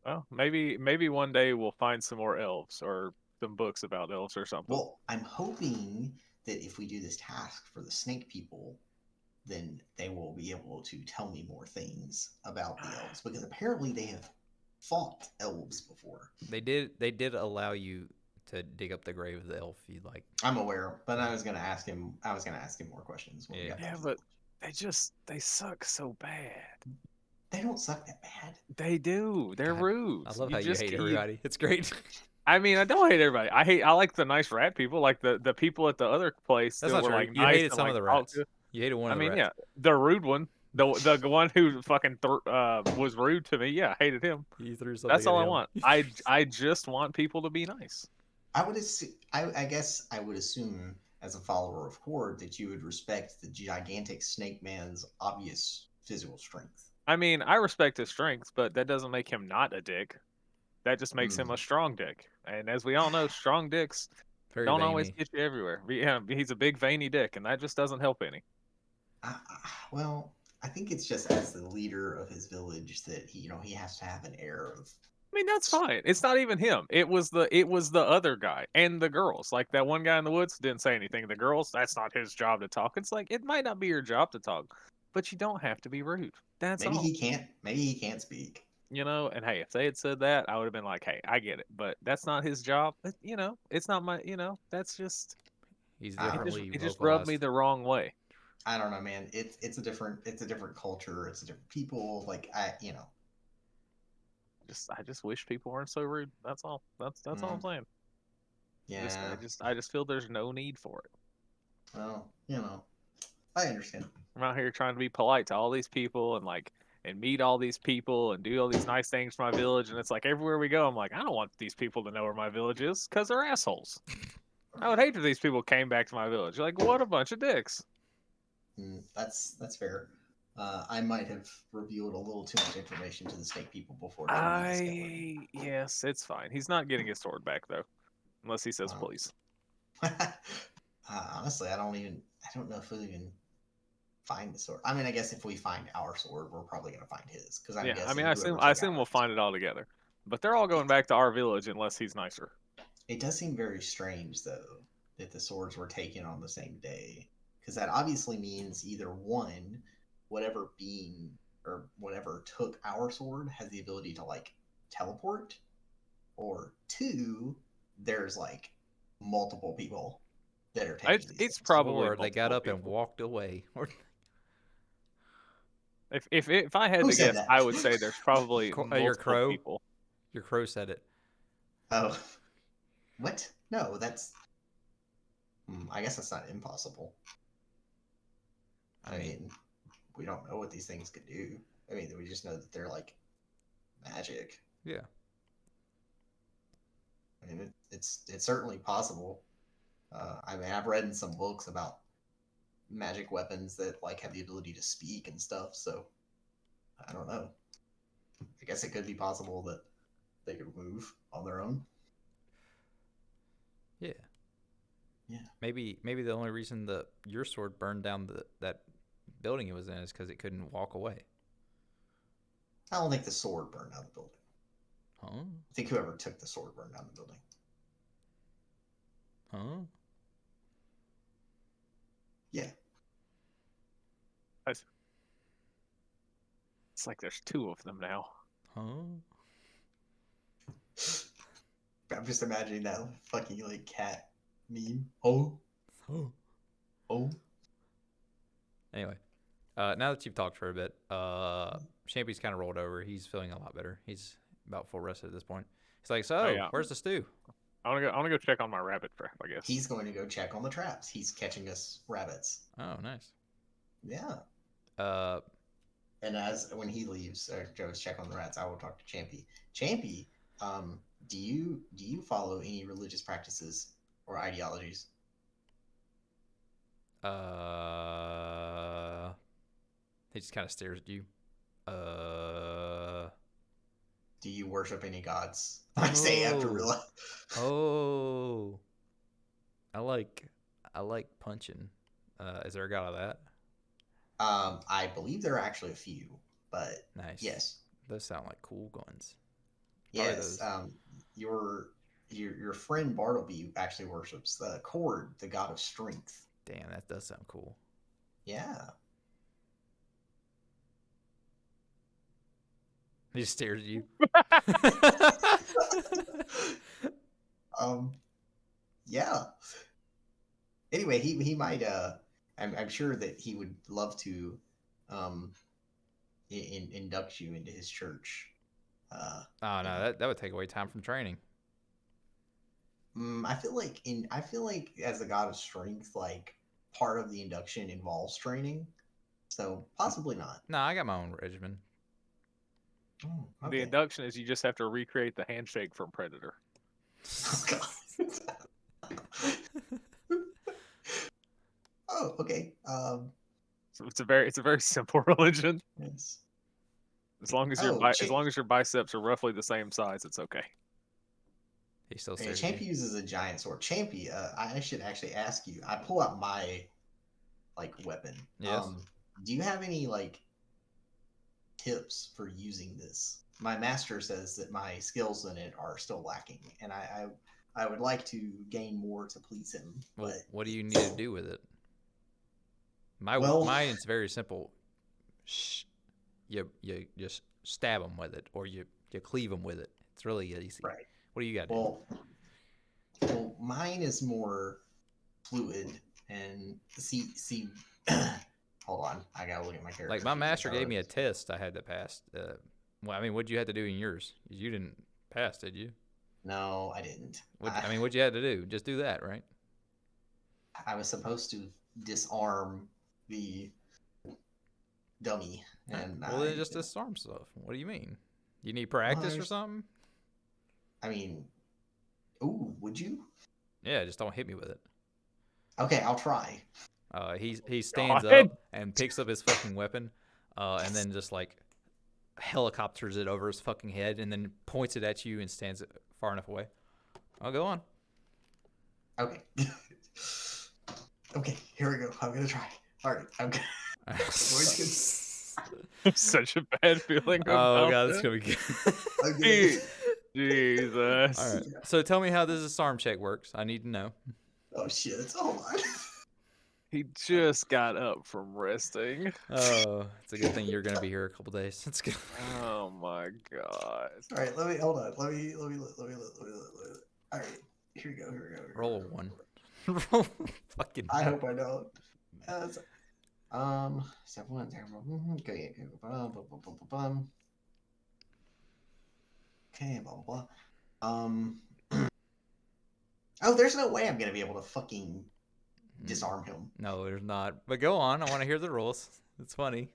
Speaker 3: Well, maybe one day we'll find some more elves or some books about elves or something.
Speaker 2: well, I'm hoping that if we do this task for the snake people, then they will be able to tell me more things about the elves because apparently they have fought elves before.
Speaker 1: They did allow you to dig up the grave of the elf if you'd like.
Speaker 2: I'm aware, but I was going to ask him. I was going to ask him more questions when we
Speaker 1: Yeah.
Speaker 2: got back
Speaker 3: Yeah,
Speaker 2: to the
Speaker 3: but
Speaker 2: village.
Speaker 3: they suck so bad.
Speaker 2: They don't suck that bad.
Speaker 3: They do. They're
Speaker 1: God,
Speaker 3: rude.
Speaker 1: I love
Speaker 3: You
Speaker 1: how you
Speaker 3: just
Speaker 1: hate
Speaker 3: you.
Speaker 1: everybody. It's great.
Speaker 3: I mean, I don't hate everybody. I like the nice rat people, like the people at the other place
Speaker 1: That's
Speaker 3: that
Speaker 1: not
Speaker 3: were
Speaker 1: true.
Speaker 3: like
Speaker 1: You
Speaker 3: nice
Speaker 1: hated
Speaker 3: and
Speaker 1: some of
Speaker 3: like
Speaker 1: the
Speaker 3: talk
Speaker 1: rats.
Speaker 3: to.
Speaker 1: You hated one
Speaker 3: I
Speaker 1: of the
Speaker 3: mean,
Speaker 1: rats.
Speaker 3: yeah, the rude one, the one who fucking was rude to me. Yeah, I hated him.
Speaker 1: You threw
Speaker 3: That's
Speaker 1: something at
Speaker 3: all I
Speaker 1: him.
Speaker 3: want. I just want people to be nice.
Speaker 2: I would assume. I guess I would assume as a follower of Horde that you would respect the gigantic Snake Man's obvious physical strength.
Speaker 3: I mean, I respect his strength, but that doesn't make him not a dick. That just makes him
Speaker 2: Hmm.
Speaker 3: a strong dick. And as we all know, strong dicks
Speaker 1: Very
Speaker 3: don't always
Speaker 1: veiny.
Speaker 3: get you everywhere. Yeah, he's a big veiny dick, and that just doesn't help any.
Speaker 2: Well, I think it's just as the leader of his village that he has to have an air of.
Speaker 3: I mean, that's fine. It's not even him. It was the other guy and the girls. Like that one guy in the woods didn't say anything. The girls, that's not his job to talk. It's like it might not be your job to talk, but you don't have to be rude. That's
Speaker 2: Maybe
Speaker 3: all.
Speaker 2: he can't. Maybe he can't speak.
Speaker 3: And hey, if they had said that, I would have been like, hey, I get it, but that's not his job. It's not my. That's just
Speaker 1: He's
Speaker 2: I don't know.
Speaker 1: differently
Speaker 3: it just rubbed me
Speaker 1: vocalized.
Speaker 3: the wrong way.
Speaker 2: I don't know, man. It's a different culture. It's a different people. Like
Speaker 3: I just wish people weren't so rude. That's all. That's all I'm
Speaker 2: mm,
Speaker 3: saying. Just I
Speaker 2: yeah.
Speaker 3: just I just feel there's no need for it.
Speaker 2: Well, I understand.
Speaker 3: I'm out here trying to be polite to all these people and meet all these people and do all these nice things for my village, and it's like everywhere we go, I'm like, I don't want these people to know where my village is because they're assholes. I would hate if these people came back to my village. Like, what a bunch of dicks.
Speaker 2: That's fair. I might have revealed a little too much information to the snake people before truly discovering.
Speaker 3: Yes, it's fine. He's not getting his sword back though, unless he says
Speaker 2: Wow.
Speaker 3: please.
Speaker 2: Honestly, I don't know if we'll even find the sword. I mean, I guess if we find our sword, we're probably gonna find his because I'm
Speaker 3: Yeah, I mean,
Speaker 2: guessing
Speaker 3: I assume
Speaker 2: whoever
Speaker 3: I
Speaker 2: took
Speaker 3: assume we'll
Speaker 2: ours.
Speaker 3: find it all together. But they're all going
Speaker 2: It,
Speaker 3: back to our village unless he's nicer.
Speaker 2: it does seem very strange though that the swords were taken on the same day because that obviously means either one, whatever being or whatever took our sword has the ability to like teleport, or two, there's like multiple people that are taking these
Speaker 3: It's
Speaker 2: things.
Speaker 3: probably
Speaker 1: Or they got
Speaker 3: multiple
Speaker 1: up and
Speaker 3: people.
Speaker 1: walked away. Or
Speaker 3: If I had
Speaker 2: Who
Speaker 3: to
Speaker 2: said
Speaker 3: guess,
Speaker 2: that?
Speaker 3: I would say there's probably
Speaker 1: your
Speaker 3: multiple
Speaker 1: crow.
Speaker 3: people.
Speaker 1: Your crow said it.
Speaker 2: Oh, what? No, that's. I guess that's not impossible.
Speaker 1: I
Speaker 2: I
Speaker 1: mean,
Speaker 2: mean, we don't know what these things could do. I mean, we just know that they're like magic.
Speaker 1: yeah.
Speaker 2: I mean, it's certainly possible. I mean, I've read in some books about magic weapons that like have the ability to speak and stuff. So I don't know. I guess it could be possible that they could move on their own.
Speaker 1: Yeah.
Speaker 2: Yeah.
Speaker 1: Maybe the only reason your sword burned down that building it was in is because it couldn't walk away.
Speaker 2: I don't think the sword burned down the building.
Speaker 1: Huh?
Speaker 2: I think whoever took the sword burned down the building.
Speaker 1: Huh?
Speaker 2: Yeah.
Speaker 3: It's like there's two of them now.
Speaker 1: Huh?
Speaker 2: I'm just imagining that fucking like cat meme. Oh.
Speaker 1: Oh.
Speaker 2: Oh.
Speaker 1: Anyway, now that you've talked for a bit, Champy's kind of rolled over. He's feeling a lot better. He's about full rested at this point. He's like, so,
Speaker 3: yeah.
Speaker 1: where's the stew?
Speaker 3: I wanna go check on my rabbit trap, I guess.
Speaker 2: He's going to go check on the traps. He's catching us rabbits.
Speaker 1: Oh, nice.
Speaker 2: Yeah.
Speaker 1: Uh,
Speaker 2: And when he leaves, or goes check on the rats, I will talk to Champy. Champy, do you follow any religious practices or ideologies?
Speaker 1: he just kind of stares at you.
Speaker 2: Do you worship any gods? I say after real.
Speaker 1: Oh, I like punching. Is there a god of that?
Speaker 2: I believe there are actually a few, but
Speaker 1: Nice.
Speaker 2: yes,
Speaker 1: Those sound like cool guns. Probably
Speaker 2: yes.
Speaker 1: those.
Speaker 2: Your friend Bartleby actually worships the Cord, the god of strength.
Speaker 1: Damn, that does sound cool.
Speaker 2: Yeah.
Speaker 1: He just stares at you.
Speaker 2: Yeah. Anyway, he might. I'm sure that he would love to, induct you into his church.
Speaker 1: Oh no, that would take away time from training.
Speaker 2: I feel like as the god of strength, like part of the induction involves training, so possibly not.
Speaker 1: No, I got my own regimen.
Speaker 2: Oh,
Speaker 3: The
Speaker 2: okay.
Speaker 3: induction is you just have to recreate the handshake from Predator.
Speaker 2: Oh, God. Oh, okay.
Speaker 3: So it's a very simple religion.
Speaker 2: Yes.
Speaker 3: As long as as long as your biceps are roughly the same size, it's okay.
Speaker 1: He still
Speaker 2: Okay,
Speaker 1: stares at
Speaker 2: Champy
Speaker 1: you.
Speaker 2: uses a giant sword. Champy, I should actually ask you. I pull out my weapon.
Speaker 1: Yes.
Speaker 2: Do you have any tips for using this? My master says that my skills in it are still lacking, and I would like to gain more to please him.
Speaker 1: Well,
Speaker 2: But
Speaker 1: what do you need to do with it? Mine's very simple. You just stab them with it, or you cleave them with it. It's really easy.
Speaker 2: right.
Speaker 1: What do you got?
Speaker 2: Well, mine is more fluid and see. Hold on, I gotta look at my character.
Speaker 1: Like my master gave me a test I had to pass. Well, I mean, what'd you have to do in yours? You didn't pass, did you?
Speaker 2: No, I didn't.
Speaker 1: What'd you have to do? Just do that, right?
Speaker 2: I was supposed to disarm the dummy, and
Speaker 1: well, then just disarm stuff. What do you mean? You need practice or something?
Speaker 2: I mean, ooh, would you?
Speaker 1: Yeah, just don't hit me with it.
Speaker 2: Okay, I'll try.
Speaker 1: He stands up and picks up his fucking weapon, and then just like helicopters it over his fucking head, and then points it at you and stands far enough away. I'll go on.
Speaker 2: Okay. Okay, here we go. I'm gonna try. All right, I'm gonna.
Speaker 3: Such a bad feeling.
Speaker 1: Oh god, this is gonna be good.
Speaker 3: Jesus.
Speaker 1: All right. So tell me how this disarm check works. I need to know.
Speaker 2: Oh shit! Hold on.
Speaker 3: He just got up from resting.
Speaker 1: Oh, it's a good thing you're gonna be here a couple days. It's good.
Speaker 3: Oh my god.
Speaker 2: All right, hold on. Let me. All right, here we go.
Speaker 1: Roll a 1. Roll fucking.
Speaker 2: I hope I don't. 7 okay. Okay, blah blah blah. Oh, there's no way I'm gonna be able to fucking disarm him.
Speaker 1: No, there's not. But go on. I want to hear the rules. It's funny.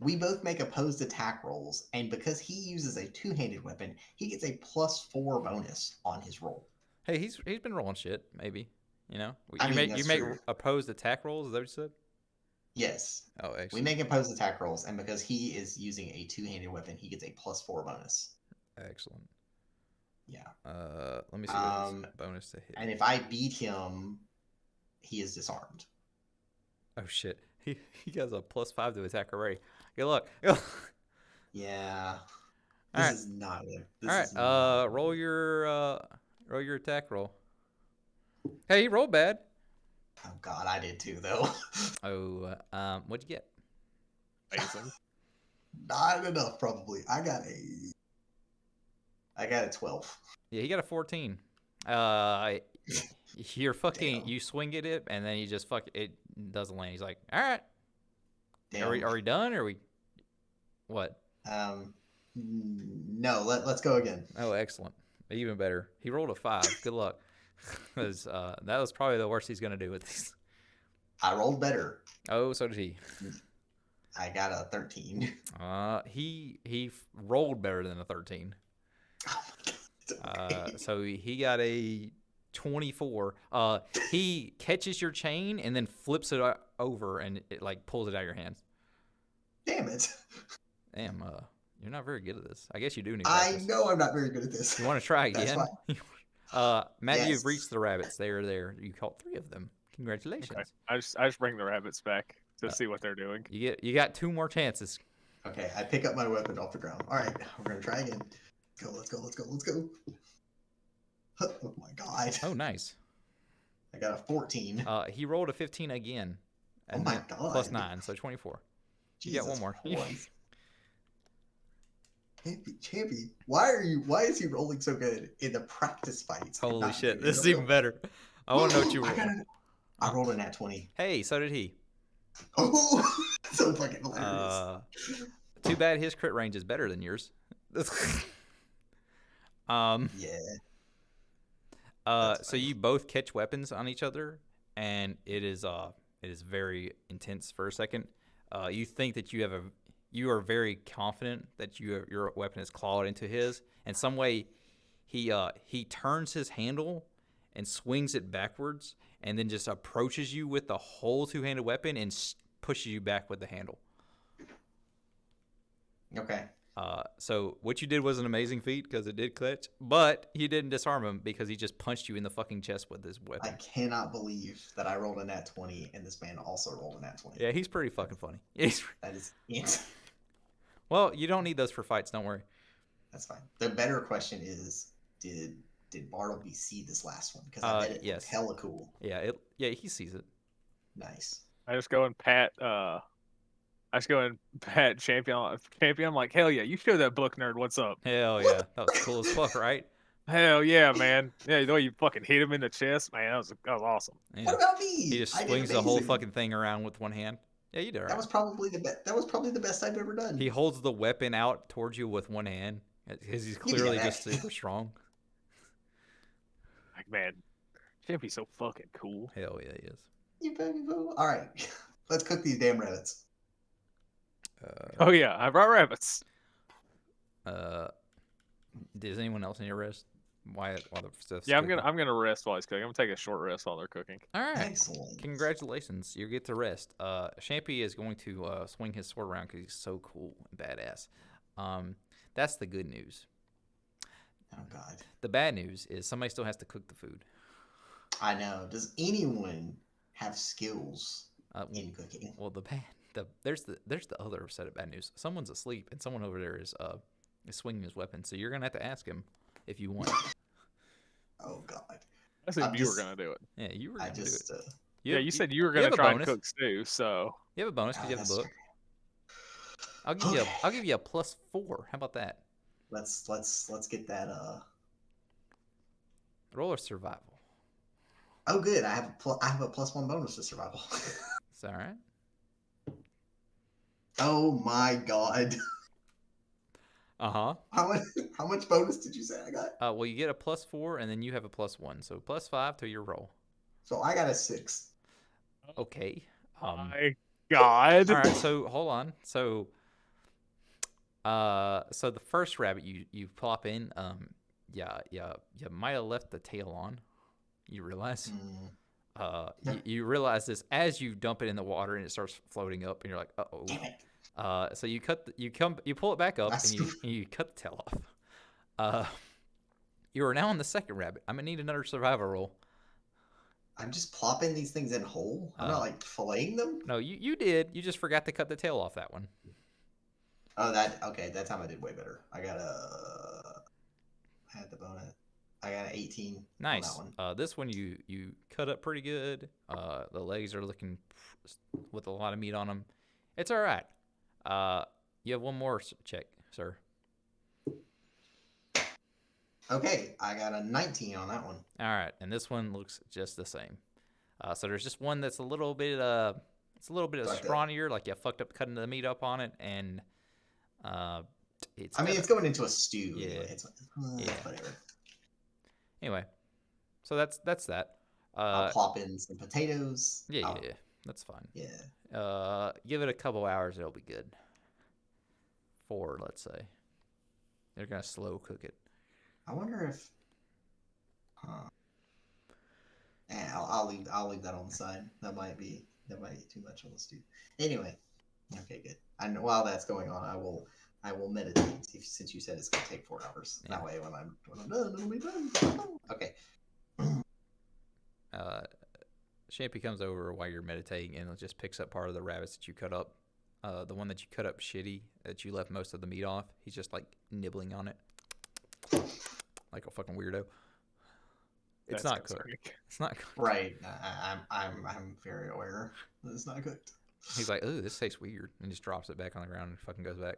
Speaker 2: We both make opposed attack rolls, and because he uses a two-handed weapon, he gets a +4 bonus on his roll.
Speaker 1: Hey, he's been rolling shit. Maybe you know.
Speaker 2: You
Speaker 1: make opposed attack rolls. Is that what you said?
Speaker 2: Yes.
Speaker 1: Oh, excellent.
Speaker 2: We make opposed attack rolls, and because he is using a two-handed weapon, he gets a +4 bonus.
Speaker 1: Excellent.
Speaker 2: Yeah.
Speaker 1: Let me see what his bonus to hit.
Speaker 2: And if I beat him, he is disarmed.
Speaker 1: Oh shit! He has a +5 to attack already. Good luck.
Speaker 2: Yeah.
Speaker 1: All
Speaker 2: This
Speaker 1: right.
Speaker 2: is not good.
Speaker 1: All
Speaker 2: This
Speaker 1: right.
Speaker 2: is not good.
Speaker 1: Roll your attack roll. Hey, you rolled bad.
Speaker 2: Oh God, I did too though.
Speaker 1: Oh, what'd you get?
Speaker 3: Amazing.
Speaker 2: Not enough, probably. I got a 12.
Speaker 1: Yeah, he got a 14. You're fucking.
Speaker 2: Damn.
Speaker 1: You swing at it, and then you just fuck it. Doesn't land. He's like, all right.
Speaker 2: Damn.
Speaker 1: Are we done? Or are we? What?
Speaker 2: No. Let's go again.
Speaker 1: Oh, excellent. Even better. He rolled a 5. Good luck. Because that was probably the worst he's gonna do with these.
Speaker 2: I rolled better.
Speaker 1: Oh, so did he.
Speaker 2: I got a 13.
Speaker 1: He rolled better than a 13.
Speaker 2: Oh my God. Okay.
Speaker 1: So he got a 24. He catches your chain and then flips it over and it like pulls it out of your hands.
Speaker 2: Damn it.
Speaker 1: Damn, you're not very good at this. I guess you do need
Speaker 2: I
Speaker 1: practice.
Speaker 2: know I'm not very good at this.
Speaker 1: You want to try
Speaker 2: That's
Speaker 1: again? Matt,
Speaker 2: Yes.
Speaker 1: you've reached the rabbits. They are there. You caught 3 of them. Congratulations.
Speaker 3: Okay. I just bring the rabbits back to see what they're doing.
Speaker 1: You got 2 more chances.
Speaker 2: Okay, I pick up my weapon off the ground. All right, we're gonna try again. Let's go. Oh my God.
Speaker 1: Oh, nice.
Speaker 2: I got a 14.
Speaker 1: He rolled a 15 again.
Speaker 2: Oh
Speaker 1: And
Speaker 2: my
Speaker 1: then
Speaker 2: God.
Speaker 1: plus 9, so 24. You get one more.
Speaker 2: Christ. Champy, why is he rolling so good in the practice fights? and
Speaker 1: Holy
Speaker 2: not
Speaker 1: shit,
Speaker 2: good in
Speaker 1: this is
Speaker 2: the
Speaker 1: even
Speaker 2: real-
Speaker 1: better. I want to know what you rolled.
Speaker 2: I rolled a nat 20.
Speaker 1: Hey, so did he.
Speaker 2: Oh, so fucking hilarious.
Speaker 1: Too bad his crit range is better than yours.
Speaker 2: Yeah. That's
Speaker 1: So
Speaker 2: fine.
Speaker 1: you both catch weapons on each other, and it is very intense for a second. You think that you are very confident that your weapon is clawed into his, and some way he turns his handle and swings it backwards, and then just approaches you with the whole 2-handed weapon and pushes you back with the handle.
Speaker 2: Okay.
Speaker 1: So what you did was an amazing feat because it did clutch, but you didn't disarm him because he just punched you in the fucking chest with his
Speaker 2: I
Speaker 1: weapon.
Speaker 2: cannot believe that I rolled a nat 20 and this man also rolled a nat 20.
Speaker 1: Yeah, he's pretty fucking funny.
Speaker 2: That is it.
Speaker 1: Well, you don't need those for fights. Don't worry.
Speaker 2: That's fine. The better question is, did Bartleby see this last one? Because I bet it
Speaker 1: Yes.
Speaker 2: looked hella cool.
Speaker 1: Yeah, he sees it.
Speaker 2: Nice.
Speaker 3: I just go and pat Champion. I'm like, hell yeah, you show that book nerd what's up.
Speaker 1: Hell yeah, that was cool as fuck, right?
Speaker 3: Hell yeah, man. Yeah, the way you fucking hit him in the chest, man, that was awesome.
Speaker 1: Yeah.
Speaker 2: What about me?
Speaker 1: He just
Speaker 2: I did
Speaker 1: swings the whole
Speaker 2: amazing.
Speaker 1: fucking thing around with one hand. Yeah, you did all
Speaker 2: That
Speaker 1: right.
Speaker 2: was probably the best. That was probably the best I've ever done.
Speaker 1: He holds the weapon out towards you with one hand because he's
Speaker 2: me
Speaker 1: clearly
Speaker 2: that.
Speaker 1: just super strong.
Speaker 3: Like, man, Champy's so fucking cool.
Speaker 1: Hell yeah, he is.
Speaker 2: You baby boo. All right, let's cook these damn rabbits.
Speaker 3: Oh yeah, I brought rabbits.
Speaker 1: Does anyone else need a rest? While the stuff's
Speaker 3: Yeah,
Speaker 1: cooking?
Speaker 3: I'm gonna rest while he's cooking. I'm gonna take a short rest while they're cooking.
Speaker 1: All right.
Speaker 2: Excellent.
Speaker 1: Congratulations, you get to rest. Champy is going to swing his sword around because he's so cool and badass. That's the good news.
Speaker 2: Oh God.
Speaker 1: The bad news is somebody still has to cook the food.
Speaker 2: I know. Does anyone have skills
Speaker 1: Well,
Speaker 2: in cooking?
Speaker 1: well, there's the other set of bad news. Someone's asleep and someone over there is swinging his weapon. So you're gonna have to ask him if you want.
Speaker 2: Oh God.
Speaker 3: I said
Speaker 2: I'm
Speaker 3: you were
Speaker 2: just-
Speaker 3: yeah, it.
Speaker 1: Yeah, you were
Speaker 2: I
Speaker 1: gonna
Speaker 2: just.
Speaker 1: do it.
Speaker 3: Yeah, you said you were
Speaker 1: you
Speaker 3: gonna
Speaker 1: have a
Speaker 3: try and
Speaker 1: bonus.
Speaker 3: cook stew, so
Speaker 1: You have a bonus because you have the book. I'll give you a +4. How about that?
Speaker 2: Let's get that.
Speaker 1: Roll or survival.
Speaker 2: Oh, good. I have a +1 bonus to survival.
Speaker 1: Is that all right?
Speaker 2: Oh my God.
Speaker 1: Uh-huh.
Speaker 2: How much bonus did you say I got?
Speaker 1: Well, you get a +4 and then you have a +1, so +5 to your roll.
Speaker 2: So I got a 6.
Speaker 1: Okay.
Speaker 3: my God.
Speaker 1: All right. So hold on. So the first rabbit you plop in, you might have left the tail on. You realize. You realize this as you dump it in the water and it starts floating up, and you're like, uh-oh.
Speaker 2: Damn it.
Speaker 1: So you pull it back up and you cut the tail off. You are now on the second rabbit. I'm gonna need another survival roll.
Speaker 2: I'm just plopping these things in whole. I'm not like filleting them.
Speaker 1: No, you did. You just forgot to cut the tail off that one.
Speaker 2: Oh, that time I did way better. I had the bonus. I got an 18
Speaker 1: Nice.
Speaker 2: on that one.
Speaker 1: This one you cut up pretty good. The legs are looking with a lot of meat on them. It's all right. You have one more check, sir.
Speaker 2: Okay, I got a 19 on that one.
Speaker 1: All right, and this one looks just the same. So there's just one that's a little bit scrawnier, like you fucked up cutting the meat up on it, and
Speaker 2: it's going into a stew.
Speaker 1: Yeah.
Speaker 2: Anyway. It's whatever.
Speaker 1: Anyway, so that's that.
Speaker 2: I'll plop in some potatoes.
Speaker 1: Yeah, that's fine.
Speaker 2: Yeah.
Speaker 1: Give it a couple hours, it'll be good. 4, let's say. They're gonna slow cook it.
Speaker 2: I wonder if. I'll leave that on the side. That might be too much on the stew. Anyway, okay, good. And while that's going on, I will meditate. Since you said it's gonna take 4 hours. Yeah. That way, when I'm done, it'll be done. Okay.
Speaker 1: Champy comes over while you're meditating and just picks up part of the rabbits that you cut up. The one that you cut up shitty, that you left most of the meat off. He's just like nibbling on it, like a fucking weirdo. It's
Speaker 3: That's
Speaker 1: not cooked. It's not cooked.
Speaker 2: Right. I'm very aware that it's not cooked.
Speaker 1: He's like, "Ooh, this tastes weird," and just drops it back on the ground and fucking goes back.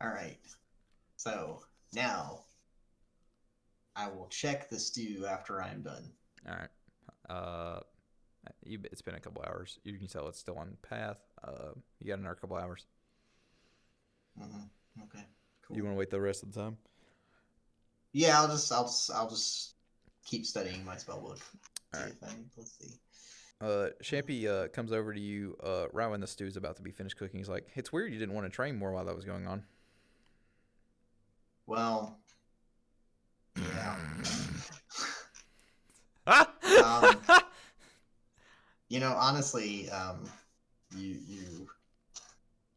Speaker 2: All right. So now I will check the stew after I'm done.
Speaker 1: All right. It's been a couple hours. You can tell it's still on path. You got another couple hours.
Speaker 2: Mm-hmm. Okay. Cool.
Speaker 1: You want to wait the rest of the time?
Speaker 2: Yeah, I'll just keep studying my spell book.
Speaker 1: All right.
Speaker 2: Let's see.
Speaker 1: Champy comes over to you right when the stew's about to be finished cooking. He's like, "It's weird you didn't want to train more while that was going on."
Speaker 2: Well, yeah. Honestly, you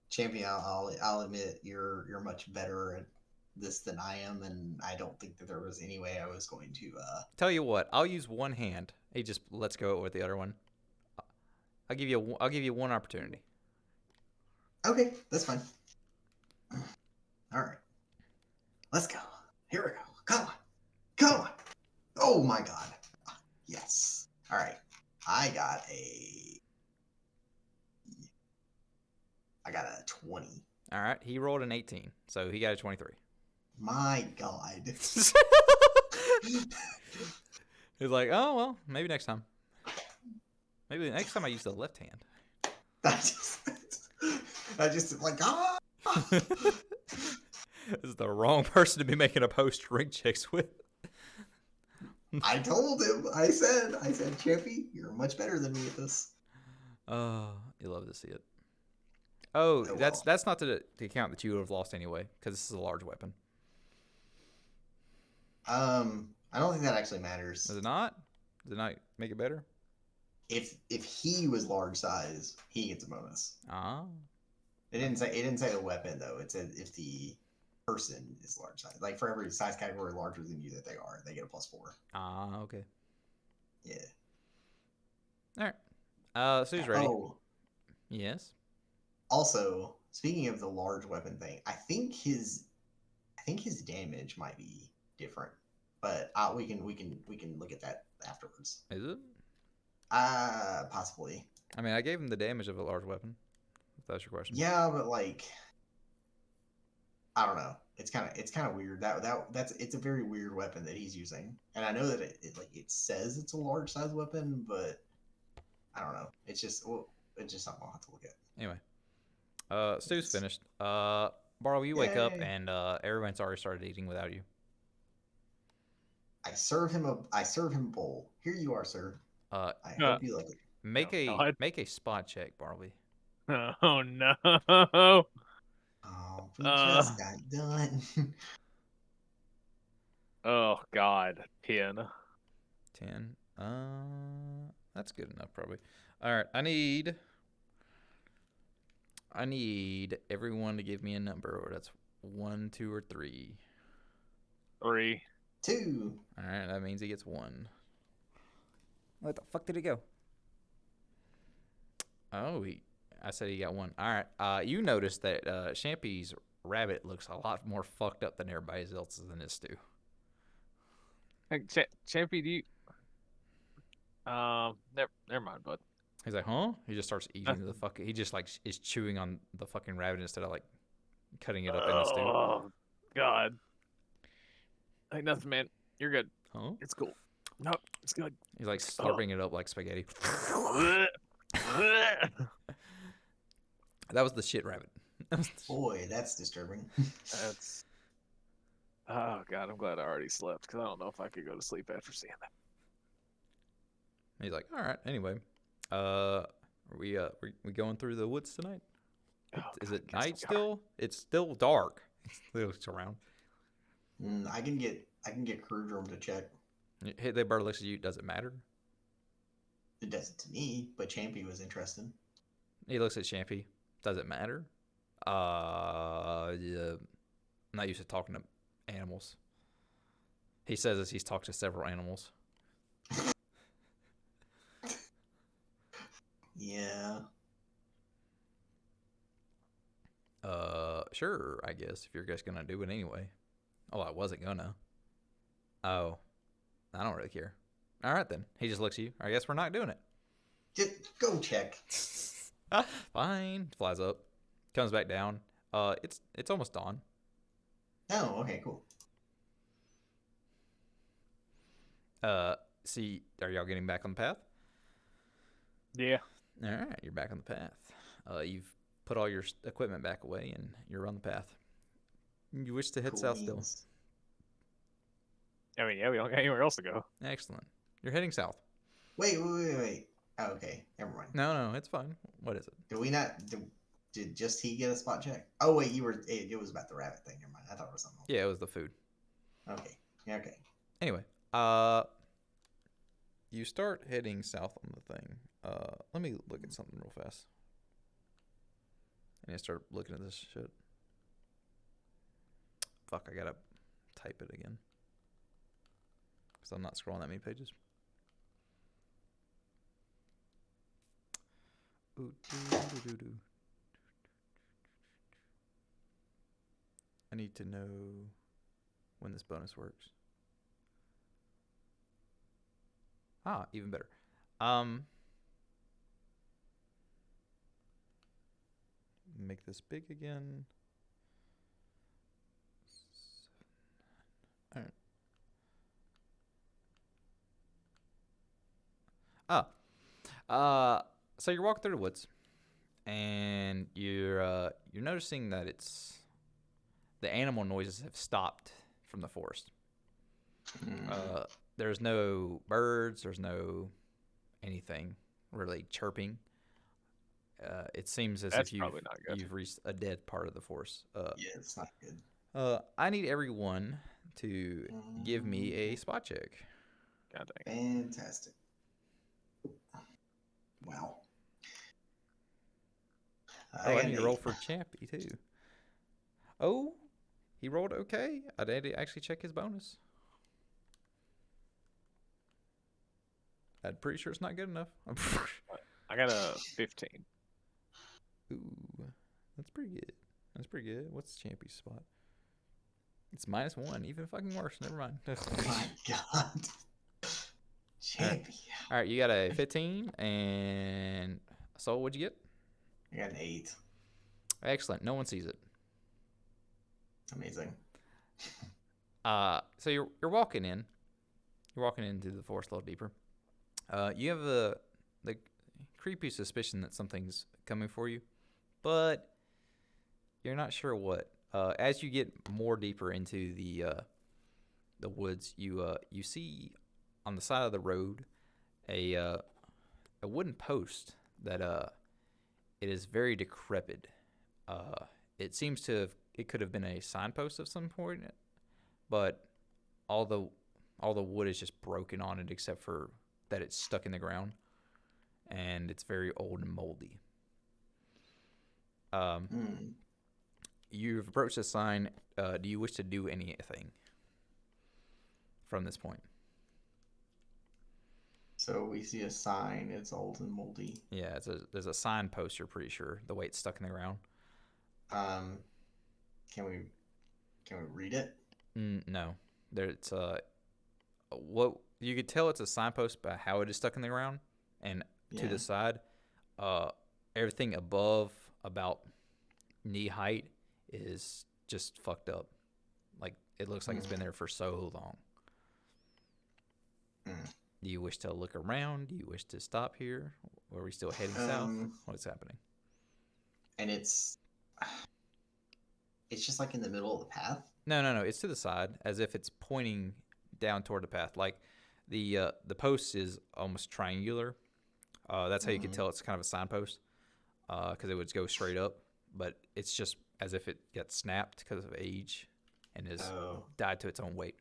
Speaker 2: Champion, I'll admit you're much better at this than I am, and I don't think that there was any way I was going to.
Speaker 1: Tell you what, I'll use one hand. He just lets go with the other one. I'll give you one opportunity.
Speaker 2: Okay, that's fine. All right, let's go. Here we go. Come on. Oh my God. Yes. All right. I got a 20.
Speaker 1: All right. He rolled an 18, so he got a 23.
Speaker 2: My God.
Speaker 1: He's like, "Oh well, maybe next time. Maybe next time I use the left hand."
Speaker 2: I just like
Speaker 1: This is the wrong person to be making a post ring checks with.
Speaker 2: I told him. I said, Champy, you're much better than me at this.
Speaker 1: Oh, you love to see it. Oh, that's not the account that you would have lost anyway, because this is a large weapon.
Speaker 2: I don't think that actually matters.
Speaker 1: Does it not? Does it not make it better?
Speaker 2: If he was large size, he gets a bonus.
Speaker 1: Ah.
Speaker 2: It didn't say the weapon though. It said if the person is large size. Like for every size category larger than you that they get a +4.
Speaker 1: Ah, okay.
Speaker 2: Yeah.
Speaker 1: All right. So he's ready.
Speaker 2: Oh.
Speaker 1: Yes.
Speaker 2: Also, speaking of the large weapon thing, I think his damage might be different, but we can look at that afterwards.
Speaker 1: Is it?
Speaker 2: Possibly.
Speaker 1: I mean, I gave him the damage of a large weapon. If that's your question.
Speaker 2: Yeah, but like, I don't know. It's kind of weird. It's a very weird weapon that he's using, and I know that it says it's a large size weapon, but I don't know. It's just something I'll have to look at.
Speaker 1: Anyway, stew's finished. Barlow, you wake up and everyone's already started eating without you.
Speaker 2: I serve him a bowl. Here you are, sir. I hope you like it.
Speaker 1: Make a spot check, Barley.
Speaker 3: Oh no!
Speaker 2: Oh, we just got done.
Speaker 3: Oh God, 10.
Speaker 1: 10. That's good enough, probably. All right, I need everyone to give me a number, or that's 1, 2, or 3.
Speaker 3: 3.
Speaker 2: 2.
Speaker 1: All right, that means he gets 1. Where the fuck did he go? Oh, I said he got 1. All right. You noticed that Champy's rabbit looks a lot more fucked up than everybody else's in this stew.
Speaker 3: Hey, Champy, do you? Never mind, bud.
Speaker 1: He's like, huh? He just starts eating the
Speaker 3: Nothing.
Speaker 1: fucking. He just like is chewing on the fucking rabbit instead of like cutting it up in the stew.
Speaker 3: Oh God. Hey, nothing, man. You're good.
Speaker 1: Huh?
Speaker 3: It's cool. No, it's good.
Speaker 1: He's like slurping it up like spaghetti. That was the shit rabbit.
Speaker 2: Boy, that's disturbing.
Speaker 3: That's. Oh God, I'm glad I already slept because I don't know if I could go to sleep after seeing that.
Speaker 1: He's like, all right. Anyway, we going through the woods tonight?
Speaker 3: Oh,
Speaker 1: Is
Speaker 3: God,
Speaker 1: it
Speaker 3: guess we
Speaker 1: night
Speaker 3: are.
Speaker 1: still? It's still dark. It looks around.
Speaker 2: I can get Crew Room to check.
Speaker 1: Hey, the bird looks at you. Does it matter?
Speaker 2: It doesn't to me, but Champy was interested.
Speaker 1: He looks at Champy. Does it matter? Yeah. I'm not used to talking to animals. He says as he's talked to several animals.
Speaker 2: Yeah.
Speaker 1: Sure, I guess, if you're just gonna do it anyway. Oh, I wasn't gonna. Oh, I don't really care. All right, then. He just looks at you. I guess we're not doing it.
Speaker 2: Just go check.
Speaker 1: Fine. Flies up. Comes back down. It's almost dawn.
Speaker 2: Oh, okay, cool.
Speaker 1: See, are y'all getting back on the path?
Speaker 3: Yeah.
Speaker 1: All right, you're back on the path. You've put all your equipment back away, and you're on the path. You wish to head
Speaker 2: Cool
Speaker 1: south still.
Speaker 2: beans.
Speaker 3: I mean, yeah, we don't got anywhere else to go.
Speaker 1: Excellent. You're heading south.
Speaker 2: Wait. Oh, okay, never mind.
Speaker 1: No, it's fine. What is it?
Speaker 2: Did we not? Did just he get a spot check? Oh wait, you were. It was about the rabbit thing. Never mind. I thought it was something else.
Speaker 1: Yeah, it was the food.
Speaker 2: Okay. Yeah, okay.
Speaker 1: Anyway, you start heading south on the thing. Let me look at something real fast. And I start looking at this shit. Fuck, I gotta type it again. Because I'm not scrolling that many pages. Ooh, doo. I need to know when this bonus works. Ah, even better. Make this big again. All right. So you're walking through the woods, and you're noticing that the animal noises have stopped from the forest. There's no birds. There's no anything really chirping. It seems as
Speaker 3: That's
Speaker 1: if
Speaker 3: probably not good.
Speaker 1: you've reached a dead part of the forest.
Speaker 2: Yeah, it's not good.
Speaker 1: I need everyone to give me a spot check.
Speaker 3: God dang.
Speaker 2: Fantastic. Wow.
Speaker 1: I need to roll for Champy too. Oh, he rolled okay. I had to actually check his bonus. I'm pretty sure it's not good enough.
Speaker 3: I got a 15.
Speaker 1: Ooh, that's pretty good. That's pretty good. What's Champy's spot? It's -1. Even fucking worse. Never mind.
Speaker 2: My God. Champion.
Speaker 1: All right, you got a 15, and so what'd you get?
Speaker 2: I got an 8.
Speaker 1: Excellent. No one sees it.
Speaker 2: Amazing.
Speaker 1: So you're walking in. You're walking into the forest a little deeper. You have the creepy suspicion that something's coming for you, but you're not sure what. As you get more deeper into the woods, you see on the side of the road a wooden post that it is very decrepit. It seems it could have been a signpost of some point, but all the wood is just broken on it except for that it's stuck in the ground, and it's very old and moldy. You've approached the sign. Do you wish to do anything? from this point.
Speaker 2: So we see a sign. It's old and moldy.
Speaker 1: Yeah, there's a signpost. You're pretty sure the way it's stuck in the ground.
Speaker 2: Um, can we read it?
Speaker 1: No, it's what you could tell it's a signpost by how it is stuck in the ground, and to
Speaker 2: Yeah.
Speaker 1: the side, uh, everything above about knee height is just fucked up. Like it looks like it's been there for so long.
Speaker 2: Mm.
Speaker 1: Do you wish to look around? Do you wish to stop here? Or are we still heading south? What's happening?
Speaker 2: And it's just like in the middle of the path.
Speaker 1: No. It's to the side, as if it's pointing down toward the path. Like the post is almost triangular. That's how you could tell it's kind of a signpost, because it would go straight up. But it's just as if it got snapped because of age, and is died to its own weight.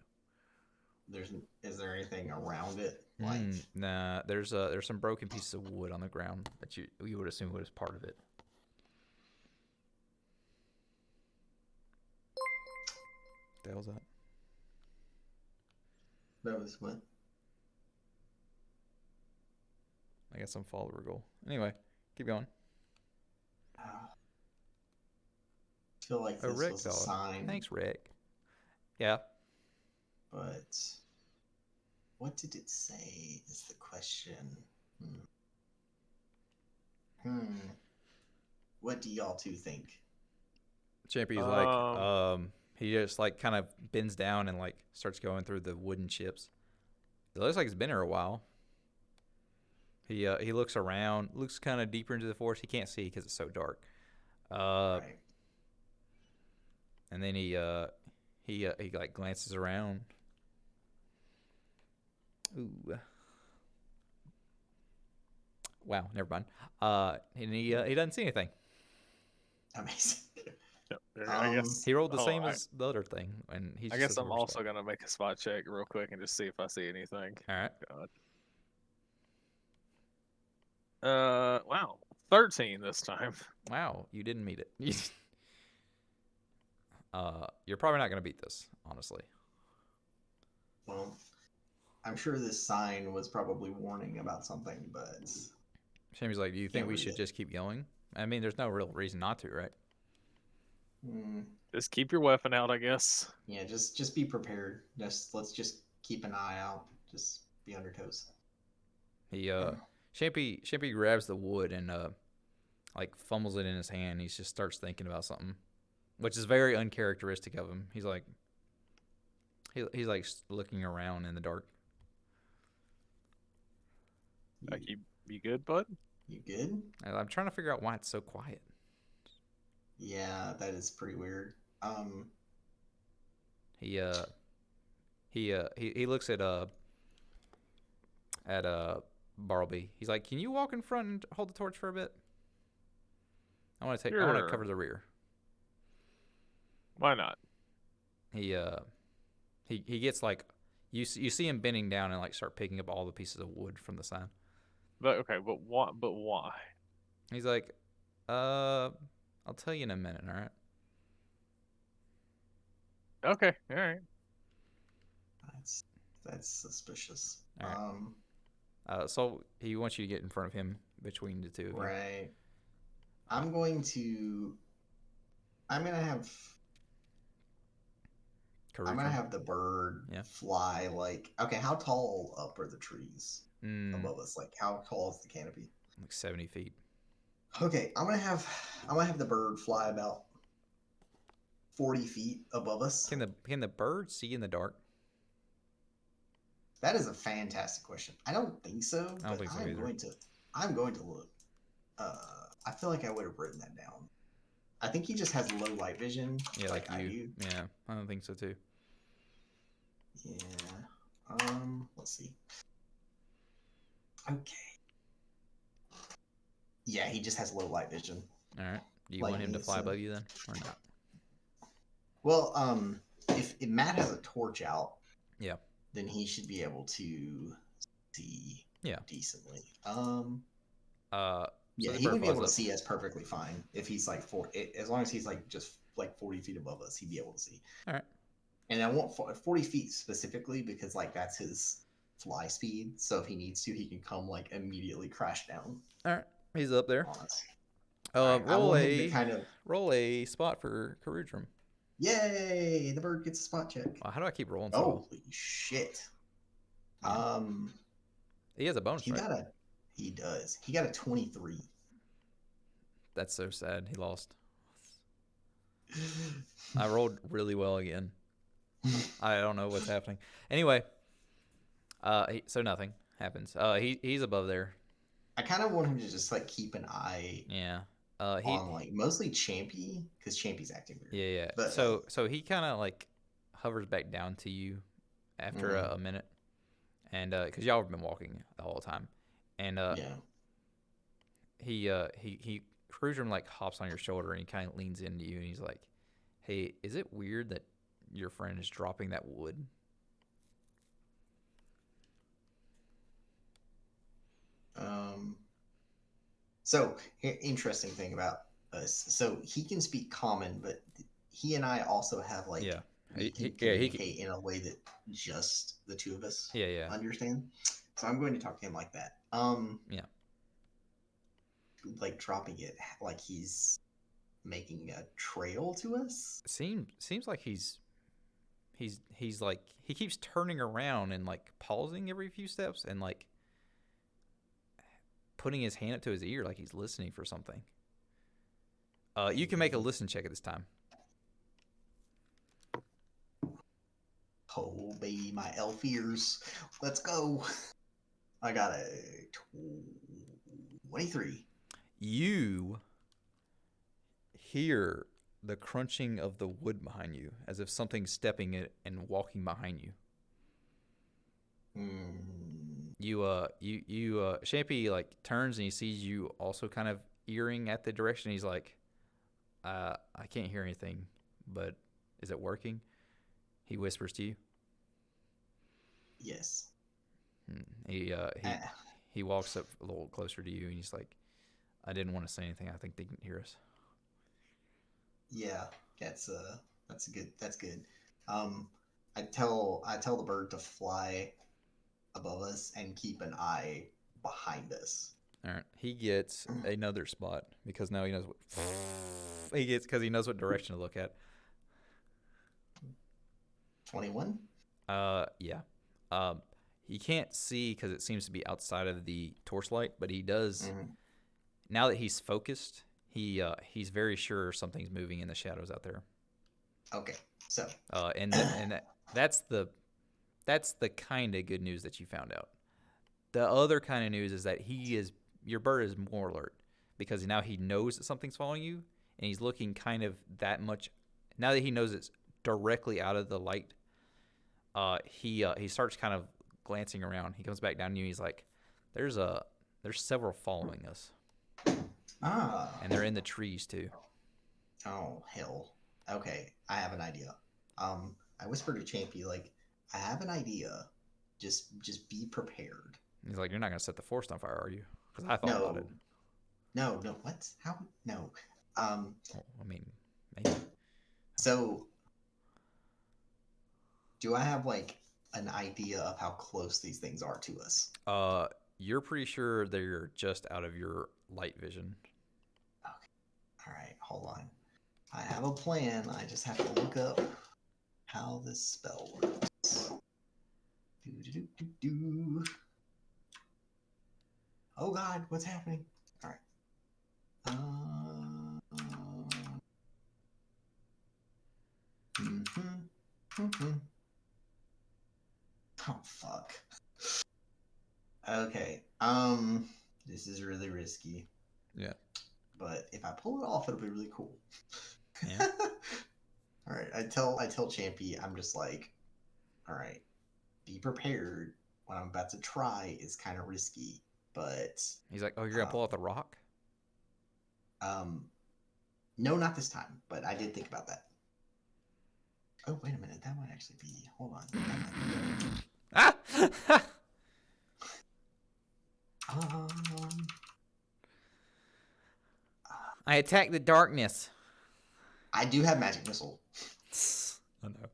Speaker 2: Is there anything around it? Like
Speaker 1: Nah, there's some broken pieces of wood on the ground that you would assume was part of it. What the hell's that?
Speaker 2: That was what?
Speaker 1: I got some follower goal. Anyway, keep going.
Speaker 2: I feel like this
Speaker 1: Rick
Speaker 2: was a sign.
Speaker 1: Thanks, Rick. Yeah.
Speaker 2: But what did it say is the question. What do y'all two think?
Speaker 1: Champy's like, he just like kind of bends down and like starts going through the wooden chips. It looks like it's been here a while. He looks around, looks kind of deeper into the forest. He can't see because it's so dark.
Speaker 2: Right.
Speaker 1: And then he like glances around. Ooh. Wow, never mind. And he doesn't see anything.
Speaker 2: Amazing.
Speaker 3: I guess
Speaker 1: he rolled the same as the other thing, and he.
Speaker 3: I guess I'm also gonna make a spot check real quick and just see if I see anything.
Speaker 1: All right.
Speaker 3: God. Wow, 13 this time.
Speaker 1: Wow, you didn't meet it. You're probably not gonna beat this, honestly.
Speaker 2: Well, I'm sure this sign was probably warning about something, but
Speaker 1: Shammy's like, do you think we should just keep going? I mean, there's no real reason not to, right?
Speaker 3: Just keep your weapon out, I guess.
Speaker 2: Yeah, just be prepared. Let's just keep an eye out. Just be on your toes.
Speaker 1: He Shampy grabs the wood and like fumbles it in his hand. He just starts thinking about something, which is very uncharacteristic of him. He's like looking around in the dark.
Speaker 3: You good, bud?
Speaker 2: You good?
Speaker 1: I'm trying to figure out why it's so quiet.
Speaker 2: Yeah, that is pretty weird.
Speaker 1: He looks at Bartleby. He's like, "Can you walk in front and hold the torch for a bit? I want to cover the rear."
Speaker 3: Why not?
Speaker 1: He gets like you see him bending down and like start picking up all the pieces of wood from the sign.
Speaker 3: But why?
Speaker 1: He's like, I'll tell you in a minute, all right?
Speaker 3: Okay, all right.
Speaker 2: That's suspicious.
Speaker 1: All right. So he wants you to get in front of him between the two of you.
Speaker 2: Right. I'm gonna have the bird fly like. Okay, how tall up are the trees above us? Like, how tall is the canopy?
Speaker 1: Like 70 feet.
Speaker 2: Okay, I'm gonna have the bird fly about 40 feet above us.
Speaker 1: Can the bird see in the dark?
Speaker 2: That is a fantastic question. I don't think so.
Speaker 1: I don't think so either.
Speaker 2: I'm going to look. I feel like I would have written that down. I think he just has low light vision.
Speaker 1: Yeah, like
Speaker 2: I
Speaker 1: you.
Speaker 2: do.
Speaker 1: Yeah, I don't think so too.
Speaker 2: Yeah. Let's see. Okay. Yeah, he just has low light vision.
Speaker 1: All right. Do you want him to fly above you then, or not?
Speaker 2: Well, if Matt has a torch out,
Speaker 1: yeah,
Speaker 2: then he should be able to see decently.
Speaker 1: So
Speaker 2: he would be able to see us perfectly fine if he's like as long as he's like just like 40 feet above us, he'd be able to see.
Speaker 1: All right.
Speaker 2: And I want 40 feet specifically because like that's his fly speed. So if he needs to, he can come like immediately crash down
Speaker 1: All right, he's up there.
Speaker 2: on us. All right, I
Speaker 1: Roll
Speaker 2: want him to kind of
Speaker 1: spot for Karudrum.
Speaker 2: yay! The bird gets a spot check.
Speaker 1: Wow, how do I keep rolling so well?
Speaker 2: Holy shit!
Speaker 1: Yeah. He has a bonus,
Speaker 2: he
Speaker 1: right?
Speaker 2: he does. He got a 23.
Speaker 1: That's so sad. He lost. I rolled really well again. I don't know what's happening. Anyway, so nothing happens. He's above there.
Speaker 2: I kind of want him to just like keep an eye.
Speaker 1: Yeah.
Speaker 2: On like mostly Champy because Champy's acting weird.
Speaker 1: Yeah.
Speaker 2: But
Speaker 1: so he kind of like hovers back down to you after a minute, and because y'all have been walking the whole time, and he Karudrum like hops on your shoulder and he kind of leans into you and he's like, "Hey, is it weird that your friend is dropping that wood?"
Speaker 2: So interesting thing about us. So he can speak common, but he and I also have like we can communicate in a way that just the two of us understand. So I'm going to talk to him like that. Like dropping it like he's making a trail to us.
Speaker 1: Seems like he's like he keeps turning around and like pausing every few steps and like putting his hand up to his ear like he's listening for something. You can make a listen check at this time.
Speaker 2: Oh baby, my elf ears. Let's go. I got a 23.
Speaker 1: You hear the crunching of the wood behind you, as if something's stepping it and walking behind you. Shampy like turns and he sees you also kind of earing at the direction. He's like, I can't hear anything, but is it working? He whispers to you.
Speaker 2: Yes.
Speaker 1: He walks up a little closer to you and he's like, I didn't want to say anything. I think they can hear us.
Speaker 2: Yeah, that's good. That's good. I tell the bird to fly above us and keep an eye behind us.
Speaker 1: All right. He gets another spot because now he knows what he gets because he knows what direction to look at.
Speaker 2: 21?
Speaker 1: Yeah. He can't see because it seems to be outside of the torchlight, but he does. Now that he's focused, he's very sure something's moving in the shadows out there.
Speaker 2: Okay, so.
Speaker 1: That's the kind of good news that you found out. The other kind of news is that your bird is more alert because now he knows that something's following you, and he's looking kind of that much. Now that he knows it's directly out of the light, he starts kind of glancing around. He comes back down to you. And he's like, "There's several following us, and they're in the trees too."
Speaker 2: Oh hell. Okay, I have an idea. I whispered to Champy like, I have an idea. Just be prepared.
Speaker 1: He's like, "You're not gonna set the forest on fire, are you?" Because I thought about it.
Speaker 2: No. What? How? No.
Speaker 1: Well, I mean, maybe.
Speaker 2: So, do I have like an idea of how close these things are to us?
Speaker 1: You're pretty sure they're just out of your light vision.
Speaker 2: Okay. All right. Hold on. I have a plan. I just have to look up how this spell works. Oh God, what's happening? All right. Oh fuck. Okay. This is really risky.
Speaker 1: Yeah.
Speaker 2: But if I pull it off, it'll be really cool.
Speaker 1: Yeah.
Speaker 2: All right. I tell Champy, I'm just like, all right, be prepared. What I'm about to try is kind of risky, but
Speaker 1: he's like, "Oh, you're gonna pull out the rock?"
Speaker 2: No, not this time. But I did think about that. Oh, wait a minute. That might actually be. Hold on. That might be good.
Speaker 1: I attack the darkness.
Speaker 2: I do have magic missile.
Speaker 1: I know.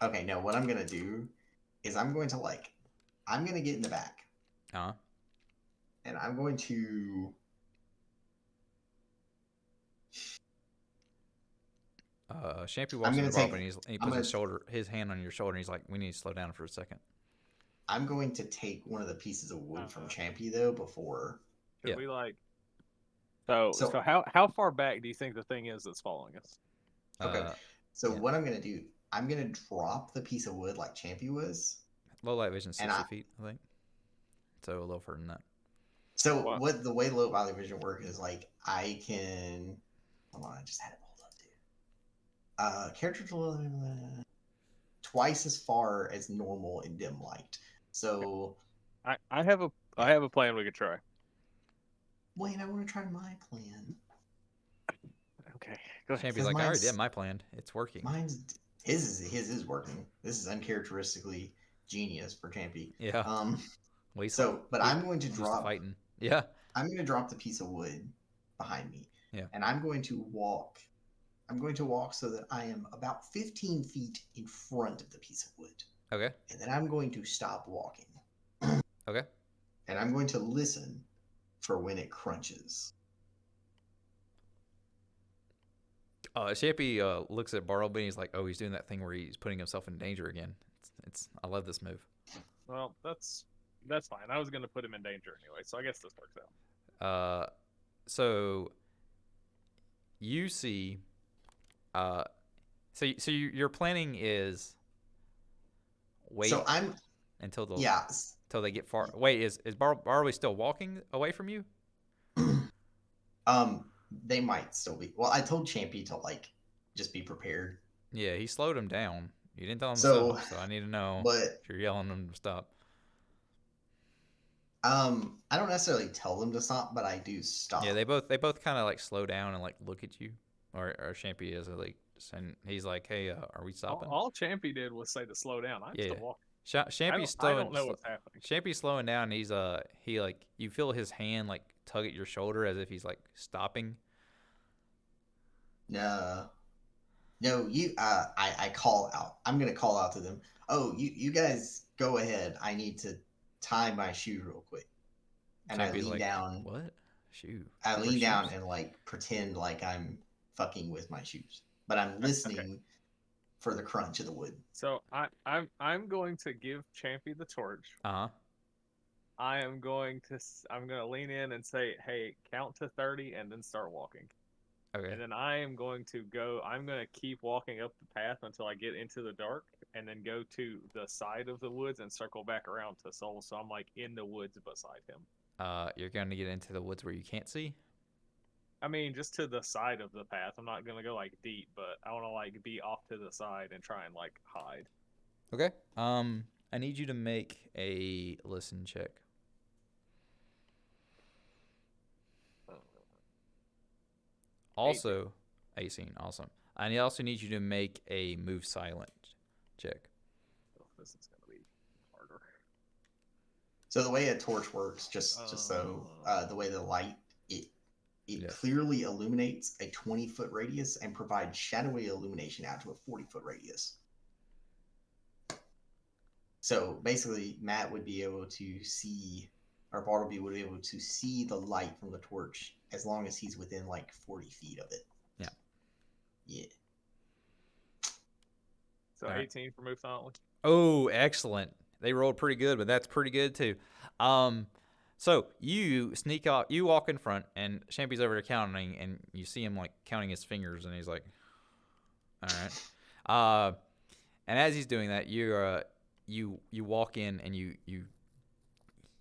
Speaker 2: Okay, no, what I'm gonna do is I'm going to get in the back
Speaker 1: Uh
Speaker 2: and I'm going to.
Speaker 1: Shampoo
Speaker 2: I'm
Speaker 1: walks to
Speaker 2: gonna
Speaker 1: the bar,
Speaker 2: take.
Speaker 1: and he
Speaker 2: I'm
Speaker 1: puts
Speaker 2: gonna.
Speaker 1: his hand on your shoulder, and he's like, "We need to slow down for a second."
Speaker 2: I'm going to take one of the pieces of wood from
Speaker 3: Uh,
Speaker 2: Champy though before.
Speaker 3: should
Speaker 1: Yeah.
Speaker 3: we like? So
Speaker 2: So
Speaker 3: how far back do you think the thing is that's following us?
Speaker 2: okay,
Speaker 1: Uh,
Speaker 2: so
Speaker 1: yeah.
Speaker 2: what I'm gonna do, I'm gonna drop the piece of wood like Champy was,
Speaker 1: Low light vision,
Speaker 2: and
Speaker 1: 60 feet, I think. So a little further than that.
Speaker 2: so
Speaker 3: What?
Speaker 2: what the way low valley vision work is like I can. Hold on, I just had it pulled up, dude. Character twice as far as normal in dim light. So
Speaker 3: I
Speaker 2: yeah.
Speaker 3: have a plan we could try.
Speaker 2: Wait, I want to try my plan
Speaker 3: Okay, go ahead.
Speaker 1: Champy's
Speaker 2: because
Speaker 1: like, "I already did my plan. It's working."
Speaker 2: mine's his is working. This is uncharacteristically genius for Champy.
Speaker 1: Yeah.
Speaker 2: Um,
Speaker 1: Well,
Speaker 2: but
Speaker 1: he's used to fighting. Yeah.
Speaker 2: I'm going to drop the piece of wood behind me,
Speaker 1: Yeah.
Speaker 2: and I'm going to walk. I'm going to walk so that I am about 15 feet in front of the piece of wood,
Speaker 1: Okay.
Speaker 2: and then I'm going to stop walking,
Speaker 1: Okay.
Speaker 2: and I'm going to listen for when it crunches.
Speaker 1: Champy looks at Bartleby and he's like, "Oh, he's doing that thing where he's putting himself in danger again." It's I love this move.
Speaker 3: Well, that's fine. I was gonna put him in danger anyway, so I guess this works out.
Speaker 1: Uh, so you see, uh, so your planning is
Speaker 2: So
Speaker 1: wait
Speaker 2: I'm
Speaker 1: until
Speaker 2: yeah.
Speaker 1: they get far. Wait, is Bartleby still walking away from you?
Speaker 2: They might still be. Well, I told Champy to like just be prepared.
Speaker 1: Yeah, he slowed him down. You didn't tell him to
Speaker 2: So,
Speaker 1: stop, so I need to know
Speaker 2: but
Speaker 1: if you're yelling at him to stop.
Speaker 2: I don't necessarily tell them to stop, but I do
Speaker 1: Yeah,
Speaker 2: stop.
Speaker 1: they both kind of like slow down and like look at you, or Champy is like, and he's like, "Hey, are we stopping?"
Speaker 3: All Champy did was say to slow down. I'm
Speaker 1: Yeah,
Speaker 3: still walking.
Speaker 1: Champy's
Speaker 3: I
Speaker 1: slowing.
Speaker 3: don't know what's happening.
Speaker 1: Champy's slowing down. And he's he like you feel his hand like tug at your shoulder as if he's like stopping.
Speaker 2: No, no, you. I call out. I'm gonna call out to them. Oh, you guys go ahead. I need to tie my shoe real quick. And I
Speaker 1: Champy's
Speaker 2: lean
Speaker 1: like,
Speaker 2: down.
Speaker 1: "What? Shoe?
Speaker 2: I
Speaker 1: You wear
Speaker 2: lean down
Speaker 1: shoes?"
Speaker 2: and like pretend like I'm fucking with my shoes, but I'm
Speaker 3: Okay,
Speaker 2: listening for the crunch of the wood.
Speaker 3: so I'm going to give Champy the torch.
Speaker 1: Uh huh.
Speaker 3: I'm gonna lean in and say, "Hey, count to 30 and then start walking."
Speaker 1: Okay.
Speaker 3: And then I'm going to keep walking up the path until I get into the dark and then go to the side of the woods and circle back around to Soul. So I'm like in the woods beside him.
Speaker 1: You're gonna get into the woods where you can't see.
Speaker 3: I mean, just to the side of the path. I'm not going to go like deep, but I want to like be off to the side and try and like hide.
Speaker 1: Okay. I need you to make a listen check.
Speaker 3: Uh,
Speaker 1: Also, 18. Awesome. And he also needs you to make a move silent check.
Speaker 3: this is going to be harder.
Speaker 2: So the way a torch works, just so the way the light it
Speaker 1: Yes.
Speaker 2: clearly illuminates a 20-foot radius and provides shadowy illumination out to a 40-foot radius. So basically, Matt would be able to see, or Bartleby would be able to see the light from the torch as long as he's within like 40 feet of it.
Speaker 1: Yeah.
Speaker 2: Yeah.
Speaker 3: So
Speaker 1: All right.
Speaker 3: 18 for move silently.
Speaker 1: Oh, excellent. They rolled pretty good, but that's pretty good too. So you sneak out, you walk in front, and Champy's over there counting, and you see him like counting his fingers, and he's like, "All right." And as he's doing that, you walk in, and you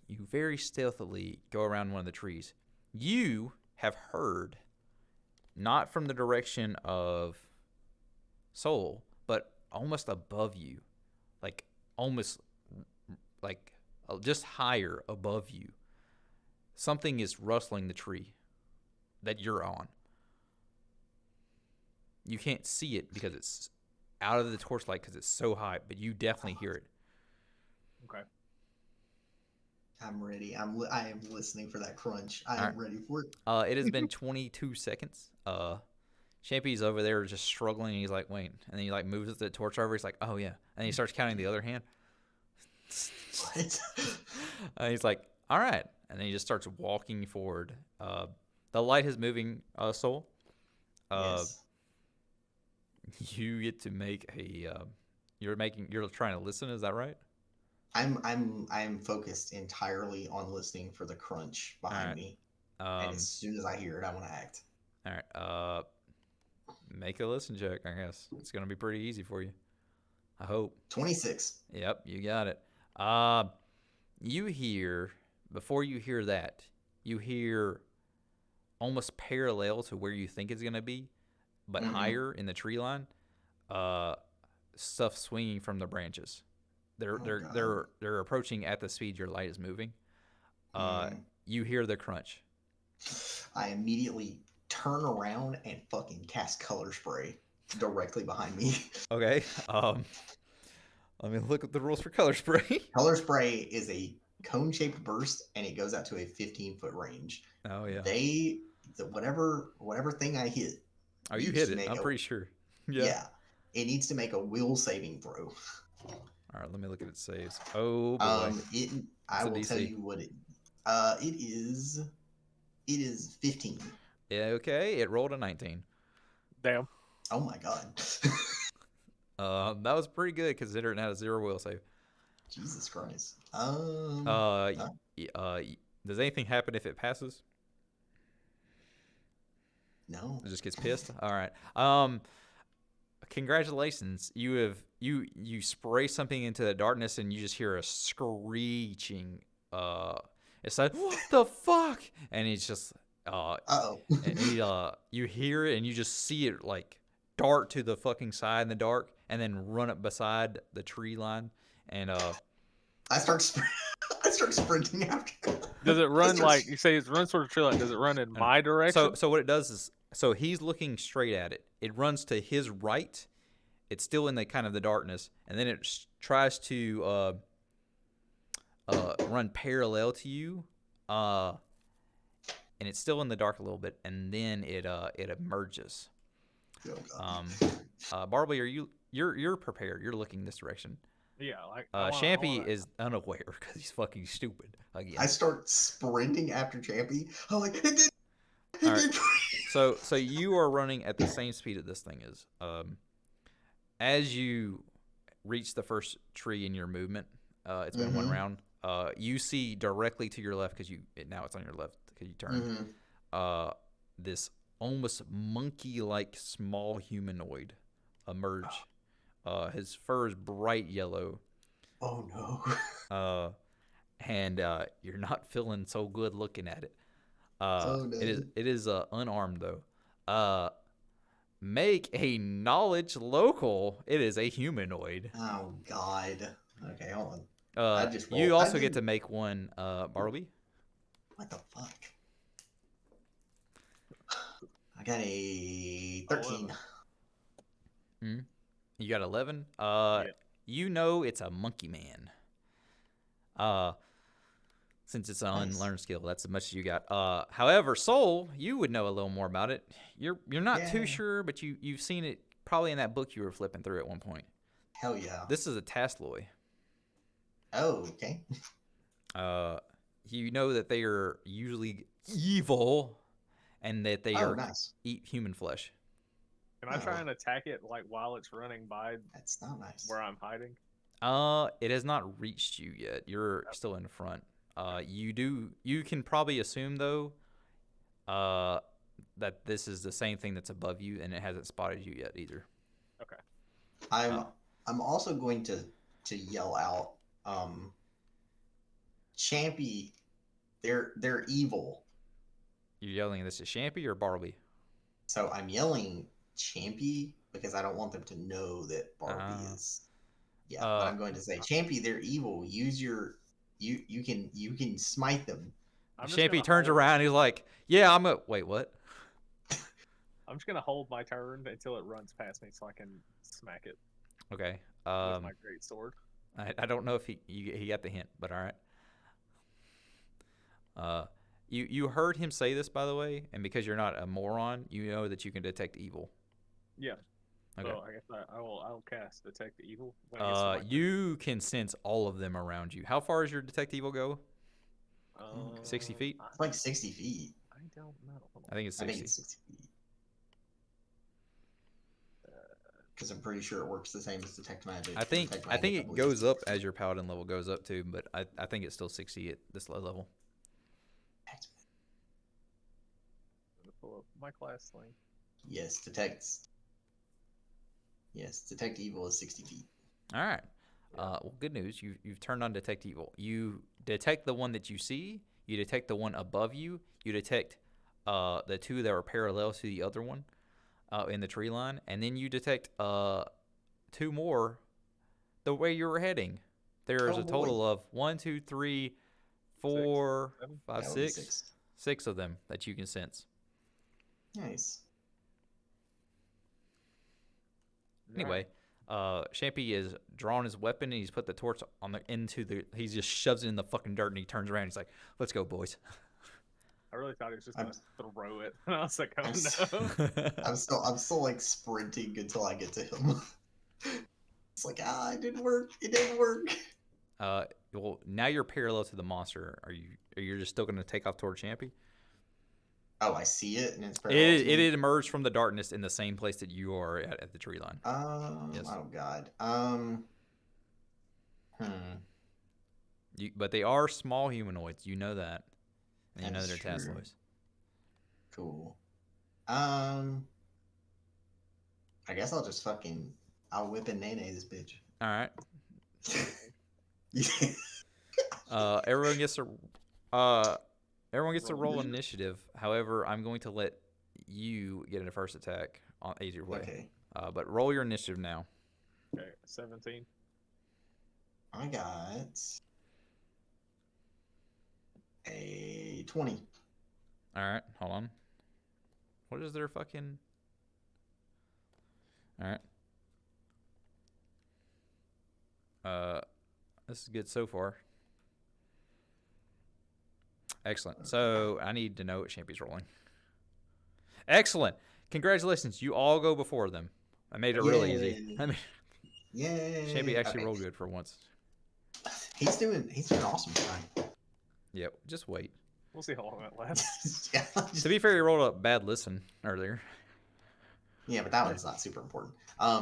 Speaker 1: very stealthily go around one of the trees. You have heard, not from the direction of Soul, but almost above you, like almost like just higher above you. Something is rustling the tree that you're on. You can't see it because it's out of the torchlight because it's so high, but you definitely hear it.
Speaker 3: Okay.
Speaker 2: I'm ready. I am listening for that crunch. I
Speaker 1: All
Speaker 2: am
Speaker 1: right.
Speaker 2: ready for it.
Speaker 1: It has been 22 seconds. Champy's over there just struggling. And he's like, wait. And then he like moves the torch over. He's like, oh yeah. And he starts counting the other hand.
Speaker 2: What?
Speaker 1: And he's like, all right. And then he just starts walking forward. The light is moving, Soul.
Speaker 2: Yes.
Speaker 1: You get to make a. You're trying to listen. Is that right?
Speaker 2: I'm focused entirely on listening for the crunch behind
Speaker 1: Alright.
Speaker 2: me. And as soon as I hear it, I want to act.
Speaker 1: All right. Make a listen check. I guess it's gonna be pretty easy for you. I hope.
Speaker 2: 26.
Speaker 1: Yep, you got it. You hear before you hear that, you hear almost parallel to where you think it's gonna be, but higher in the tree line. Stuff swinging from the branches. They're approaching at the speed your light is moving. You hear the crunch.
Speaker 2: I immediately turn around and fucking cast color spray directly behind me.
Speaker 1: Okay. Let me look at the rules for color spray.
Speaker 2: Color spray is a cone-shaped burst, and it goes out to a 15-foot range.
Speaker 1: Oh yeah.
Speaker 2: Whatever thing I hit.
Speaker 1: Oh, you hit it. I'm pretty sure.
Speaker 2: Yeah. It needs to make a will saving throw.
Speaker 1: All right, let me look at its saves. Oh boy.
Speaker 2: I will tell you what it. It is 15.
Speaker 1: Yeah. Okay. It rolled a 19.
Speaker 3: Damn.
Speaker 2: Oh my god.
Speaker 1: That was pretty good considering it had a 0 will save.
Speaker 2: Jesus Christ.
Speaker 1: Does anything happen if it passes?
Speaker 2: No.
Speaker 1: It just gets pissed. All right. Congratulations. You spray something into the darkness and you just hear a screeching. It's like, what the fuck? And it's just you hear it and you just see it like dart to the fucking side in the dark and then run up beside the tree line and
Speaker 2: I start sprinting after.
Speaker 3: Does it run like you say? It runs toward the tree line. Does it run in my direction?
Speaker 1: So what it does is, so he's looking straight at it. It runs to his right. It's still in the kind of the darkness, and then it tries to run parallel to you, and it's still in the dark a little bit, and then it emerges. Barbie, you're prepared? You're looking this direction.
Speaker 3: Yeah, like
Speaker 1: Champy is unaware because he's fucking stupid again.
Speaker 2: I start sprinting after Champy. I'm like, it
Speaker 1: All right. So you are running at the same speed that this thing is. As you reach the first tree in your movement, it's been one round. You see directly to your left because now it's on your left because you turned. This almost monkey-like small humanoid emerge. His fur is bright yellow.
Speaker 2: Oh no.
Speaker 1: And you're not feeling so good looking at it.
Speaker 2: Oh no.
Speaker 1: It is unarmed though. Make a knowledge local. It is a humanoid.
Speaker 2: Oh god. Okay, hold on.
Speaker 1: You also get to make one, Barbie.
Speaker 2: What the fuck? I got a 13.
Speaker 1: You got 11.
Speaker 3: Yeah.
Speaker 1: You know it's a monkey man. Since it's an unlearned skill, that's as much as you got. However, Soul, you would know a little more about it. You're not too sure, but you've seen it probably in that book you were flipping through at one point.
Speaker 2: Hell yeah.
Speaker 1: This is a Tasloy.
Speaker 2: Oh, okay.
Speaker 1: You know that they are usually evil, and that they eat human flesh.
Speaker 3: Can I try and attack it like while it's running by?
Speaker 2: That's not nice.
Speaker 3: Where I'm hiding.
Speaker 1: It has not reached you yet. You're still in front. You can probably assume though, that this is the same thing that's above you, and it hasn't spotted you yet either.
Speaker 3: Okay.
Speaker 2: I'm also going to yell out, Champy, they're evil.
Speaker 1: You're yelling this is Champy or Barbie?
Speaker 2: So I'm yelling Champy because I don't want them to know that Barbie is. Yeah, but I'm going to say Champy, they're evil. Use your you can smite them.
Speaker 1: Champy turns around. He's like, "Yeah, wait. What?"
Speaker 3: I'm just gonna hold my turn until it runs past me, so I can smack it.
Speaker 1: Okay.
Speaker 3: With my great sword.
Speaker 1: I don't know if he got the hint, but all right. You heard him say this, by the way, and because you're not a moron, you know that you can detect evil.
Speaker 3: Yeah.
Speaker 1: Okay.
Speaker 3: So I guess I will cast detect evil. When it gets to my turn.
Speaker 1: You can sense all of them around you. How far does your detect evil go? 60 feet?
Speaker 2: It's like 60 feet.
Speaker 3: I don't know. Hold on.
Speaker 1: I think it's
Speaker 2: I
Speaker 1: 60.
Speaker 2: think it's 60 feet. Because I'm pretty sure it works the same as detect magic.
Speaker 1: I think
Speaker 2: Detect magic,
Speaker 1: it
Speaker 2: believe
Speaker 1: goes up as your paladin level goes up too, but I think it's still 60 at this low level.
Speaker 3: I'm gonna pull up my class thing.
Speaker 2: Yes, detect evil is 60 feet.
Speaker 1: All right.
Speaker 3: Yeah.
Speaker 1: Well, good news. You've turned on detect evil. You detect the one that you see. You detect the one above you. You detect the two that are parallel to the other one in the tree line, and then you detect two more the way you were heading. There's
Speaker 2: Oh,
Speaker 1: a total
Speaker 2: boy.
Speaker 1: of 1, 2, 3, 4,
Speaker 3: 7?
Speaker 1: 5,
Speaker 2: That would be
Speaker 1: 6. 6 of them that you can sense.
Speaker 2: Nice.
Speaker 1: Anyway, Champy is drawn his weapon and he's put the torch on he just shoves it in the fucking dirt and he turns around and he's like, "Let's go, boys."
Speaker 3: I really thought he was just
Speaker 2: I'm-
Speaker 3: gonna throw it. I was like, oh
Speaker 2: I'm s-
Speaker 3: no.
Speaker 2: I'm still like sprinting until I get to him. It's like, it didn't work. It didn't work.
Speaker 1: Well, now you're parallel to the monster. Are you just still going to take off toward Champy?
Speaker 2: Oh, I see it, and it's parallel to me.
Speaker 1: It emerged from the darkness in the same place that you are at the tree line. Yes.
Speaker 2: Oh God.
Speaker 1: But they are small humanoids. You know that, and you know
Speaker 2: That's
Speaker 1: they're
Speaker 2: true.
Speaker 1: Tasloids.
Speaker 2: Cool. I guess I'll whip and nay this bitch.
Speaker 1: All right.
Speaker 2: Yeah.
Speaker 1: Everyone gets to roll
Speaker 2: Roll
Speaker 1: initiative. However, I'm going to let you get a first attack on either way.
Speaker 2: Okay.
Speaker 1: But roll your initiative now.
Speaker 3: Okay, 17.
Speaker 2: I got a 20.
Speaker 1: All right, hold on. What is their fucking? All right. This is good so far. Excellent. So I need to know what Champy's rolling. Excellent. Congratulations. You all go before them. I made it really easy. I mean,
Speaker 2: Yay.
Speaker 1: Champy actually
Speaker 2: Okay.
Speaker 1: rolled good for once.
Speaker 2: He's doing awesome tonight.
Speaker 1: Yeah, just wait.
Speaker 3: We'll see how long that lasts.
Speaker 2: Yeah,
Speaker 1: To be fair, he rolled a bad listen earlier.
Speaker 2: yeah, but that one's not super important.
Speaker 1: I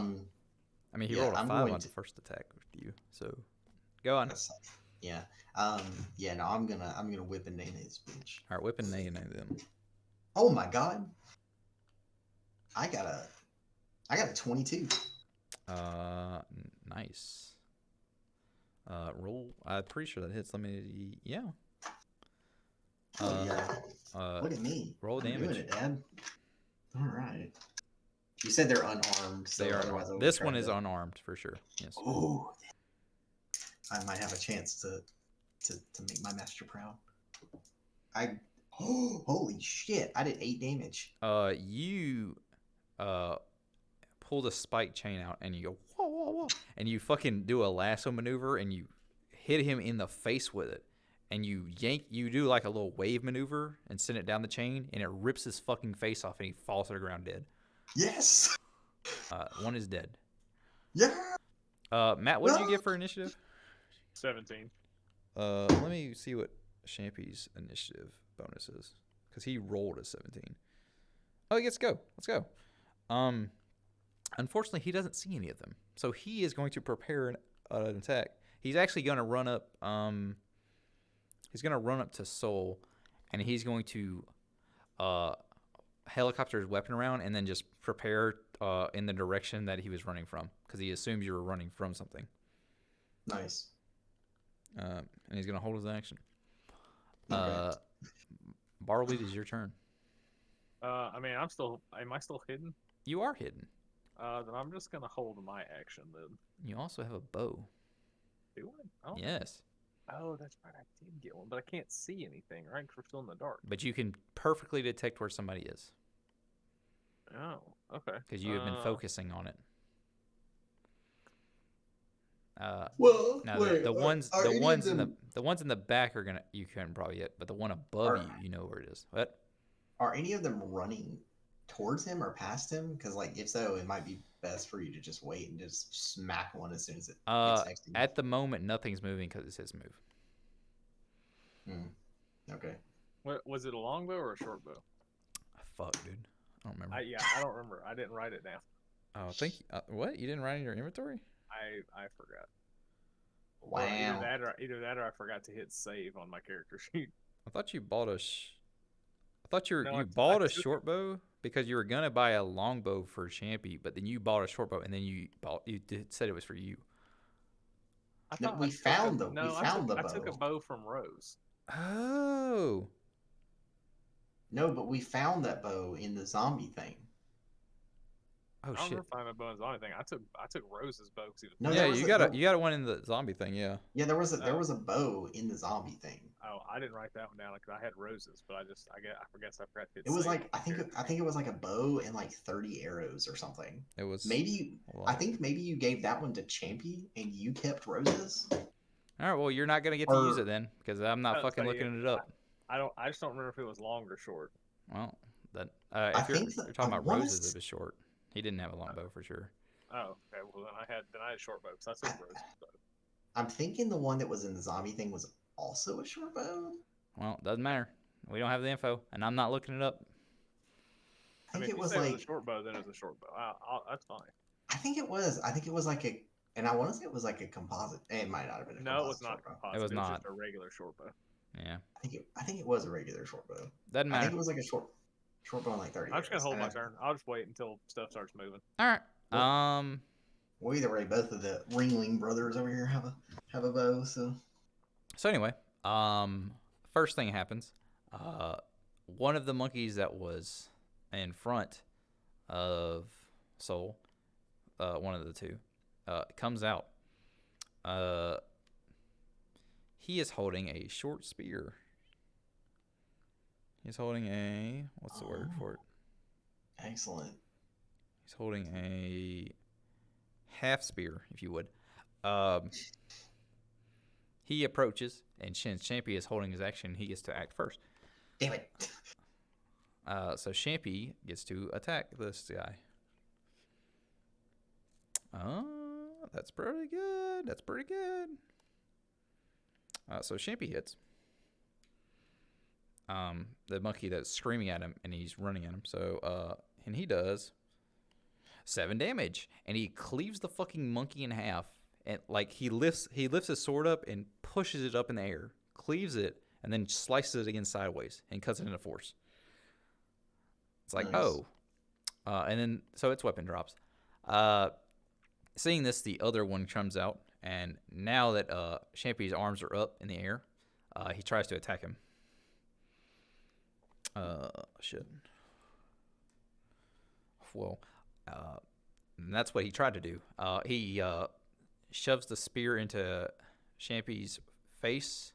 Speaker 1: mean, he
Speaker 2: Yeah,
Speaker 1: rolled a
Speaker 2: I'm
Speaker 1: 5
Speaker 2: going
Speaker 1: on
Speaker 2: to-
Speaker 1: the first attack with you. So go on.
Speaker 2: Yeah. Yeah, no, I'm gonna whip and nay this bitch.
Speaker 1: All right, whip and nay them.
Speaker 2: Oh my God. I got a 22.
Speaker 1: Nice. Roll. I'm pretty sure that hits. Let me. Yeah.
Speaker 2: Oh yeah. Look at me.
Speaker 1: Roll
Speaker 2: I'm
Speaker 1: damage.
Speaker 2: doing it, Dad. All right. You said they're unarmed, so
Speaker 1: They are.
Speaker 2: otherwise I would
Speaker 1: This
Speaker 2: try
Speaker 1: one is
Speaker 2: to-
Speaker 1: unarmed for sure. Yes.
Speaker 2: Oh, I might have a chance to make my master proud. Holy shit! I did 8 damage.
Speaker 1: You pull the spike chain out and you go whoa whoa whoa, and you fucking do a lasso maneuver and you hit him in the face with it, and you do like a little wave maneuver and send it down the chain, and it rips his fucking face off and he falls to the ground dead.
Speaker 2: Yes.
Speaker 1: One is dead.
Speaker 2: Yeah.
Speaker 1: Matt, what did you get for initiative?
Speaker 3: 17.
Speaker 1: Let me see what Champy's initiative bonus is, because he rolled a 17. Oh, he gets to go. Let's go. Unfortunately, he doesn't see any of them, so he is going to prepare an attack. He's actually going to run up. He's going to run up to Soul, and he's going to helicopter his weapon around, and then just prepare in the direction that he was running from, because he assumes you were running from something.
Speaker 2: Nice.
Speaker 1: And he's going to hold his action.
Speaker 2: Okay.
Speaker 1: Bartleby, it is your turn.
Speaker 3: I mean, am I still hidden?
Speaker 1: You are hidden.
Speaker 3: Then I'm just gonna hold my action then.
Speaker 1: You also have a bow.
Speaker 3: Do I? Oh.
Speaker 1: Yes.
Speaker 3: Oh, that's right. I did get one, but I can't see anything, right? Because we're still in the dark.
Speaker 1: But you can perfectly detect where somebody is,
Speaker 3: Oh, okay.
Speaker 1: because you have been focusing on it.
Speaker 2: Well,
Speaker 1: Now
Speaker 2: wait.
Speaker 1: the ones
Speaker 2: are
Speaker 1: the
Speaker 2: any of
Speaker 1: ones in
Speaker 2: them
Speaker 1: the ones in the back are gonna you couldn't probably hit, but the one above
Speaker 2: are
Speaker 1: you know where it is. What?
Speaker 2: are any of them running towards him or past him? Because like if so, it might be best for you to just wait and just smack one as soon as it gets next to you.
Speaker 1: At the moment, nothing's moving because it's his move.
Speaker 2: Okay.
Speaker 3: What was it, a longbow or a short bow?
Speaker 1: Fuck, dude. I don't remember.
Speaker 3: I don't remember. I didn't write it down.
Speaker 1: Oh, I think what? You didn't write in your inventory?
Speaker 3: I forgot.
Speaker 2: Wow.
Speaker 3: Or either that or I forgot to hit save on my character sheet.
Speaker 1: I thought you bought a. I thought
Speaker 3: No,
Speaker 1: you
Speaker 3: I
Speaker 1: bought a
Speaker 3: took
Speaker 1: short bow because you were gonna buy a longbow for Champy, but then you bought a short bow and then said it was for you.
Speaker 3: I
Speaker 2: No,
Speaker 3: thought
Speaker 2: we
Speaker 3: I took
Speaker 2: found
Speaker 3: a,
Speaker 2: the
Speaker 3: no,
Speaker 2: we
Speaker 3: I
Speaker 2: found
Speaker 3: took
Speaker 2: the
Speaker 3: I took a
Speaker 2: bow.
Speaker 3: bow from Rose.
Speaker 1: Oh.
Speaker 2: No, but we found that bow in the zombie thing.
Speaker 1: Oh
Speaker 3: I don't
Speaker 1: shit.
Speaker 3: remember finding my bow on anything. I took Rose's bow because he was.
Speaker 2: No,
Speaker 1: Yeah,
Speaker 2: there was
Speaker 1: you
Speaker 2: a,
Speaker 1: got
Speaker 2: there,
Speaker 1: a one in the zombie thing. Yeah.
Speaker 2: yeah, there was
Speaker 3: Oh.
Speaker 2: a bow in the zombie thing.
Speaker 3: Oh, I didn't write that one down because I had Rose's, but I guess I forgot to hit
Speaker 2: It was
Speaker 3: save
Speaker 2: like
Speaker 3: on
Speaker 2: I
Speaker 3: my
Speaker 2: think
Speaker 3: character
Speaker 2: I
Speaker 3: sheet.
Speaker 2: think it was like a bow and like 30 arrows or something.
Speaker 1: It was
Speaker 2: Maybe
Speaker 1: a lot.
Speaker 2: I think maybe you gave that one to Champy and you kept Rose's.
Speaker 1: All right. Well, you're not gonna get to use
Speaker 2: Or
Speaker 1: it then because I'm not fucking
Speaker 3: So,
Speaker 1: looking it up.
Speaker 3: I just don't remember if it was long or short.
Speaker 1: Well, that
Speaker 2: I
Speaker 1: if you're
Speaker 2: think
Speaker 1: you're
Speaker 2: that
Speaker 1: talking
Speaker 2: I
Speaker 1: about
Speaker 2: want
Speaker 1: roses,
Speaker 2: to.
Speaker 1: it was short. He didn't have a long bow for sure.
Speaker 3: Oh, okay. Well, then I had short bow because I took Rose's bow.
Speaker 2: I'm thinking the one that was in the zombie thing was also a short bow.
Speaker 1: Well, doesn't matter. We don't have the info, and I'm not looking it up.
Speaker 2: I
Speaker 3: I
Speaker 2: think
Speaker 3: mean, if
Speaker 2: it
Speaker 3: you
Speaker 2: was
Speaker 3: say it was a
Speaker 2: like
Speaker 3: short bow, then it's a short bow. That's fine.
Speaker 2: I think it was. I think it was like a, and I want to say it was like a composite. It might not have been a
Speaker 3: No, it was
Speaker 2: composite
Speaker 3: not
Speaker 2: short bow.
Speaker 1: It
Speaker 3: composite.
Speaker 1: was
Speaker 3: It was
Speaker 1: not.
Speaker 3: just a regular short bow.
Speaker 1: Yeah.
Speaker 2: I think it was a regular short bow.
Speaker 1: Doesn't
Speaker 2: I think
Speaker 1: matter.
Speaker 2: it was like a short bow and like 30
Speaker 3: I'm just gonna
Speaker 2: arrows.
Speaker 3: hold
Speaker 2: And
Speaker 3: my turn. I'll just wait until stuff starts moving.
Speaker 1: All right.
Speaker 2: Well, well, either way, both of the Ringling brothers over here have a bow. So
Speaker 1: So anyway, first thing happens. One of the monkeys that was in front of Soul, one of the two, comes out. He is holding a short spear. He's holding a what's the word for it?
Speaker 2: excellent.
Speaker 1: He's holding a half spear, if you would. He approaches, and since Champy is holding his action, he gets to act first.
Speaker 2: Damn it.
Speaker 1: So Champy gets to attack this guy. That's pretty good. That's pretty good. So Champy hits. The monkey that's screaming at him, and he's running at him. So, and he does 7 damage, and he cleaves the fucking monkey in half. And like he lifts his sword up and pushes it up in the air, cleaves it, and then slices it again sideways and cuts it into 4. It's like,
Speaker 2: Nice.
Speaker 1: oh. And then, so its weapon drops. Seeing this, the other one comes out, and now that Champy's arms are up in the air, he tries to attack him. Shit. Well, and that's what he tried to do. He shoves the spear into Champy's face,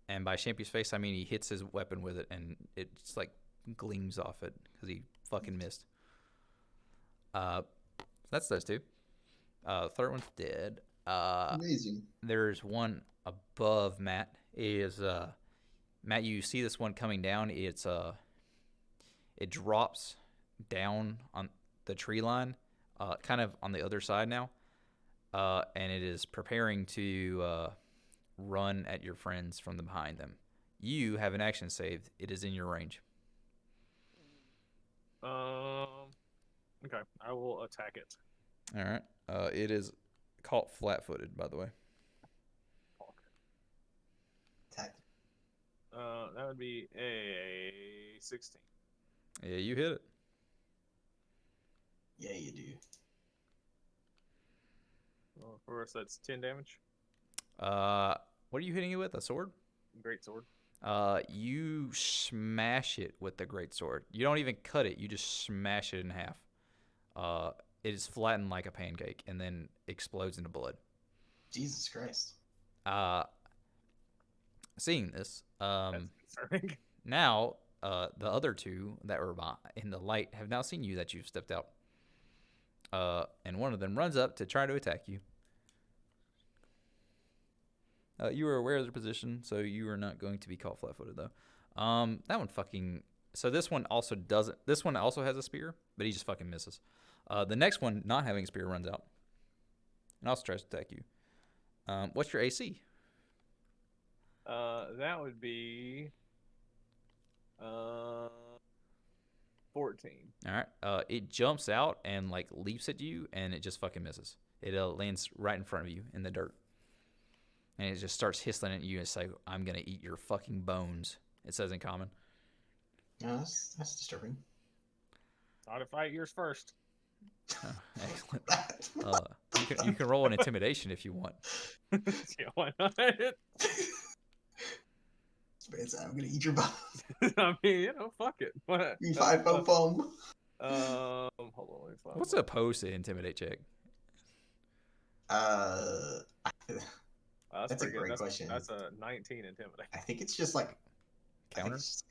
Speaker 1: and by Champy's face, I mean he hits his weapon with it, and it just like gleams off it because he fucking missed. That's those two. Third one's dead.
Speaker 2: Amazing.
Speaker 1: There's one above Matt. Is Matt? You see this one coming down? It drops down on the tree line, kind of on the other side now, and it is preparing to run at your friends from behind them. You have an action saved. It is in your range.
Speaker 3: Okay, I will attack it.
Speaker 1: All right. It is caught flat-footed, by the way.
Speaker 2: Attack.
Speaker 3: That would be a 16.
Speaker 1: Yeah, you hit it.
Speaker 2: Yeah, you do.
Speaker 3: Well, first, that's 10 damage.
Speaker 1: What are you hitting it with? A sword?
Speaker 3: Great sword.
Speaker 1: You smash it with the great sword. You don't even cut it. You just smash it in half. It is flattened like a pancake and then explodes into blood.
Speaker 2: Jesus Christ.
Speaker 1: Seeing this,
Speaker 3: That's concerning.
Speaker 1: now the other two that were in the light have now seen you that you've stepped out. And one of them runs up to try to attack you. You were aware of their position, so you are not going to be caught flat-footed though. That one fucking. So this one also doesn't. This one also has a spear, but he just fucking misses. The next one, not having a spear, runs out, and also tries to attack you. What's your AC?
Speaker 3: That would be 14.
Speaker 1: All right. It jumps out and like leaps at you, and it just fucking misses. It lands right in front of you in the dirt, and it just starts hissing at you and say, "I'm gonna eat your fucking bones." It says in common.
Speaker 2: No, that's disturbing.
Speaker 3: Thought to fight yours first.
Speaker 1: Oh, excellent. You can roll an intimidation if you want.
Speaker 3: Yeah, why not?
Speaker 2: I'm gonna eat your bone.
Speaker 3: I mean, fuck it. What?
Speaker 2: You five foam foam.
Speaker 3: Hold on. Let me find
Speaker 1: What's
Speaker 3: one.
Speaker 1: opposed to intimidate check?
Speaker 2: Uh,
Speaker 3: That's
Speaker 2: that's a
Speaker 3: pretty good.
Speaker 2: great question.
Speaker 3: That's a 19 intimidate.
Speaker 2: I think it's just like I think
Speaker 1: Counter?
Speaker 2: it's just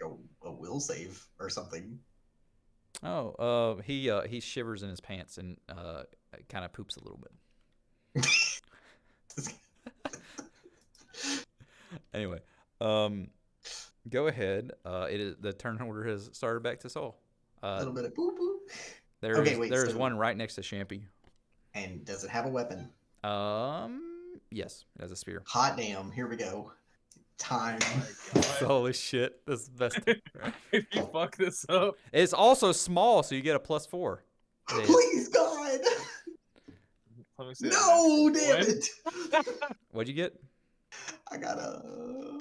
Speaker 2: a will save or something.
Speaker 1: Oh, he shivers in his pants and kind of poops a little bit. Anyway, go ahead. It is the turn order has started back to Saul.
Speaker 2: A little bit of boo boo.
Speaker 1: There's one right next to Champy.
Speaker 2: And does it have a weapon?
Speaker 1: Yes, it has a spear.
Speaker 2: Hot damn! Here we go. Time.
Speaker 1: Holy shit, this is the best.
Speaker 3: If you fuck this up,
Speaker 1: It's also small, so you get a +4.
Speaker 2: Please, God.
Speaker 3: let me see.
Speaker 2: No, damn it.
Speaker 1: What'd you get?
Speaker 2: I got a.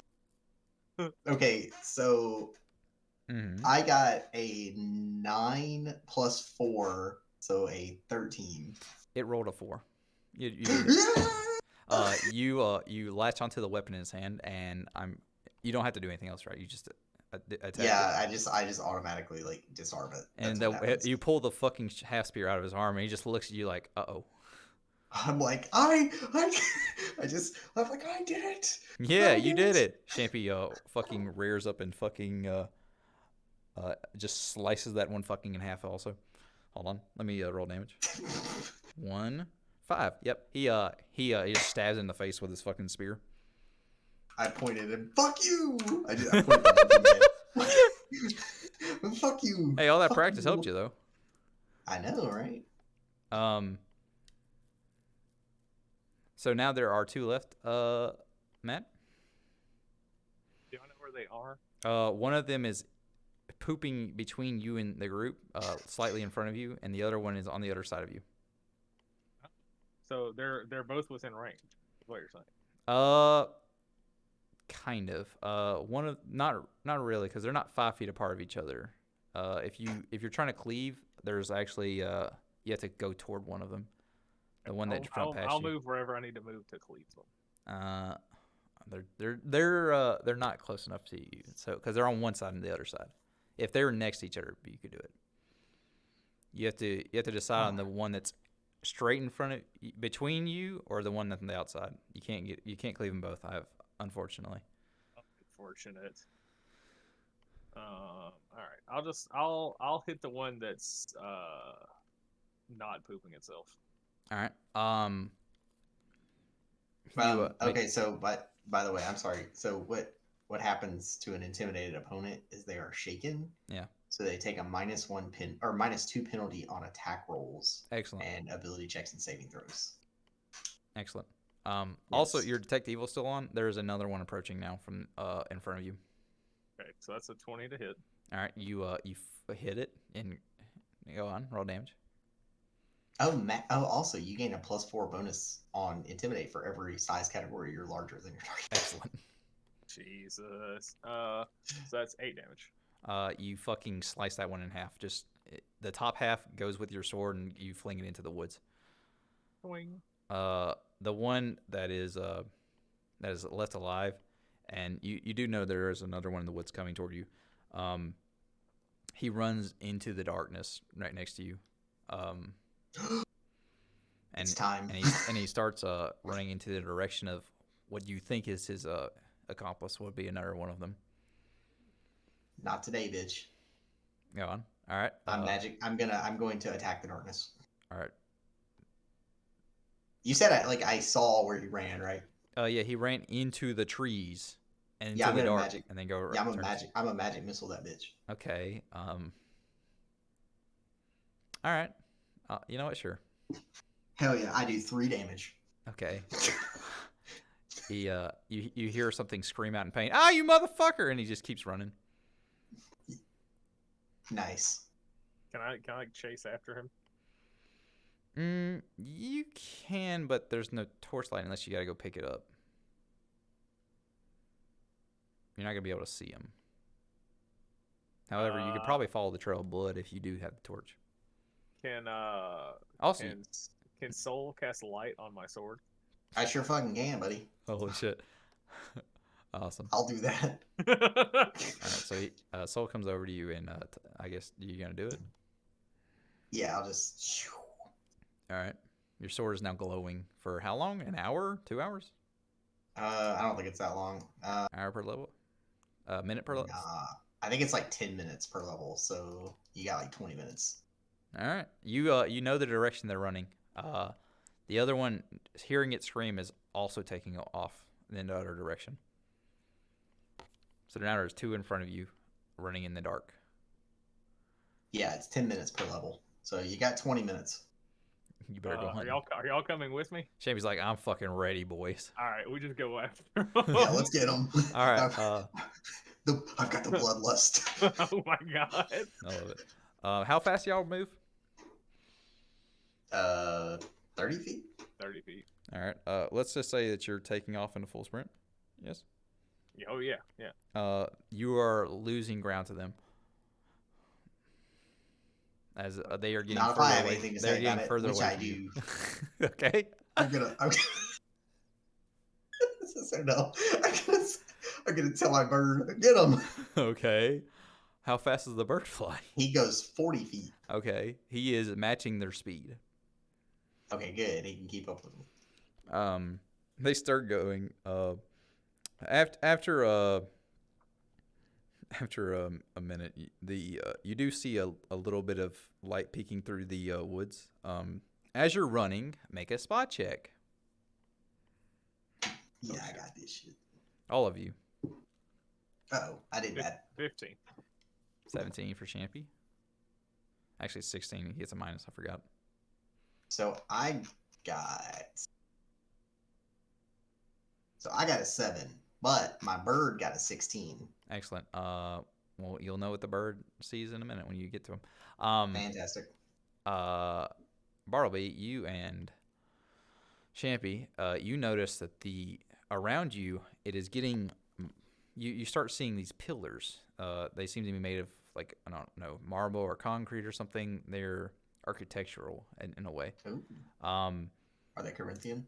Speaker 2: Okay, so
Speaker 1: Mm-hmm.
Speaker 2: I got a 9 plus 4, so a 13.
Speaker 1: It rolled a 4. You did it. You latch onto the weapon in his hand, and you don't have to do anything else, right? You just attack.
Speaker 2: Yeah, I just automatically like disarm it.
Speaker 1: And you pull the fucking half spear out of his arm, and he just looks at you like, "Uh-oh."
Speaker 2: I'm like, I'm like, I did it.
Speaker 1: Yeah,
Speaker 2: I
Speaker 1: you
Speaker 2: did
Speaker 1: did it. Champy fucking rears up and fucking just slices that one fucking in half. Also, hold on, let me roll damage. 1, 5. Yep, he just stabs in the face with his fucking spear.
Speaker 2: I pointed and fuck you. I pointed at him. Fuck you.
Speaker 1: Hey, all that
Speaker 2: Fuck
Speaker 1: practice
Speaker 2: you.
Speaker 1: helped you though.
Speaker 2: I know, right?
Speaker 1: So now there are 2 left. Matt?
Speaker 3: Do I know where they are?
Speaker 1: One of them is pooping between you and the group, slightly in front of you, and the other one is on the other side of you.
Speaker 3: So they're both within range. Is what you're saying?
Speaker 1: Kind of. One of not really, because they're not 5 feet apart of each other. If you're trying to cleave, there's actually you have to go toward one of them. The one that jumped past
Speaker 3: I'll
Speaker 1: you.
Speaker 3: move wherever I need to move to cleave them.
Speaker 1: They're not close enough to you, so because they're on one side and the other side. If they were next to each other, you could do it. You have to decide on the one that's straight in front of between you or the one that's on the outside. You can't cleave them both. Unfortunately.
Speaker 3: Unfortunate. All right. I'll hit the one that's not pooping itself.
Speaker 1: All right.
Speaker 2: Okay, so by the way, I'm sorry. So what happens to an intimidated opponent is they are shaken.
Speaker 1: Yeah.
Speaker 2: So they take a -2 penalty on attack rolls.
Speaker 1: Excellent.
Speaker 2: And ability checks and saving throws.
Speaker 1: Excellent. Also,
Speaker 2: Yes.
Speaker 1: your detect evil still on. There's another one approaching now from in front of you.
Speaker 3: Okay, so that's a 20 to hit.
Speaker 1: All right, you hit it and go on, roll damage.
Speaker 2: Also, you gain a +4 bonus on intimidate for every size category you're larger than your target.
Speaker 1: Excellent.
Speaker 3: Jesus. So that's 8 damage.
Speaker 1: You fucking slice that one in half. Just the top half goes with your sword, and you fling it into the woods.
Speaker 3: Boing.
Speaker 1: The one that is left alive, and you do know there is another one in the woods coming toward you. He runs into the darkness right next to you.
Speaker 2: It's time.
Speaker 1: And he starts running into the direction of what you think is his accomplice. Would be another one of them.
Speaker 2: Not today, bitch.
Speaker 1: Go on. All right.
Speaker 2: I'm going to attack the darkness.
Speaker 1: All right.
Speaker 2: You said I saw where you ran, right?
Speaker 1: Yeah, he ran into the trees and
Speaker 2: Yeah,
Speaker 1: into
Speaker 2: I'm
Speaker 1: the
Speaker 2: gonna
Speaker 1: dark,
Speaker 2: magic.
Speaker 1: and then go.
Speaker 2: Yeah,
Speaker 1: turn.
Speaker 2: I'm a magic missile that bitch.
Speaker 1: Okay. All right. You know what? Sure.
Speaker 2: Hell yeah, I do 3 damage.
Speaker 1: Okay. You hear something scream out in pain. Ah, you motherfucker! And he just keeps running.
Speaker 2: Nice.
Speaker 3: Can I like chase after him?
Speaker 1: You can, but there's no torchlight unless you gotta go pick it up. You're not gonna be able to see him. However, you could probably follow the trail of blood if you do have the torch.
Speaker 3: Can
Speaker 1: Also,
Speaker 3: can Soul cast light on my sword?
Speaker 2: I sure fucking can, buddy.
Speaker 1: holy shit, awesome.
Speaker 2: I'll do that.
Speaker 1: All right, so Soul comes over to you, and I guess you gonna do it.
Speaker 2: Yeah, I'll just.
Speaker 1: All right, your sword is now glowing for how long? An hour? 2 hours?
Speaker 2: I don't think it's that long.
Speaker 1: Hour per level? Minute per level?
Speaker 2: Nah, I think it's like 10 minutes per level, so you got like 20 minutes.
Speaker 1: All right, you know the direction they're running. The other one, hearing it scream, is also taking off in the other direction. So now there's 2 in front of you, running in the dark.
Speaker 2: Yeah, it's 10 minutes per level, so you got 20 minutes.
Speaker 1: You better go hunting.
Speaker 3: Are y'all coming with me?
Speaker 1: Shamey's like, I'm fucking ready, boys.
Speaker 3: All right, we just go after.
Speaker 2: Yeah, let's get them.
Speaker 1: All right.
Speaker 2: I've got the bloodlust.
Speaker 3: Oh my god.
Speaker 1: I love it. How fast y'all move?
Speaker 2: 30 feet?
Speaker 3: 30 feet.
Speaker 1: All right. Let's just say that you're taking off in a full sprint. Yes.
Speaker 3: Oh yeah, yeah.
Speaker 1: You are losing ground to them. As they are getting
Speaker 2: Not if
Speaker 1: further
Speaker 2: I have
Speaker 1: away.
Speaker 2: anything to
Speaker 1: They're
Speaker 2: say
Speaker 1: getting
Speaker 2: about it,
Speaker 1: further
Speaker 2: which
Speaker 1: away
Speaker 2: I
Speaker 1: from you.
Speaker 2: do.
Speaker 1: Okay.
Speaker 2: I'm gonna so no. I'm gonna tell my bird, get him.
Speaker 1: Okay. How fast does the bird fly?
Speaker 2: He goes 40 feet.
Speaker 1: Okay. He is matching their speed.
Speaker 2: Okay, good. He can keep up with them.
Speaker 1: They start going. After a minute, you do see a little bit of light peeking through the woods. As you're running, make a spot check.
Speaker 2: Yeah, I got this shit.
Speaker 1: All of you.
Speaker 2: Oh, I did bad.
Speaker 3: 15.
Speaker 1: 17 for Champy. Actually, 16. He gets a minus. I forgot.
Speaker 2: So I got a 7, but my bird got a 16.
Speaker 1: Excellent. Well, you'll know what the bird sees in a minute when you get to him.
Speaker 2: Fantastic.
Speaker 1: Bartleby, you and Champy, you notice that around you, it is getting. You start seeing these pillars. They seem to be made of, like, I don't know, marble or concrete or something. They're architectural in a way.
Speaker 2: Ooh. Are they Corinthian?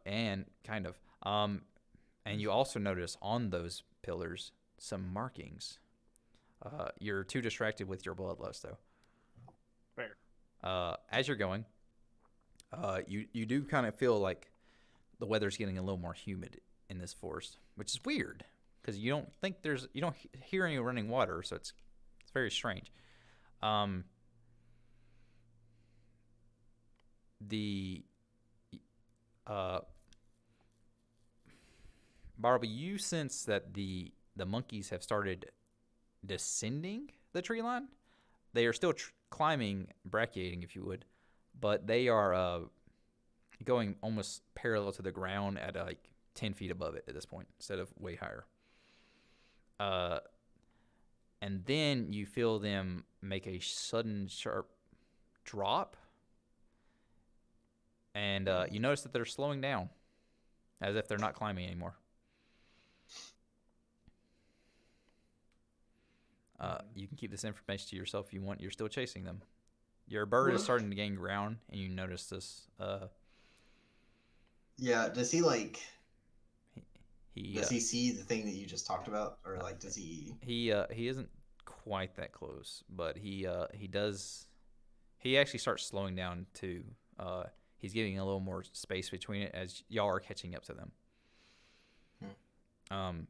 Speaker 1: And kind of. And you also notice on those pillars some markings. You're too distracted with your bloodlust, though.
Speaker 3: Fair.
Speaker 1: As you're going, you do kind of feel like the weather's getting a little more humid in this forest, which is weird because you don't hear any running water, so it's very strange. Barbie, you sense that the monkeys have started descending the tree line. They are still climbing, brachiating, if you would, but they are going almost parallel to the ground at like 10 feet above it at this point instead of way higher. And then you feel them make a sudden sharp drop, and you notice that they're slowing down as if they're not climbing anymore. You can keep this information to yourself if you want. You're still chasing them. Your bird is starting to gain ground, and you notice this.
Speaker 2: Yeah. Does he like?
Speaker 1: Does
Speaker 2: he see the thing that you just talked about, or like does he?
Speaker 1: He isn't quite that close, but he does. He actually starts slowing down too. He's getting a little more space between it as y'all are catching up to them.